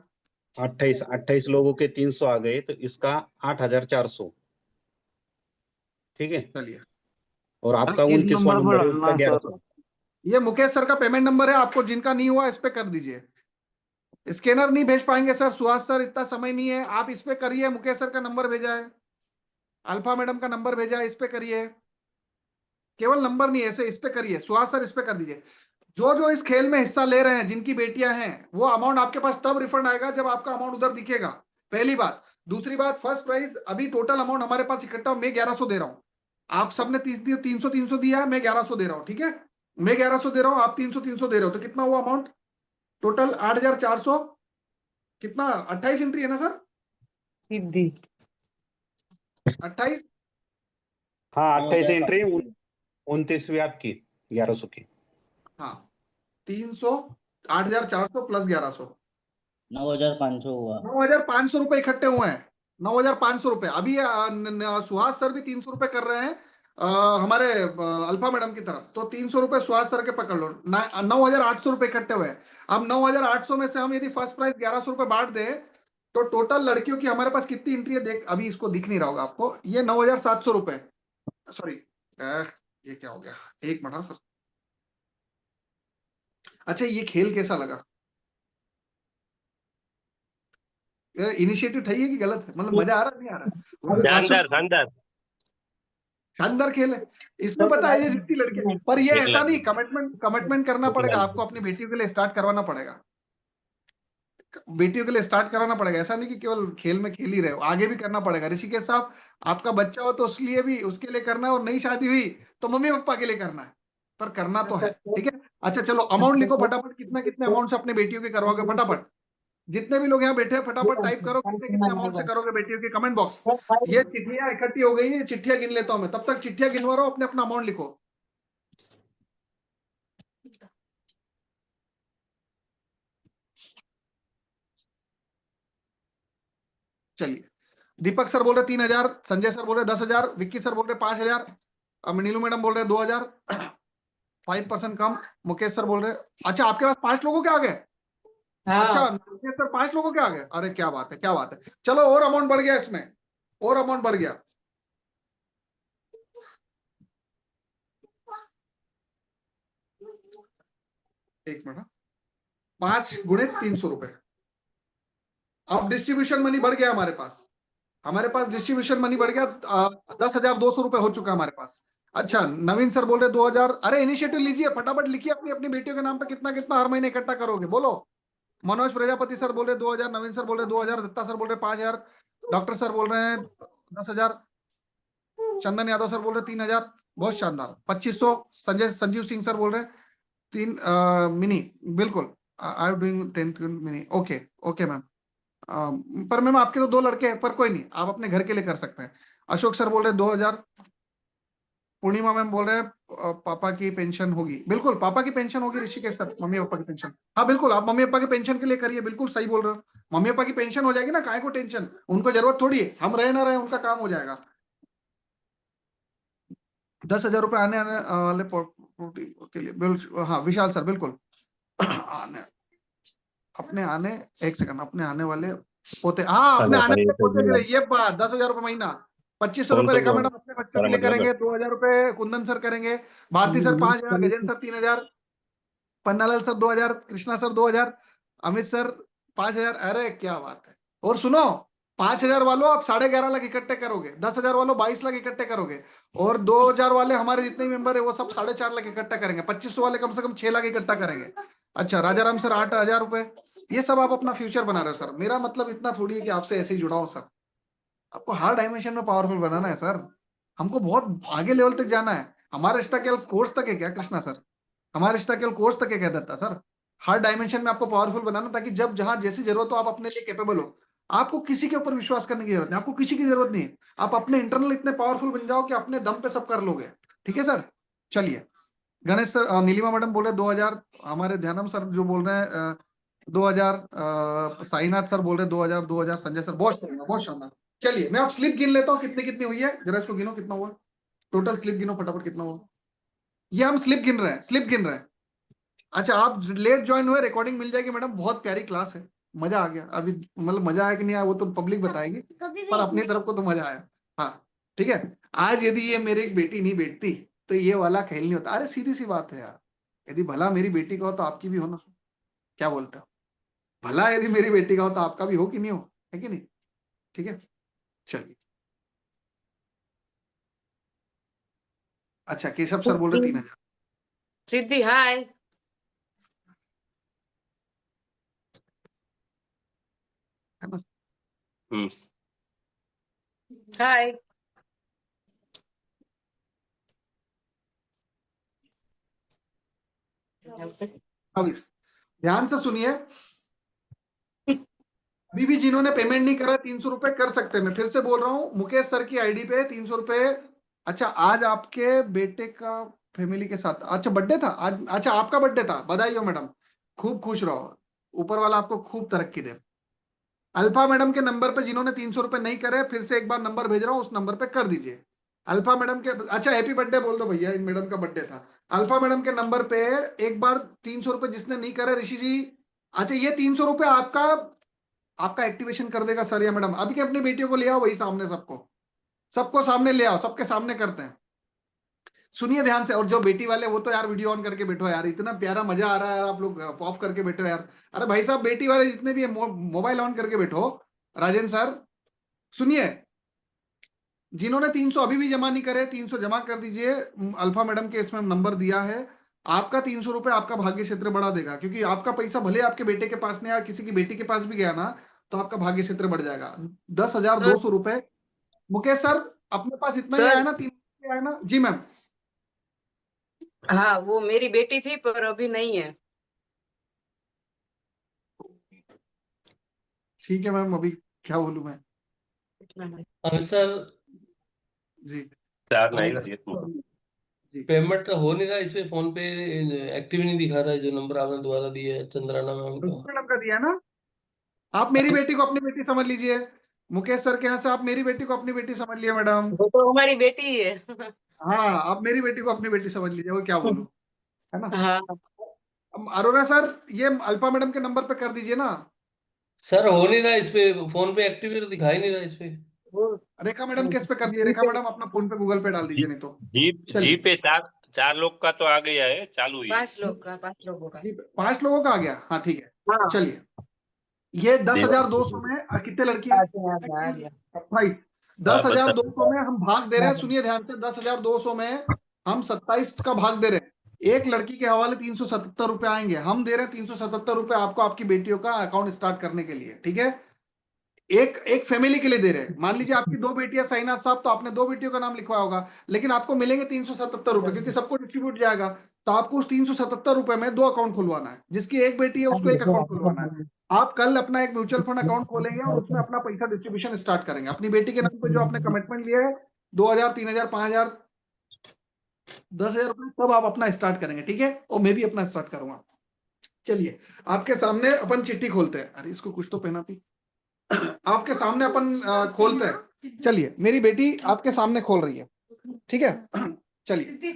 28 लोगों के 300 आ गए, तो इसका 8,400। ठीक है, चलिए। और आपका 29वां नंबर है, उसका 1100। ये मुकेश सर का पेमेंट नंबर है, आपको जिनका नहीं हुआ इस पे कर दीजिए। स्कैनर नहीं भेज पाएंगे सर, सुहास सर इतना समय नहीं है, आप इस पे करिए। मुकेश सर का नंबर भेजा है, अल्फा मैडम का नंबर भेजा है, इस पे करिए। केवल नंबर नहीं, ऐसे इस पे करिए। सुहास सर इस पे कर दीजिए। जो जो इस खेल में हिस्सा ले रहे हैं, जिनकी बेटियां हैं, वो अमाउंट आपके पास तब रिफंड आएगा जब आपका अमाउंट उधर दिखेगा। पहली बात। दूसरी बात, फर्स्ट प्राइज अभी टोटल अमाउंट हमारे पास इकट्ठा मैं 1100 दे रहा हूं। आप सबने 300 दिया है, मैं 1100 दे रहा हूं। ठीक है, मैं 1100 दे रहा हूं, आप 300 दे रहे हो, तो कितना हुआ अमाउंट टोटल? 8,400। कितना? 28 एंट्री है ना सर? 28। हाँ 28 एंट्री, 29वीं आपकी 1100 की। हाँ 300, 8,400 प्लस 1100, 9,500 हुआ। 9,500 रुपए इकट्ठे हुए हैं। 9,500 रुपए। अभी सुहास सर भी 300 रुपए कर रहे हैं हमारे अल्फा मैडम की तरफ, तो 300 रुपए सुहास सर के पकड़ लो। 9,800 रुपए इकट्ठे हुए हैं। अब 9,800 में से हम यदि फर्स्ट प्राइज 1,100 रुपए बांट दें तो टोटल लड़कियों की हमारे पास कितनी एंट्री है देख, अभी इसको दिख नहीं रहा होगा आपको, ये 9,700 रुपए। सॉरी ये क्या हो गया, एक मिनट सर। अच्छा ये खेल कैसा लगा? इनिशिएटिव सही है कि गलत है? मतलब मजा आ रहा नहीं आ रहा? शानदार शानदार शानदार खेल है। इसमें पता है ये जितनी लड़के, पर ये ऐसा नहीं, कमिटमेंट करना पड़ेगा आपको, अपनी बेटियों के लिए स्टार्ट करवाना पड़ेगा। बेटियों के लिए स्टार्ट कराना पड़ेगा, ऐसा नहीं कि केवल खेल में खेल ही रहे हो, आगे भी करना पड़ेगा। ऋषिकेश साहब आपका बच्चा हो तो उसलिए भी, उसके लिए करना है, और नई शादी हुई तो मम्मी पापा के लिए करना है, पर करना तो है। ठीक है, अच्छा चलो अमाउंट लिखो फटाफट, कितना कितने अमाउंट से अपने बेटियों के करवाओगे फटाफट। जितने भी लोग यहाँ बैठे हैं फटाफट टाइप करो, कितने कितने अमाउंट से करोगे बेटियों के, कमेंट बॉक्स। ये चिट्ठियां इकट्ठी हो गई है, चिट्ठियां गिन लेता हूं मैं, तब तक चिट्ठियां गिनवा रहा हूं, अपने अपना अमाउंट लिखो। चलिए, दीपक सर बोल रहे 3,000, संजय सर बोल रहे 10,000, विक्की सर बोल रहे 5,000, अब नीलू मैडम बोल रहे 2,000, 5% कम। मुकेश सर बोल रहे, अच्छा आपके पास 5 लोगों के आ गए? अच्छा मुकेश सर 5 लोगों के आ गए, अरे क्या बात है, क्या बात है। चलो और अमाउंट बढ़ गया इसमें, और अमाउंट बढ़ गया। एक मिनट, 5 गुणे 300 रुपए। अब डिस्ट्रीब्यूशन मनी बढ़ गया हमारे पास, डिस्ट्रीब्यूशन मनी बढ़ गया, 10,200 रुपए हो चुका है हमारे पास। अच्छा नवीन सर बोल रहे 2,000, अरे इनिशिएटिव लीजिए, फटाफट लिखिए अपनी अपनी बेटियों के नाम पे कितना कितना हर महीने इकट्ठा करोगे, बोलो। मनोज प्रजापति सर बोल रहे 2,000, नवीन सर बोल रहे 2,000, दत्ता सर बोल रहे 5,000, डॉक्टर सर बोल रहे हैं 10,000, चंदन यादव सर बोल रहे 3,000, बहुत शानदार। 2,500 संजीव सिंह सर बोल रहे 3 मिनी, बिल्कुल I am doing 10 mini, okay okay ma'am. पर मैम आपके तो 2 लड़के हैं, पर कोई नहीं, आप अपने घर के लिए कर सकते हैं। अशोक सर बोल रहे 2,000, पूर्णिमा मैम बोल रहे हैं पापा की पेंशन होगी, बिल्कुल पापा की पेंशन होगी ऋषिकेश सर, मम्मी पापा की पेंशन, हाँ बिल्कुल आप मम्मी पापा की पेंशन के लिए करिए, बिल्कुल सही बोल रहे हो, मम्मी पापा की पेंशन हो जाएगी ना, काहे को टेंशन, उनको जरूरत थोड़ी है, हम रहे ना रहे उनका काम हो जाएगा। 10,000 रुपए आने वाले के लिए, हाँ विशाल सर बिल्कुल आने, अपने आने, एक सेकंड, अपने आने वाले पोते, हाँ अपने आने वाले पोते के लिए, ये बात 10,000 रुपए महीना, 2,500 रुपए रेखा मैडम अपने बच्चों के लिए करेंगे, 2,000 रुपए कुंदन सर करेंगे, Bharti sir 5,000, Gajendra sir 3,000, Pannalal sir 2,000, Krishna sir 2,000, Amit sir 5,000, अरे क्या बात है। और सुनो 5,000 वालों आप 11.5 लाख इकट्ठे करोगे, 10,000 वालों 22 लाख इकट्ठे करोगे, और 2,000 वाले हमारे जितने मेंबर है वो सब 4.5 लाख इकट्ठा करेंगे, 2,500 वाले कम से कम 6 लाख इकट्ठा करेंगे। अच्छा राजाराम सर 8,000 रुपए, ये सब आप अपना फ्यूचर बना रहे हो सर, मेरा मतलब इतना थोड़ी है कि आपसे ऐसे ही जुड़ा हो सर, आपको हर डायमेंशन में पावरफुल बनाना है सर, हमको बहुत आगे लेवल तक जाना है, हमारा रिश्ता केवल कोर्स तक है क्या कृष्णा सर, हमारा रिश्ता केवल कोर्स तक है क्या दत्ता सर, हर डायमेंशन में आपको पावरफुल बनाना, ताकि जब जहां जैसी जरूरत हो आप अपने लिए कैपेबल हो, आपको किसी के ऊपर विश्वास करने की जरूरत नहीं, आपको किसी की जरूरत नहीं है, आप अपने इंटरनल इतने पावरफुल बन जाओ कि अपने दम पे सब कर लोगे, ठीक है सर। चलिए गणेश सर, नीलिमा मैडम बोले 2,000, हमारे ध्यानम सर जो बोल रहे हैं 2,000, साईनाथ सर बोल रहे 2,000, 2,000, संजय सर, बहुत शानदार बहुत शानदार। चलिए मैं अब स्लिप गिन लेता हूँ कितनी कितनी हुई है, जरा इसको गिनो कितना हुआ, टोटल स्लिप गिनो फटाफट कितना हुआ, ये हम स्लिप गिन रहे हैं, स्लिप गिन रहे हैं। अच्छा आप लेट ज्वाइन हुए, रिकॉर्डिंग मिल जाएगी मैडम, बहुत प्यारी क्लास है, मजा आ गया, अभी मतलब मजा आया कि नहीं आया वो तो पब्लिक बताएगी, पर अपनी तरफ को तो मजा आया, हाँ ठीक है। आज यदि ये मेरी एक बेटी नहीं बैठती तो ये वाला खेल नहीं होता, अरे सीधी सी बात है यार, यदि भला मेरी बेटी का हो तो आपकी भी हो ना, क्या बोलते हो, भला यदि मेरी बेटी का हो तो आपका भी हो कि नहीं हो, है कि नहीं, ठीक है चलिए। अच्छा केशव सर बोल रहे 3,000, सिद्धि हाय, है ना, हाय, अभी ध्यान से सुनिए, अभी भी जिन्होंने पेमेंट नहीं करा 300 रुपए कर सकते हैं, मैं फिर से बोल रहा हूँ मुकेश सर की आईडी पे 300 रुपए। अच्छा आज आपके बेटे का फैमिली के साथ, अच्छा बर्थडे था आज, अच्छा आपका बर्थडे था, बधाई हो मैडम, खूब खुश रहो, ऊपर वाला आपको खूब तरक्की दे। अल्फा मैडम के नंबर पे जिन्होंने 300 रुपए नहीं करे, फिर से एक बार नंबर भेज रहा हूँ, उस नंबर पे कर दीजिए। अल्फा मैडम के, अच्छा हैप्पी बर्थडे बोल दो भैया, इन मैडम का बर्थडे था। अल्फा मैडम के नंबर पे एक बार 300 रुपए जिसने नहीं करे, ऋषि जी, अच्छा ये 300 रुपए आपका आपका एक्टिवेशन कर देगा सर या मैडम, अभी के अपनी बेटियों को ले आओ, वही सामने सबको सबको सामने ले आओ, सबके सामने करते हैं, सुनिए ध्यान से। और जो बेटी वाले वो तो यार वीडियो ऑन करके बैठो यार, इतना प्यारा मजा आ रहा है यार, आप लोग ऑफ करके बैठो यार, अरे भाई साहब बेटी वाले जितने भी है मोबाइल ऑन करके बैठो। राजेंद्र सर सुनिए, जिन्होंने 300 अभी भी जमा नहीं करे 300 जमा कर दीजिए, अल्फा मैडम के इसमें नंबर दिया है, आपका 300 रुपए आपका भाग्य क्षेत्र बढ़ा देगा, क्योंकि आपका पैसा भले आपके बेटे के पास नहीं आया, किसी की बेटी के पास भी गया ना तो आपका भाग्य क्षेत्र बढ़ जाएगा। 10,200 रुपए। मुकेश सर अपने पास इतना ही आया ना, 300 आया ना जी मैम। हाँ वो मेरी बेटी थी पर अभी नहीं है। ठीक है मैम, अभी क्या बोलूं मैं, अमित सर जी पेमेंट हो नहीं रहा, इसमें फोन पे एक्टिव नहीं दिखा रहा है, जो नंबर आपने दोबारा दिया है चंद्राना मैम को, मैडम का दिया ना, आप मेरी बेटी को अपनी बेटी समझ लीजिए, मुकेश सर के यहाँ से आप मेरी बेटी को अपनी बेटी समझ लिए मैडम। वो तो हमारी बेटी ही है। हाँ, आप मेरी बेटी को अपनी बेटी समझ लीजिए, वो क्या बोलूं, है ना। हाँ अरोरा सर, ये अल्पा मैडम के नंबर पे कर दीजिए ना। सर हो नहीं रहा इस पे, फोन पे एक्टिवेट दिखा ही नहीं रहा इस पे। रेखा मैडम किस पे कर दिए? रेखा मैडम अपना फोन पे गूगल पे डाल दीजिए, नहीं तो जी पे चार लोग का तो आ गया है, चालू ही है। 5 लोगों का 5 लोगों का आ गया। हाँ ठीक है, हाँ चलिए। ये 10,200 में कितने लड़की है? आ गया। भाई 10,200 में हम भाग दे रहे हैं, सुनिए ध्यान से, 10,200 में हम 27 का भाग दे रहे हैं। एक लड़की के हवाले 377 रुपए आएंगे, हम दे रहे हैं 377 रुपए आपको, आपकी बेटियों का अकाउंट स्टार्ट करने के लिए, ठीक है। एक फैमिली के लिए दे रहे हैं। मान लीजिए आपकी 2 बेटियां साईनाथ साहब, तो आपने 2 बेटियों का नाम लिखवाया होगा, लेकिन आपको मिलेंगे 377 रुपए, क्योंकि सबको डिस्ट्रीब्यूट जाएगा। तो आपको उस 377 रुपए में 2 अकाउंट खुलवाना है। जिसकी एक बेटी है उसको 1 अकाउंट खुलवाना है। आप कल अपना एक म्यूचुअल फंड अकाउंट खोलेंगे और उसमें अपना पैसा डिस्ट्रीब्यूशन स्टार्ट करेंगे अपनी बेटी के नाम पे। जो आपने कमिटमेंट लिया है 2,000, 3,000, 5,000, 10,000 रुपए, तब आप अपना स्टार्ट करेंगे, ठीक है। और मैं भी अपना स्टार्ट करूंगा। चलिए, आपके सामने अपन चिट्ठी खोलते हैं। अरे इसको कुछ तो पहना थी। आपके सामने अपन खोलते हैं। चलिए, मेरी बेटी आपके सामने खोल रही है, ठीक है। चलिए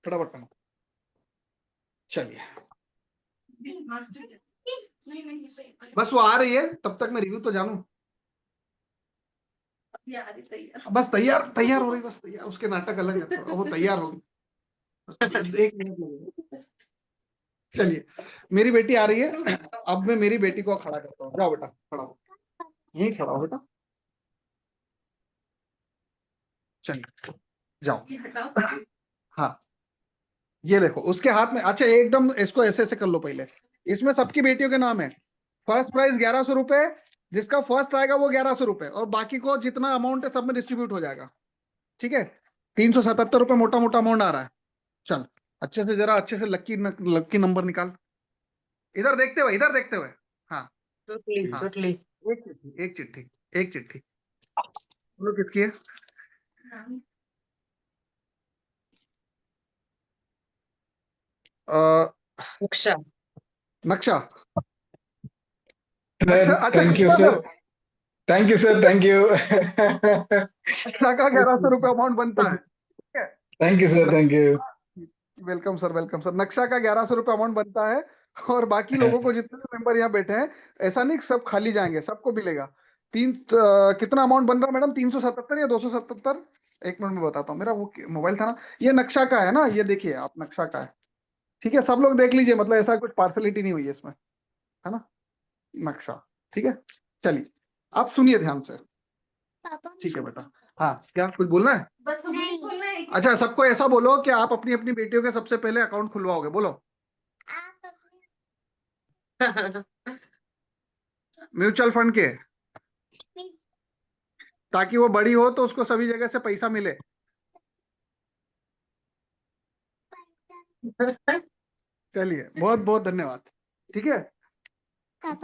फटाफट पहनो। चलिए, बस वो आ रही है, तब तक मैं रिव्यू तो जानूं। बस तैयार हो रही, बस तैयार। उसके नाटक अलग है थोड़ा, वो तैयार होगी, बस 1 मिनट लगेगा। चलिए, मेरी बेटी आ रही है। अब मैं मेरी बेटी को खड़ा करता हूँ। जाओ बेटा, खड़ा हो, यहीं खड़ा हो बेटा। चलिए जाओ। हाँ, ये देखो उसके हाथ में। अच्छा, एकदम इसको ऐसे ऐसे कर लो पहले। इसमें सबकी बेटियों के नाम है। फर्स्ट प्राइज 1,100 रुपए, जिसका फर्स्ट आएगा वो 1,100 रुपए, और बाकी को जितना अमाउंट है सब में डिस्ट्रीब्यूट हो जाएगा, ठीक है। 377 रुपए मोटा मोटा अमाउंट आ रहा है। चल, अच्छे से जरा अच्छे से लक्की नंबर निकाल। इधर देखते हुए, इधर देखते हुए। हाँ हाँ, एक चिट्ठी बोलो किसकी है? नक्शा। नक्शा, अच्छा thank you sir, thank you sir, thank you. नक्शा का 1,100 रुपए अमाउंट बनता है, ठीक है। Thank you sir, thank you. Welcome sir, welcome sir. नक्शा का 1,100 रुपए अमाउंट बनता है, और बाकी लोगों को, जितने भी मेंबर यहाँ बैठे हैं, ऐसा नहीं सब खाली जाएंगे, सबको मिलेगा। कितना अमाउंट बन रहा है मैडम? 377 या 277? 1 मिनट में बताता हूँ। मेरा वो मोबाइल था ना, ये नक्शा का है ना, ये देखिए आप, नक्शा का है, ठीक है। सब लोग देख लीजिए, मतलब ऐसा कुछ पार्सलिटी नहीं हुई है इसमें, है ना। नक्शा, ठीक है। चलिए, आप सुनिए ध्यान से, ठीक है बेटा। हाँ, क्या कुछ बोलना है? बस नहीं। अच्छा, सबको ऐसा बोलो कि आप अपनी अपनी बेटियों के सबसे पहले अकाउंट खुलवाओगे, बोलो। म्यूचुअल फंड के, ताकि वो बड़ी हो तो उसको सभी जगह से पैसा मिले। चलिए, बहुत बहुत धन्यवाद, ठीक है। हाँ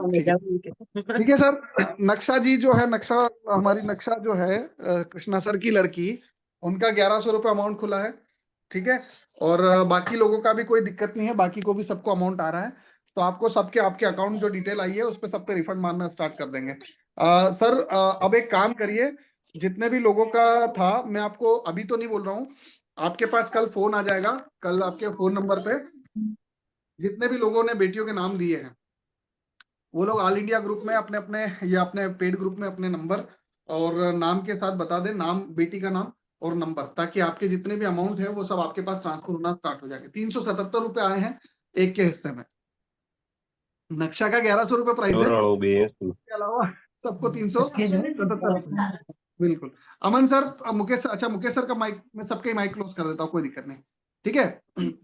ठीक है सर। नक्शा जी जो है, नक्शा हमारी नक्शा जो है, कृष्णा सर की लड़की, उनका 1,100 रुपये अमाउंट खुला है, ठीक है। और बाकी लोगों का भी कोई दिक्कत नहीं है, बाकी को भी सबको अमाउंट आ रहा है। तो आपको सबके, आपके अकाउंट जो डिटेल आई है उस पर सब पे रिफंड मारना स्टार्ट कर देंगे। सर अब एक काम करिए, जितने भी लोगों का था, मैं आपको अभी तो नहीं बोल रहा हूँ, आपके पास कल फोन आ जाएगा। कल आपके फोन नंबर पे जितने भी लोगों ने बेटियों के नाम दिए हैं, वो लोग ऑल इंडिया ग्रुप में अपने अपने या अपने पेड ग्रुप में अपने नंबर और नाम के साथ बता दें, नाम, बेटी का नाम और नंबर, ताकि आपके जितने भी अमाउंट है वो सब आपके पास ट्रांसफर होना स्टार्ट हो जाएंगे। 377 रुपए आए हैं एक के हिस्से में। नक्शा का 1,100 रुपए प्राइस है, इसके अलावा सबको 377। बिल्कुल। अमन सर, मुकेश, अच्छा मुकेश सर का माइक, मैं सबके माइक क्लोज कर देता हूँ, कोई दिक्कत नहीं, ठीक है।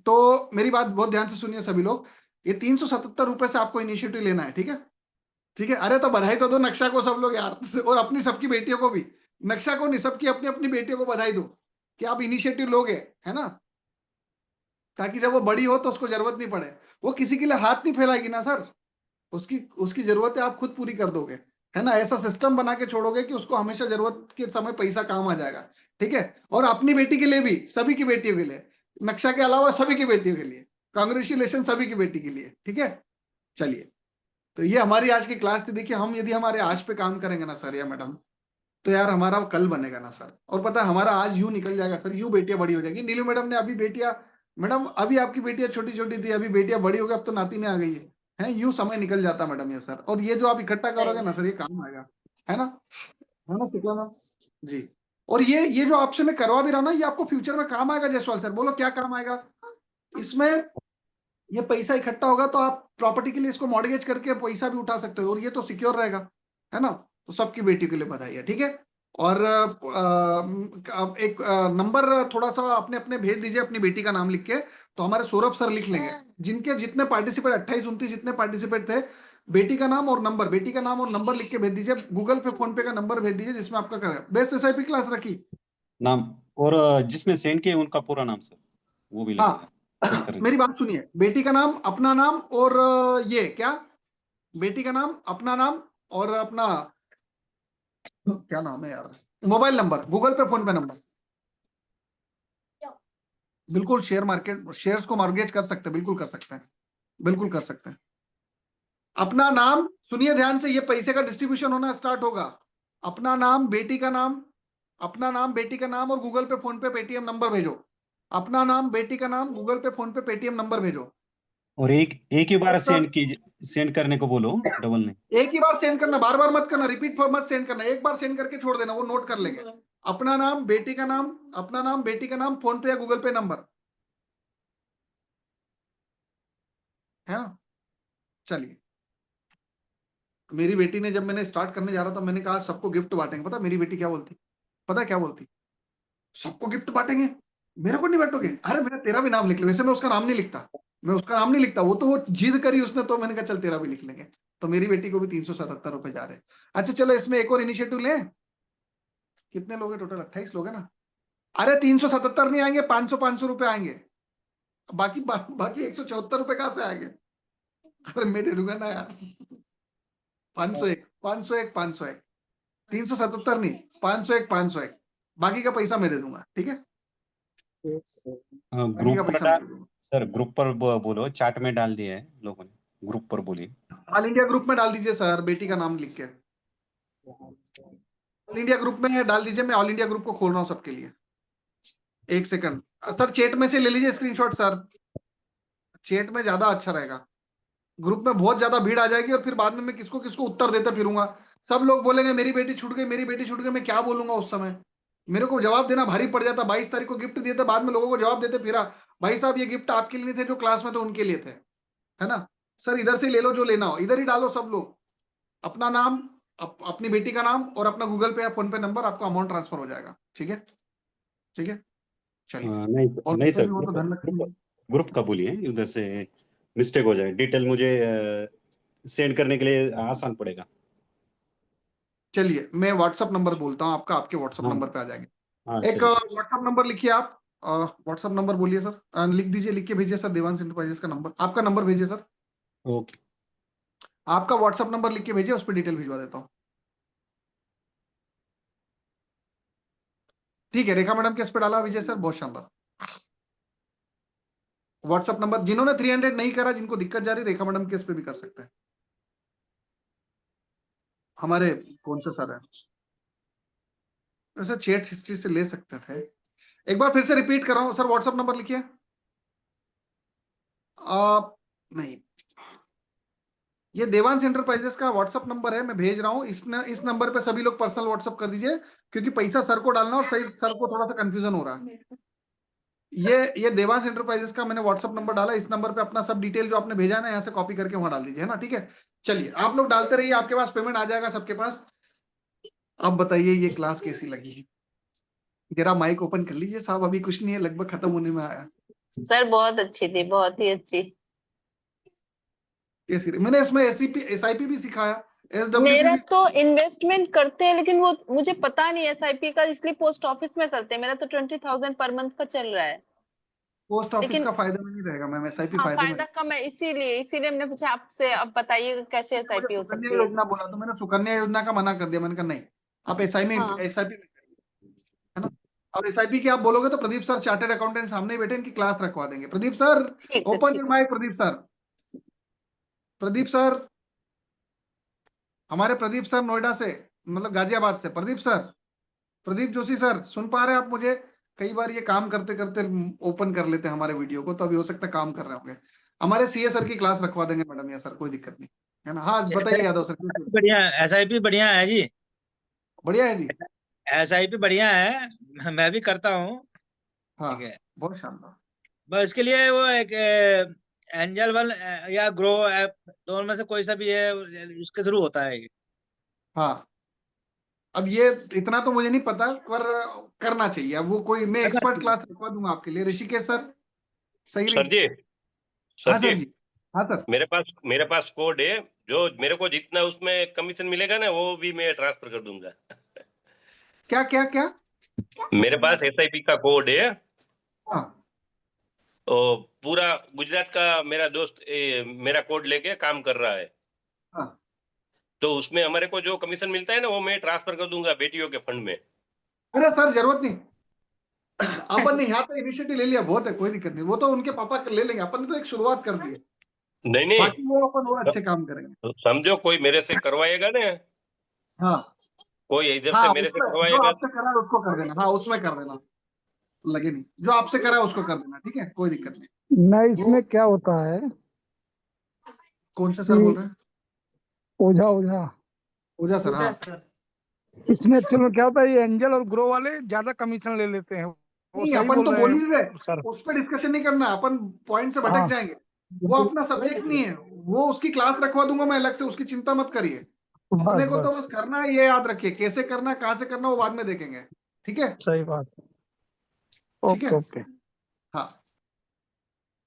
तो मेरी बात बहुत ध्यान से सुनिए सभी लोग। ये 377 रुपए से आपको इनिशिएटिव लेना है, ठीक है, ठीक है। अरे तो बधाई तो दो नक्शा को सब लोग यार, और अपनी सबकी बेटियों को भी। नक्शा को नहीं, सबकी अपनी अपनी बेटियों को बधाई दो कि आप इनिशिएटिव लोगे, है ना, ताकि जब वो बड़ी हो तो उसको जरूरत नहीं पड़े। वो किसी के लिए हाथ नहीं फैलाएगी ना सर, उसकी उसकी जरूरतें आप खुद पूरी कर दोगे, है ना। ऐसा सिस्टम बना के छोड़ोगे कि उसको हमेशा जरूरत के समय पैसा काम आ जाएगा, ठीक है। और अपनी बेटी के लिए भी, सभी की बेटियों के लिए, नक्शा के अलावा सभी की बेटियों के लिए कांग्रेचुलेशन, सभी की बेटी के लिए, ठीक है। चलिए, तो ये हमारी आज की क्लास थी। देखिए हम यदि हमारे आज पे काम करेंगे ना सर या मैडम, तो यार हमारा कल बनेगा ना सर। और पता है हमारा आज यूं निकल जाएगा सर, यूं बेटियां बड़ी हो जाएगी। नीलू मैडम ने अभी बेटियां, मैडम अभी आपकी बेटियां छोटी छोटी थी, अभी बेटियां बड़ी हो गई, अब तो नाती ने आ गई है यूं समय निकल जाता मैडम ये सर। और ये जो आप इकट्ठा करोगे ना सर, ये काम आएगा, है ना शुक्ला मैम जी। और ये जो आपसे मैं करवा भी रहा हूँ ना, ये आपको फ्यूचर में काम आएगा जायसवाल सर। बोलो क्या काम आएगा इसमें? ये पैसा इकट्ठा होगा तो आप प्रॉपर्टी के लिए इसको मॉर्गेज करके पैसा भी उठा सकते हो, और ये तो सिक्योर रहेगा, है ना। तो सबकी बेटी के लिए बधाई है, ठीक है। और एक नंबर थोड़ा सा अपने अपने भेज दीजिए अपनी बेटी का नाम लिख के, तो हमारे सौरभ सर लिख लेंगे। जिनके जितने पार्टिसिपेट 28-29 जितने पार्टिसिपेट थे, बेटी का नाम और नंबर, बेटी का नाम और नंबर लिख के भेज दीजिए। गूगल पे फोन पे का नंबर भेज दीजिए जिसमें आपका करेगा। बेस्ट एसआईपी क्लास रखी नाम, और जिसने सेंड किया उनका पूरा नाम सर, वो भी हाँ मेरी बात सुनिए, बेटी का नाम, अपना नाम, और ये क्या, बेटी का नाम, अपना नाम, और अपना क्या नाम है यार, मोबाइल नंबर, गूगल पे फोन पे नंबर। बिल्कुल शेयर मार्केट, शेयर्स को मॉर्गेज कर सकते हैं, बिल्कुल कर सकते हैं, बिल्कुल कर सकते हैं। अपना नाम, सुनिए ध्यान से, ये पैसे का डिस्ट्रीब्यूशन होना स्टार्ट होगा। अपना नाम, बेटी का नाम, अपना नाम, बेटी का नाम, और गूगल पे फोन पे पेटीएम नंबर भेजो। अपना नाम, बेटी का नाम, गूगल पे फोन पे पेटीएम नंबर भेजो। और एक ही बार सेंड करने को बोलो, डबल नहीं। एक ही बार सेंड करना, बार बार मत करना, रिपीट फॉर मत सेंड करना, एक बार सेंड करके छोड़ देना, वो नोट कर लेंगे। अपना नाम, बेटी का नाम, अपना नाम, बेटी का नाम, फोन पे या गूगल पे नंबर, है ना। चलिए, मेरी बेटी ने, जब मैंने स्टार्ट करने जा रहा था, मैंने कहा सबको गिफ्ट बांटेंगे। पता मेरी बेटी क्या बोलती, पता क्या बोलती? सबको गिफ्ट बांटेंगे, मेरे को नहीं बांटोगे? अरे मेरा तेरा भी नाम लिख लो। वैसे मैं उसका नाम नहीं लिखता, मैं उसका नाम नहीं लिखता, वो तो वो जिद करी उसने, तो मैंने कहा चल तेरा भी लिख लेंगे। तो मेरी बेटी को भी 377 रुपए जा रहे हैं। अच्छा चलो, इसमें एक और इनिशिएटिव लें। कितने लोग हैं टोटल? 28 लोग हैं ना। अरे 377 नहीं आएंगे, 500 रुपए आएंगे। बाकी 174 रुपए कहां से आएंगे? अरे मैं दे दूंगा ना यार। 501 501 501, 377 नहीं, 501 501, बाकी का पैसा मैं दे दूंगा, ठीक है। ग्रुप पर सर, ग्रुप पर बोलो, चैट में डाल दिया है लोगों ने, ग्रुप पर बोलिए। ऑल इंडिया ग्रुप में डाल दीजिए सर, बेटी का नाम लिख के ऑल इंडिया ग्रुप में डाल दीजिए। मैं ऑल इंडिया ग्रुप को खोल रहा हूँ सबके लिए, एक सेकंड सर। चैट में से ले लीजिए स्क्रीनशॉट सर, चैट में ज्यादा अच्छा रहेगा। ग्रुप में बहुत ज्यादा भीड़ आ जाएगी, और फिर बाद में मैं किसको किसको उत्तर देते फिरूंगा। सब लोग बोलेंगे मेरी बेटी छूट गई, मेरी बेटी छूट गई। मैं क्या बोलूंगा उस समय? मेरे को जवाब देना भारी पड़ जाता। 22 तारीख को गिफ्ट दिए थे, बाद में लोगों को जवाब देते फिरा, भाई साहब ये गिफ्ट आपके लिए नहीं थे, जो क्लास में थे उनके लिए थे, है ना। सर इधर से ले लो, जो लेना हो इधर ही डालो सब लोग। अपना नाम, अपनी बेटी का नाम, और अपना गूगल पे या फोन पे नंबर, आपका अमाउंट ट्रांसफर हो जाएगा, ठीक है, ठीक है। चलिए, नहीं सर, ग्रुप का बोलिए, उधर से मिस्टेक हो जाए, डिटेल मुझे सेंड करने के लिए आसान पड़ेगा। चलिए मैं व्हाट्सअप नंबर बोलता हूँ आपका, आपके व्हाट्सअप नंबर पे आ जाएंगे। एक व्हाट्सअप नंबर लिखिए आप, व्हाट्सअप नंबर बोलिए सर, लिख दीजिए, लिख के भेजिए सर। देवांश इंटरप्राइजेस का नंबर, आपका नंबर भेजिए सर। ओके, आपका व्हाट्सअप नंबर लिख के भेजिए, उस पर डिटेल भिजवा देता हूँ। ठीक है, रेखा मैडम के इस पे डाला विजय सर, बहुत शानदार। व्हाट्सअप नंबर, जिन्होंने 300 नहीं करा, जिनको दिक्कत जा रही, रेखा मैडम के इस पे भी कर सकते हैं। हमारे कौन से सर है वैसे, चैट हिस्ट्री से ले सकते थे। एक बार फिर से रिपीट कर रहा हूं सर, व्हाट्सअप नंबर लिखिए। नहीं, ये देवांश इंटरप्राइजेस का व्हाट्सअप नंबर है, मैं भेज रहा हूँ। इस नंबर पे सभी लोग पर्सनल व्हाट्सअप कर दीजिए, क्योंकि पैसा सर को डालना, और सही सर को थोड़ा सा कंफ्यूजन हो रहा है। ये देवांश इंटरप्राइजेस का मैंने व्हाट्सअप नंबर डाला, इस नंबर पे अपना सब डिटेल जो आपने भेजा है ना, यहाँ से कॉपी करके वहां डाल दीजिए, है ना, ठीक है। चलिए आप लोग डालते रहिए, आपके पास पेमेंट आ जाएगा सबके पास। अब बताइए ये क्लास कैसी लगी? जरा माइक ओपन कर लीजिए साहब, अभी कुछ नहीं है, लगभग खत्म होने में आया। सर बहुत अच्छी थी, बहुत ही अच्छी। मैंने इसमें SIP भी सिखाया, SWP मेरा भी। तो इन्वेस्टमेंट करते हैं, लेकिन वो मुझे पता नहीं SIP का, इसलिए पोस्ट ऑफिस में करते हैं। मेरा तो 20,000 पर मंथ का चल रहा है। पोस्ट ऑफिस लेकिन का फायदा में नहीं रहेगा मैम, SIP हाँ, फायदे में। फायदा कम है, इसीलिए मैंने पूछा आपसे। अब बताइए कैसे SIP हो सुकन्या सकती है। योजना बोला तो मैंने सुकन्या योजना का मना कर दिया, मैंने कहा नहीं, आप SIP में हाँ। है ना। और SIP की आप बोलोगे तो प्रदीप सर चार्टर्ड अकाउंटेंट सामने ही बैठे, इनकी क्लास रखवा देंगे। Pradeep sir, open your mic. Pradeep sir, Pradeep sir, हमारे प्रदीप सर नोएडा से, मतलब गाजियाबाद से, प्रदीप सर, प्रदीप जोशी सर, सुन पा रहे हैं आप मुझे? कई बार ये काम करते करते ओपन कर लेते हैं हमारे वीडियो को, तो अभी हो सकता है काम कर रहे होंगे। हमारे सीए सर की क्लास रखवा देंगे मैडम या सर, कोई दिक्कत नहीं है ना। हाँ बताइए यादव सर। बढ़िया SIP बढ़िया है जी। बढ़िया है जी। SIP बढ़िया है, मैं भी करता हूँ। हाँ ठीक है, बहुत शानदार। बस इसके लिए वो एक एंजल वन या ग्रो ऐप, दोनों में से कोई सा भी है, उसके थ्रू होता है ये। हाँ अब ये इतना तो मुझे नहीं पता, पर करना चाहिए। अब वो कोई, मैं एक्सपर्ट क्लास रखवा दूंगा आपके लिए। ऋषिकेश सर सही सर जी, हाँ सर सर जी, जी। हाँ सर। मेरे पास कोड है, जो मेरे को जितना उसमें कमीशन मिलेगा ना, वो भी मैं ट्रांसफर कर दूंगा। क्या क्या क्या? मेरे पास SIP का कोड है। हाँ। तो पूरा गुजरात का मेरा दोस्त मेरा कोड लेके काम कर रहा है। हाँ। तो उसमें हमारे को जो कमीशन मिलता है ना, वो मैं ट्रांसफर कर दूंगा बेटियों के फंड में। अरे सर जरूरत नहीं, अपन ने यहाँ पे इनिशिएटिव ले लिया, बहुत है, कोई दिक्कत नहीं। वो तो उनके पापा ले लेंगे, अपन ने तो एक शुरुआत कर दी है। नहीं बाकी वो अपन और अच्छे काम करेंगे। तो समझो कोई मेरे से करवाएगा ना, हाँ कोई इधर हाँ, से मेरे से उसमें जो करवाएगा, आपसे करा है उसको कर देना। हाँ उसमें कर देना, लगे नहीं। जो आपसे करा है उसको कर देना, ठीक है, कोई दिक्कत नहीं। नहीं, इसमें क्या होता है कौन से सर बोल रहे हैं? ओझा ओझा ओझा सर। हाँ इसमें एक्चुअल में क्या होता है, ये एंजल और ग्रो वाले ज्यादा कमीशन ले लेते हैं। वो नहीं, सही अपन तो बोल बोल रहे ही रहे, हैं सर। उस पर डिस्कशन नहीं करना, अपन पॉइंट से भटक हाँ जाएंगे। वो अपना सब्जेक्ट नहीं है, वो उसकी क्लास रखवा दूंगा मैं अलग से, उसकी चिंता मत करिए। अपने बस को तो बस बस करना है, ये याद रखिए, कैसे करना है, कहाँ से करना है, वो बाद में देखेंगे। ठीक है, सही बात है। ठीक है। Okay okay. हाँ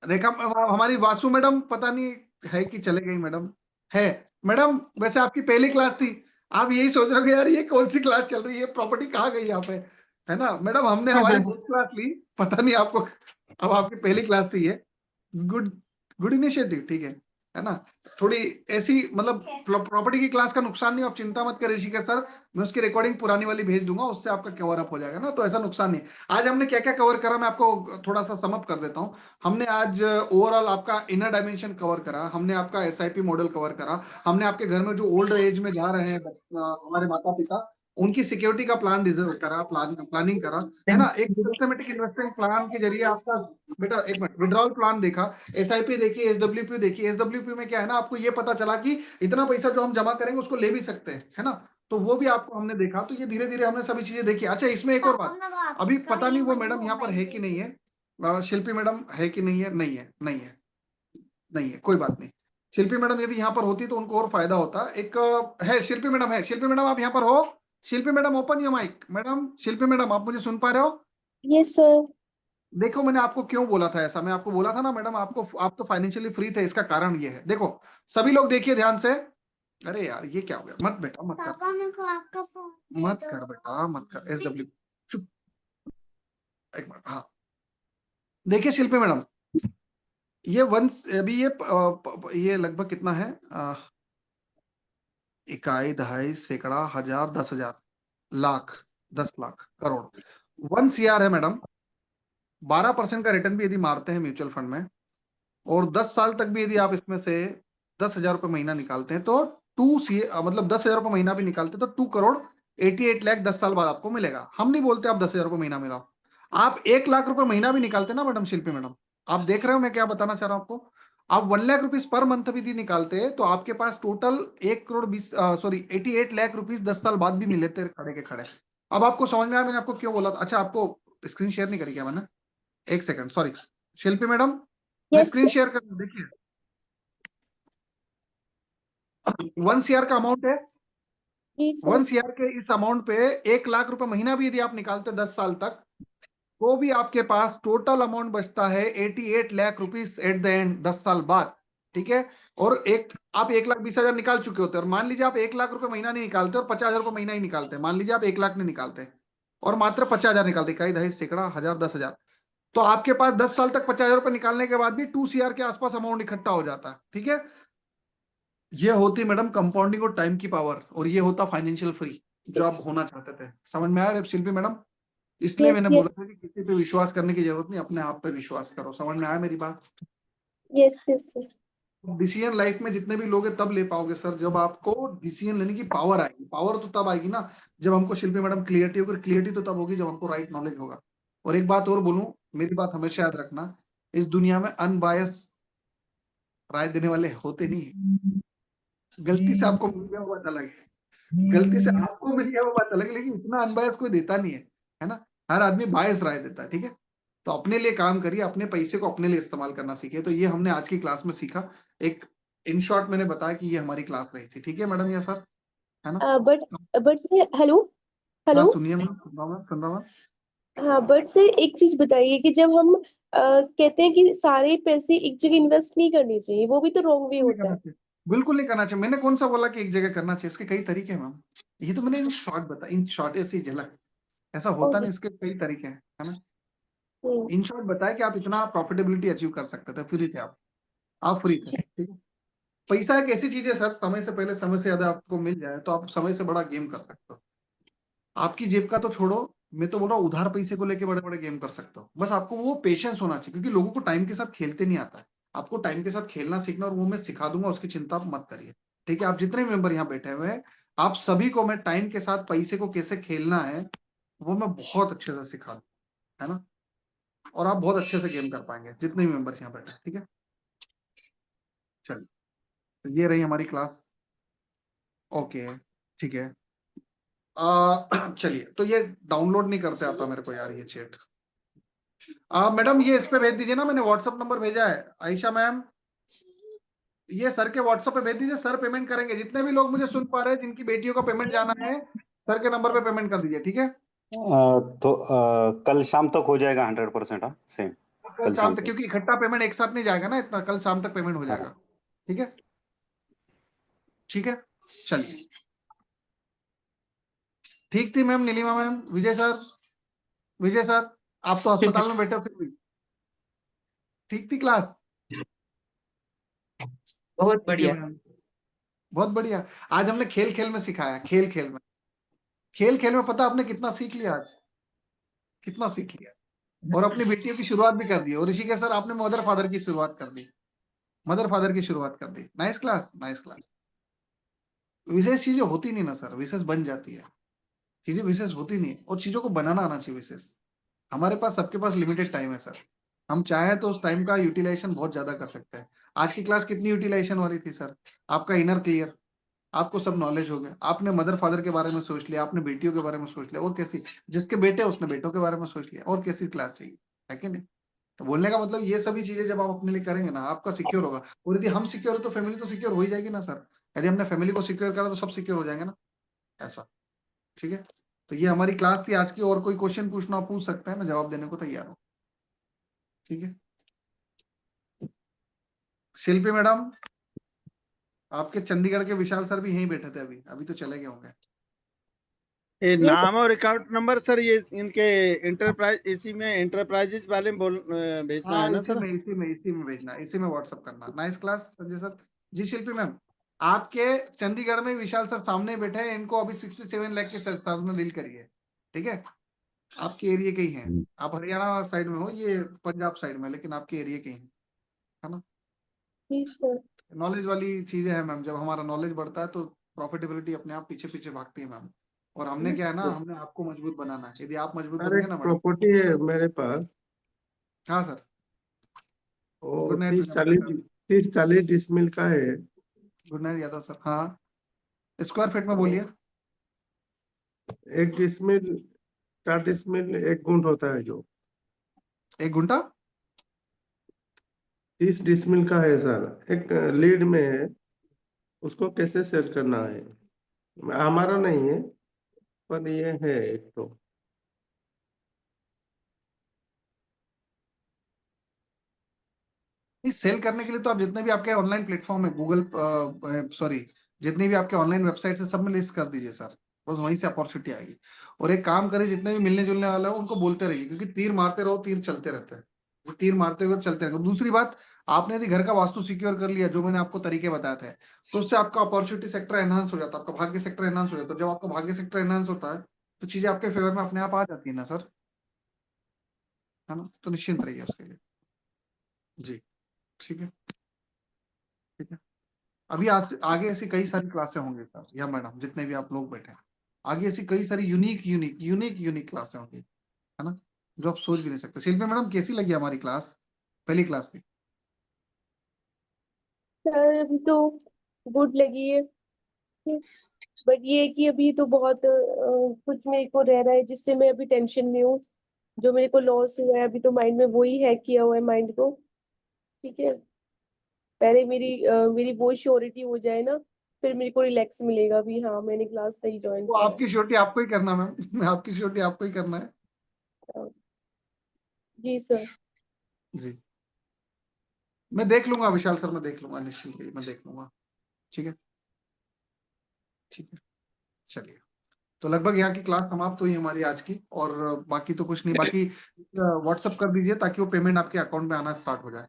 रेखा, हमारी वासु मैडम पता नहीं है कि चले गई मैडम? है मैडम, वैसे आपकी पहली क्लास थी, आप यही सोच रहे हो यार ये कौन सी क्लास चल रही है, प्रॉपर्टी कहाँ गई यहाँ पे, है ना मैडम? हमने हमारी गुड क्लास ली, पता नहीं आपको, अब आपकी पहली क्लास थी ये। गुड, गुड इनिशिएटिव, ठीक है ना? थोड़ी ऐसी मतलब प्रॉपर्टी की क्लास का नुकसान नहीं, आप चिंता मत करें ऋषिकेश सर, मैं उसकी रिकॉर्डिंग पुरानी वाली भेज दूंगा, उससे आपका कवर अप हो जाएगा ना, तो ऐसा नुकसान नहीं। आज हमने क्या क्या कवर करा, मैं आपको थोड़ा सा समअप कर देता हूँ। हमने आज ओवरऑल आपका इनर डायमेंशन कवर करा, हमने आपका SIP मॉडल कवर करा, हमने आपके घर में जो ओल्ड एज में जा रहे हैं हमारे माता पिता, उनकी सिक्योरिटी का प्लान डिजर्व करा, प्लानिंग करा, है ना? एक सिस्टमेटिक इन्वेस्टमेंट प्लान के जरिए आपका, बेटा एक मिनट, विड्रॉल प्लान देखा, SIP देखी, SWP देखी। SWP में क्या है ना, आपको ये पता चला कि इतना पैसा जो हम जमा करेंगे उसको ले भी सकते हैं, है ना? तो वो भी आपको हमने देखा, तो ये धीरे धीरे हमने सभी चीजें देखी। अच्छा इसमें एक और बात, अभी पता नहीं वो मैडम यहाँ पर है कि नहीं है, शिल्पी मैडम है कि नहीं है? नहीं है, नहीं है, नहीं है, कोई बात नहीं। शिल्पी मैडम यदि यहाँ पर होती तो उनको और फायदा होता। एक है शिल्पी मैडम, है शिल्पी मैडम, आप यहाँ पर हो? Shilpi madam open your mike. Madam Shilpi madam, आप मुझे सुन पा रहे हो? Yes sir. देखो मैंने आपको क्यों बोला था ऐसा, मैं आपको बोला था ना मैडम, आपको, आप तो फाइनेंशियली फ्री थे, इसका कारण ये है। देखो सभी लोग देखिए ध्यान से। अरे यार ये क्या हो गया, मत बेटा मत कर, मत कर बेटा मत कर। SW चुप, एक मिनट। हाँ देखिए शिल्पी मैडम, ये वंस अभी ये लगभग कितना है, इकाई, दहाई, सैकड़ा, हजार, 10,000, लाख, 10 लाख, करोड़, 1 CR है मैडम। 12% का रिटर्न भी यदि मारते हैं म्यूचुअल फंड में, और 10 साल तक भी यदि आप इसमें से 10,000 रुपए महीना निकालते हैं, तो मतलब 10,000 रुपए महीना भी निकालते हैं तो 2 करोड़ 88 लाख 10 साल बाद आपको मिलेगा। हम नहीं बोलते आप 10,000 रुपए महीना मिलाओ, आप 1 लाख रुपए महीना भी निकालते ना मैडम शिल्पी मैडम, आप देख रहे हो मैं क्या बताना चाह रहा हूं आपको? आप 1 लाख रुपीज पर मंथ भी निकालते हैं तो आपके पास टोटल 1 करोड़ 88 लाख रुपीज 10 साल बाद भी मिले थे खड़े के खड़े। अब आपको समझ में आया मैंने आपको क्यों बोला था? अच्छा आपको स्क्रीन शेयर नहीं करी क्या मैंने? एक सेकंड, सॉरी शिल्पी मैडम, मैं स्क्रीन शेयर कर, देखिए 1 CR का अमाउंट है। 1 CR के इस अमाउंट पे 1 लाख रुपए महीना भी यदि आप निकालते 10 साल तक, तो भी आपके पास टोटल अमाउंट बचता है 88 lakh rupees at the end 10 साल बाद, ठीक है? और आप 1,20,000 निकाल चुके होते हैं, और मान लीजिए आप 1 लाख रुपए महीना नहीं निकालते और 50,000 रुपए महीना ही निकालते हैं, मान लीजिए आप 1 लाख नहीं निकालते और मात्र 50,000 निकालते, इकाई, दहाई, सैकड़ा, हजार, 10,000, तो आपके पास 10 साल तक 50,000 रुपए निकालने के बाद भी 2 CR के आसपास अमाउंट इकट्ठा हो जाता है, ठीक है? ये होती मैडम कंपाउंडिंग और टाइम की पावर, और ये होता फाइनेंशियल फ्री जो आप होना चाहते थे। समझ में आया शिल्पी मैडम? इसलिए मैंने बोला था कि किसी पे विश्वास करने की जरूरत नहीं, अपने आप पे विश्वास करो। समझ में आया मेरी बात? Yes yes sir. Decision life में जितने भी लोग हैं तब ले पाओगे सर जब आपको डिसीजन लेने की पावर आएगी। पावर तो तब आएगी ना जब हमको शिल्पी मैडम क्लियरिटी होगी। क्लियरिटी तो तब होगी जब हमको राइट नॉलेज होगा। और एक बात और बोलूं, मेरी बात हमेशा याद रखना, इस दुनिया में अनबायस राय देने वाले होते नहीं है। गलती से आपको मिल गया वो बात अलग है, गलती से आपको मिल गया वो बात अलग है, लेकिन इतना अनबायस कोई देता नहीं है ना। हर आदमी बायस राय देता है, ठीक है। तो अपने लिए काम करिए, अपने पैसे को अपने लिए इस्तेमाल करना सीखिए। तो ये हमने आज की क्लास में सीखा। एक इन शॉर्ट मैंने बताया कि ये हमारी क्लास रही थी, ठीक है मैडम या सर, है ना। बट सर हेलो हाँ हेलो सुनिए मैम, सुन रहा हूँ। हाँ बट सर एक चीज बताइए कि जब हम कहते हैं कि सारे पैसे एक जगह इन्वेस्ट नहीं करने चाहिए, वो भी तो रॉन्ग वे नहीं होता करना है। चाहिए, बिल्कुल नहीं करना चाहिए। मैंने कौन सा बोला कि एक जगह करना चाहिए, इसके कई तरीके हैं मैम। ये तो मैंने इन शॉर्ट बताया, इन शॉर्ट ऐसी झलक, ऐसा होता नहीं, इसके कई तरीके हैं, है ना। इन शॉर्ट बताया कि आप इतना प्रॉफिटेबिलिटी अचीव कर सकते थे, फ्री थे आप फ्री थे, ठीक है। पैसा एक ऐसी चीज है सर, समय से पहले समय से ज्यादा आपको मिल जाए तो आप समय से बड़ा गेम कर सकते हो। आपकी जेब का तो छोड़ो, मैं तो बोल रहा हूँ उधार पैसे को लेके बड़े बड़े गेम कर सकते हो। बस आपको वो पेशेंस होना चाहिए, क्योंकि लोगों को टाइम के साथ खेलते नहीं आता है। आपको टाइम के साथ खेलना सीखना, और वो मैं सिखा दूंगा, उसकी चिंता आप मत करिए, ठीक है। आप जितने मेंबर यहाँ बैठे हुए हैं, आप सभी को मैं टाइम के साथ पैसे को कैसे खेलना है वो मैं बहुत अच्छे से सिखा दूँ, है ना। और आप बहुत अच्छे से गेम कर पाएंगे जितने भी मेंबर यहाँ बैठे, ठीक है। चलिए, तो ये रही हमारी क्लास, ओके, ठीक है। चलिए, तो ये डाउनलोड नहीं करते आता मेरे को यार ये चैट। मैडम ये इस पे भेज दीजिए ना, मैंने व्हाट्सअप नंबर भेजा है, आयशा मैम, ये सर के व्हाट्सएप पे भेज दीजिए, सर पेमेंट करेंगे। जितने भी लोग मुझे सुन पा रहे हैं जिनकी बेटियों का पेमेंट जाना है, सर के नंबर पे पेमेंट कर दीजिए, ठीक है। तो कल शाम तक हो जाएगा 100%। हाँ सेम कल कल शाम शाम तक, तक। क्योंकि इकट्ठा पेमेंट एक साथ नहीं जाएगा ना इतना, कल शाम तक पेमेंट हो हाँ जाएगा, ठीक है। ठीक है, चलिए, ठीक थी मैम नीलिमा मैम, विजय सर आप तो अस्पताल में बैठे हो फिर भी ठीक थी क्लास। बहुत ठीक है बढ़िया। मैम, बहुत बढ़िया। आज हमने खेल खेल में सिखाया, खेल खेल में, खेल खेल में पता आपने कितना सीख लिया आज, कितना सीख लिया। और अपनी बेटियों की शुरुआत भी कर दी। और ऋषिकेश सर आपने मदर फादर की शुरुआत कर दी, मदर फादर की शुरुआत कर दी। Nice class, nice class. विशेष चीजें होती नहीं ना सर, विशेष बन जाती है, चीजें विशेष होती नहीं, और चीजों को बनाना आना चाहिए विशेष। हमारे पास, सबके पास लिमिटेड टाइम है सर, हम चाहें तो उस टाइम का यूटिलाइजेशन बहुत ज्यादा कर सकते हैं। आज की क्लास कितनी यूटिलाइजेशन वाली थी सर, आपका इनर क्लियर, आपको सब नॉलेज हो गया, आपने मदर फादर के बारे में सोच लिया, आपने बेटियों के बारे में सोच लिया, और कैसी, जिसके बेटे उसने बेटों के बारे में सोच लिया, और कैसी क्लास चाहिए, है कि नहीं। तो बोलने का मतलब ये सभी चीजें जब आप अपने लिए करेंगे ना, आपका सिक्योर होगा। और यदि हम सिक्योर हो तो फैमिली तो सिक्योर हो ही जाएगी ना सर। यदि हमने फैमिली को सिक्योर करा तो सब सिक्योर हो जाएंगे ना, ऐसा, ठीक है। तो ये हमारी क्लास थी आज की। और कोई क्वेश्चन पूछना पूछ सकता है, मैं जवाब देने को तैयार हूँ, ठीक है। शिल्पी मैडम, आपके चंडीगढ़ के विशाल सर भी यहीं बैठे थे, अभी अभी तो चले गए होंगे। ये नाम और अकाउंट नंबर सर, ये इनके एंटरप्राइज, इसी में एंटरप्राइजेज वाले में भेजना है हाँ ना इसी सर। में इसी में भेजना, इसी में व्हाट्सअप करना। Nice class Sanjay sir. जी शिल्पी मैम, आपके चंडीगढ़ में विशाल सर सामने बैठे हैं, इनको अभी 67 लाख के सर सामने डील करिए, ठीक है। आपके एरिया के ही हैं, आप हरियाणा साइड में हो, ये पंजाब साइड में, लेकिन आपके एरिया के ही हैं, है ना। नॉलेज वाली चीजें हैं मैम, जब हमारा नॉलेज बढ़ता है तो प्रॉफिटेबिलिटी अपने आप पीछे पीछे भागती है मैम। और हमने क्या है ना, हमने आपको मजबूत बनाना है। यदि आप मजबूत सर बन एक गए ना मैडम। प्रॉपर्टी है मेरे पास, हाँ सर, वो गुड नाइट 30-40 डिसमिल का है। Good night Yadav sir. हाँ, स्क्वायर फीट में बोलिए। एक डिसमिल 4 डिसमिल 1 गुंठ होता है, जो 1 घंटा 30 डिसमिल का है सर, एक लीड में है, उसको कैसे सेल करना है। हमारा नहीं है, पर ये है एक तो। नहीं, सेल करने के लिए तो आप जितने भी आपके ऑनलाइन प्लेटफॉर्म है, गूगल, सॉरी, जितने भी आपके ऑनलाइन वेबसाइट है सब में लिस्ट कर दीजिए सर, बस वहीं से अपॉर्चुनिटी आएगी। और एक काम करिए, जितने भी मिलने जुलने वाला है उनको बोलते रहिए, क्योंकि तीर मारते रहो, तीर चलते रहते हैं, वो तीर मारते हुए चलते रहेंगे। दूसरी बात, आपने यदि घर का वास्तु सिक्योर कर लिया, जो मैंने आपको तरीके बताए थे, तो उससे आपका अपॉर्चुनिटी सेक्टर एनहांस हो जाता है, आपका भाग्य सेक्टर एनहांस हो जाता है। जब आपका भाग्य सेक्टर एनहांस होता है तो चीजें आपके फेवर में अपने आप आ जाती है ना सर, है ना। तो निश्चिंत रहिए उसके लिए, जी, ठीक है। ठीक है, अभी आगे ऐसी कई सारी क्लासें होंगी सर या मैडम, जितने भी आप लोग बैठे हैं, आगे ऐसी कई सारी यूनिक क्लासें होंगी, है ना, जो आप सोच भी नहीं सकते। शिल्पी मैडम कैसी लगी हमारी क्लास, पहली क्लास थी? सर अभी तो गुड लगी है, बट ये है कि अभी तो बहुत कुछ मेरे को रह रहा है जिससे मैं अभी टेंशन में हूँ। जो मेरे को लॉस हुआ है अभी तो माइंड में, वही हैक किया हुआ है माइंड को। ठीक है, पहले मेरी वो श्योरिटी हो जाए ना, फिर मेरे को रिलैक्स मिलेगा भी, हाँ मैंने क्लास सही ज्वाइन वो किया है। आपकी श्योरिटी आपको ही करना मैम, आपकी श्योरिटी आपको ही करना है। जी सर। जी, मैं देख लूंगा विशाल सर, मैं देख लूंगा, निश्चिंत मैं देख लूंगा। ठीक है, ठीक है, चलिए, तो लगभग यहाँ की क्लास समाप्त हुई हमारी आज की, और बाकी तो कुछ नहीं, बाकी व्हाट्सअप कर दीजिए ताकि वो पेमेंट आपके अकाउंट में आना स्टार्ट हो जाए।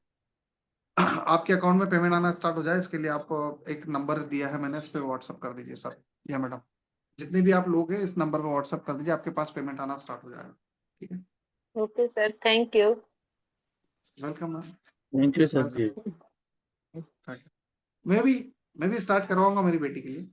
आपके अकाउंट में पेमेंट आना स्टार्ट हो जाए, इसके लिए आपको एक नंबर दिया है मैंने, इस पे व्हाट्सअप कर दीजिए सर या मैडम, जितने भी आप लोग हैं इस नंबर पे व्हाट्सअप कर दीजिए, आपके पास पेमेंट आना स्टार्ट हो जाएगा। ठीक है, okay sir, thank you. Welcome ma'am. Thank you sir ji. मैं भी स्टार्ट करवाऊंगा मेरी बेटी के लिए।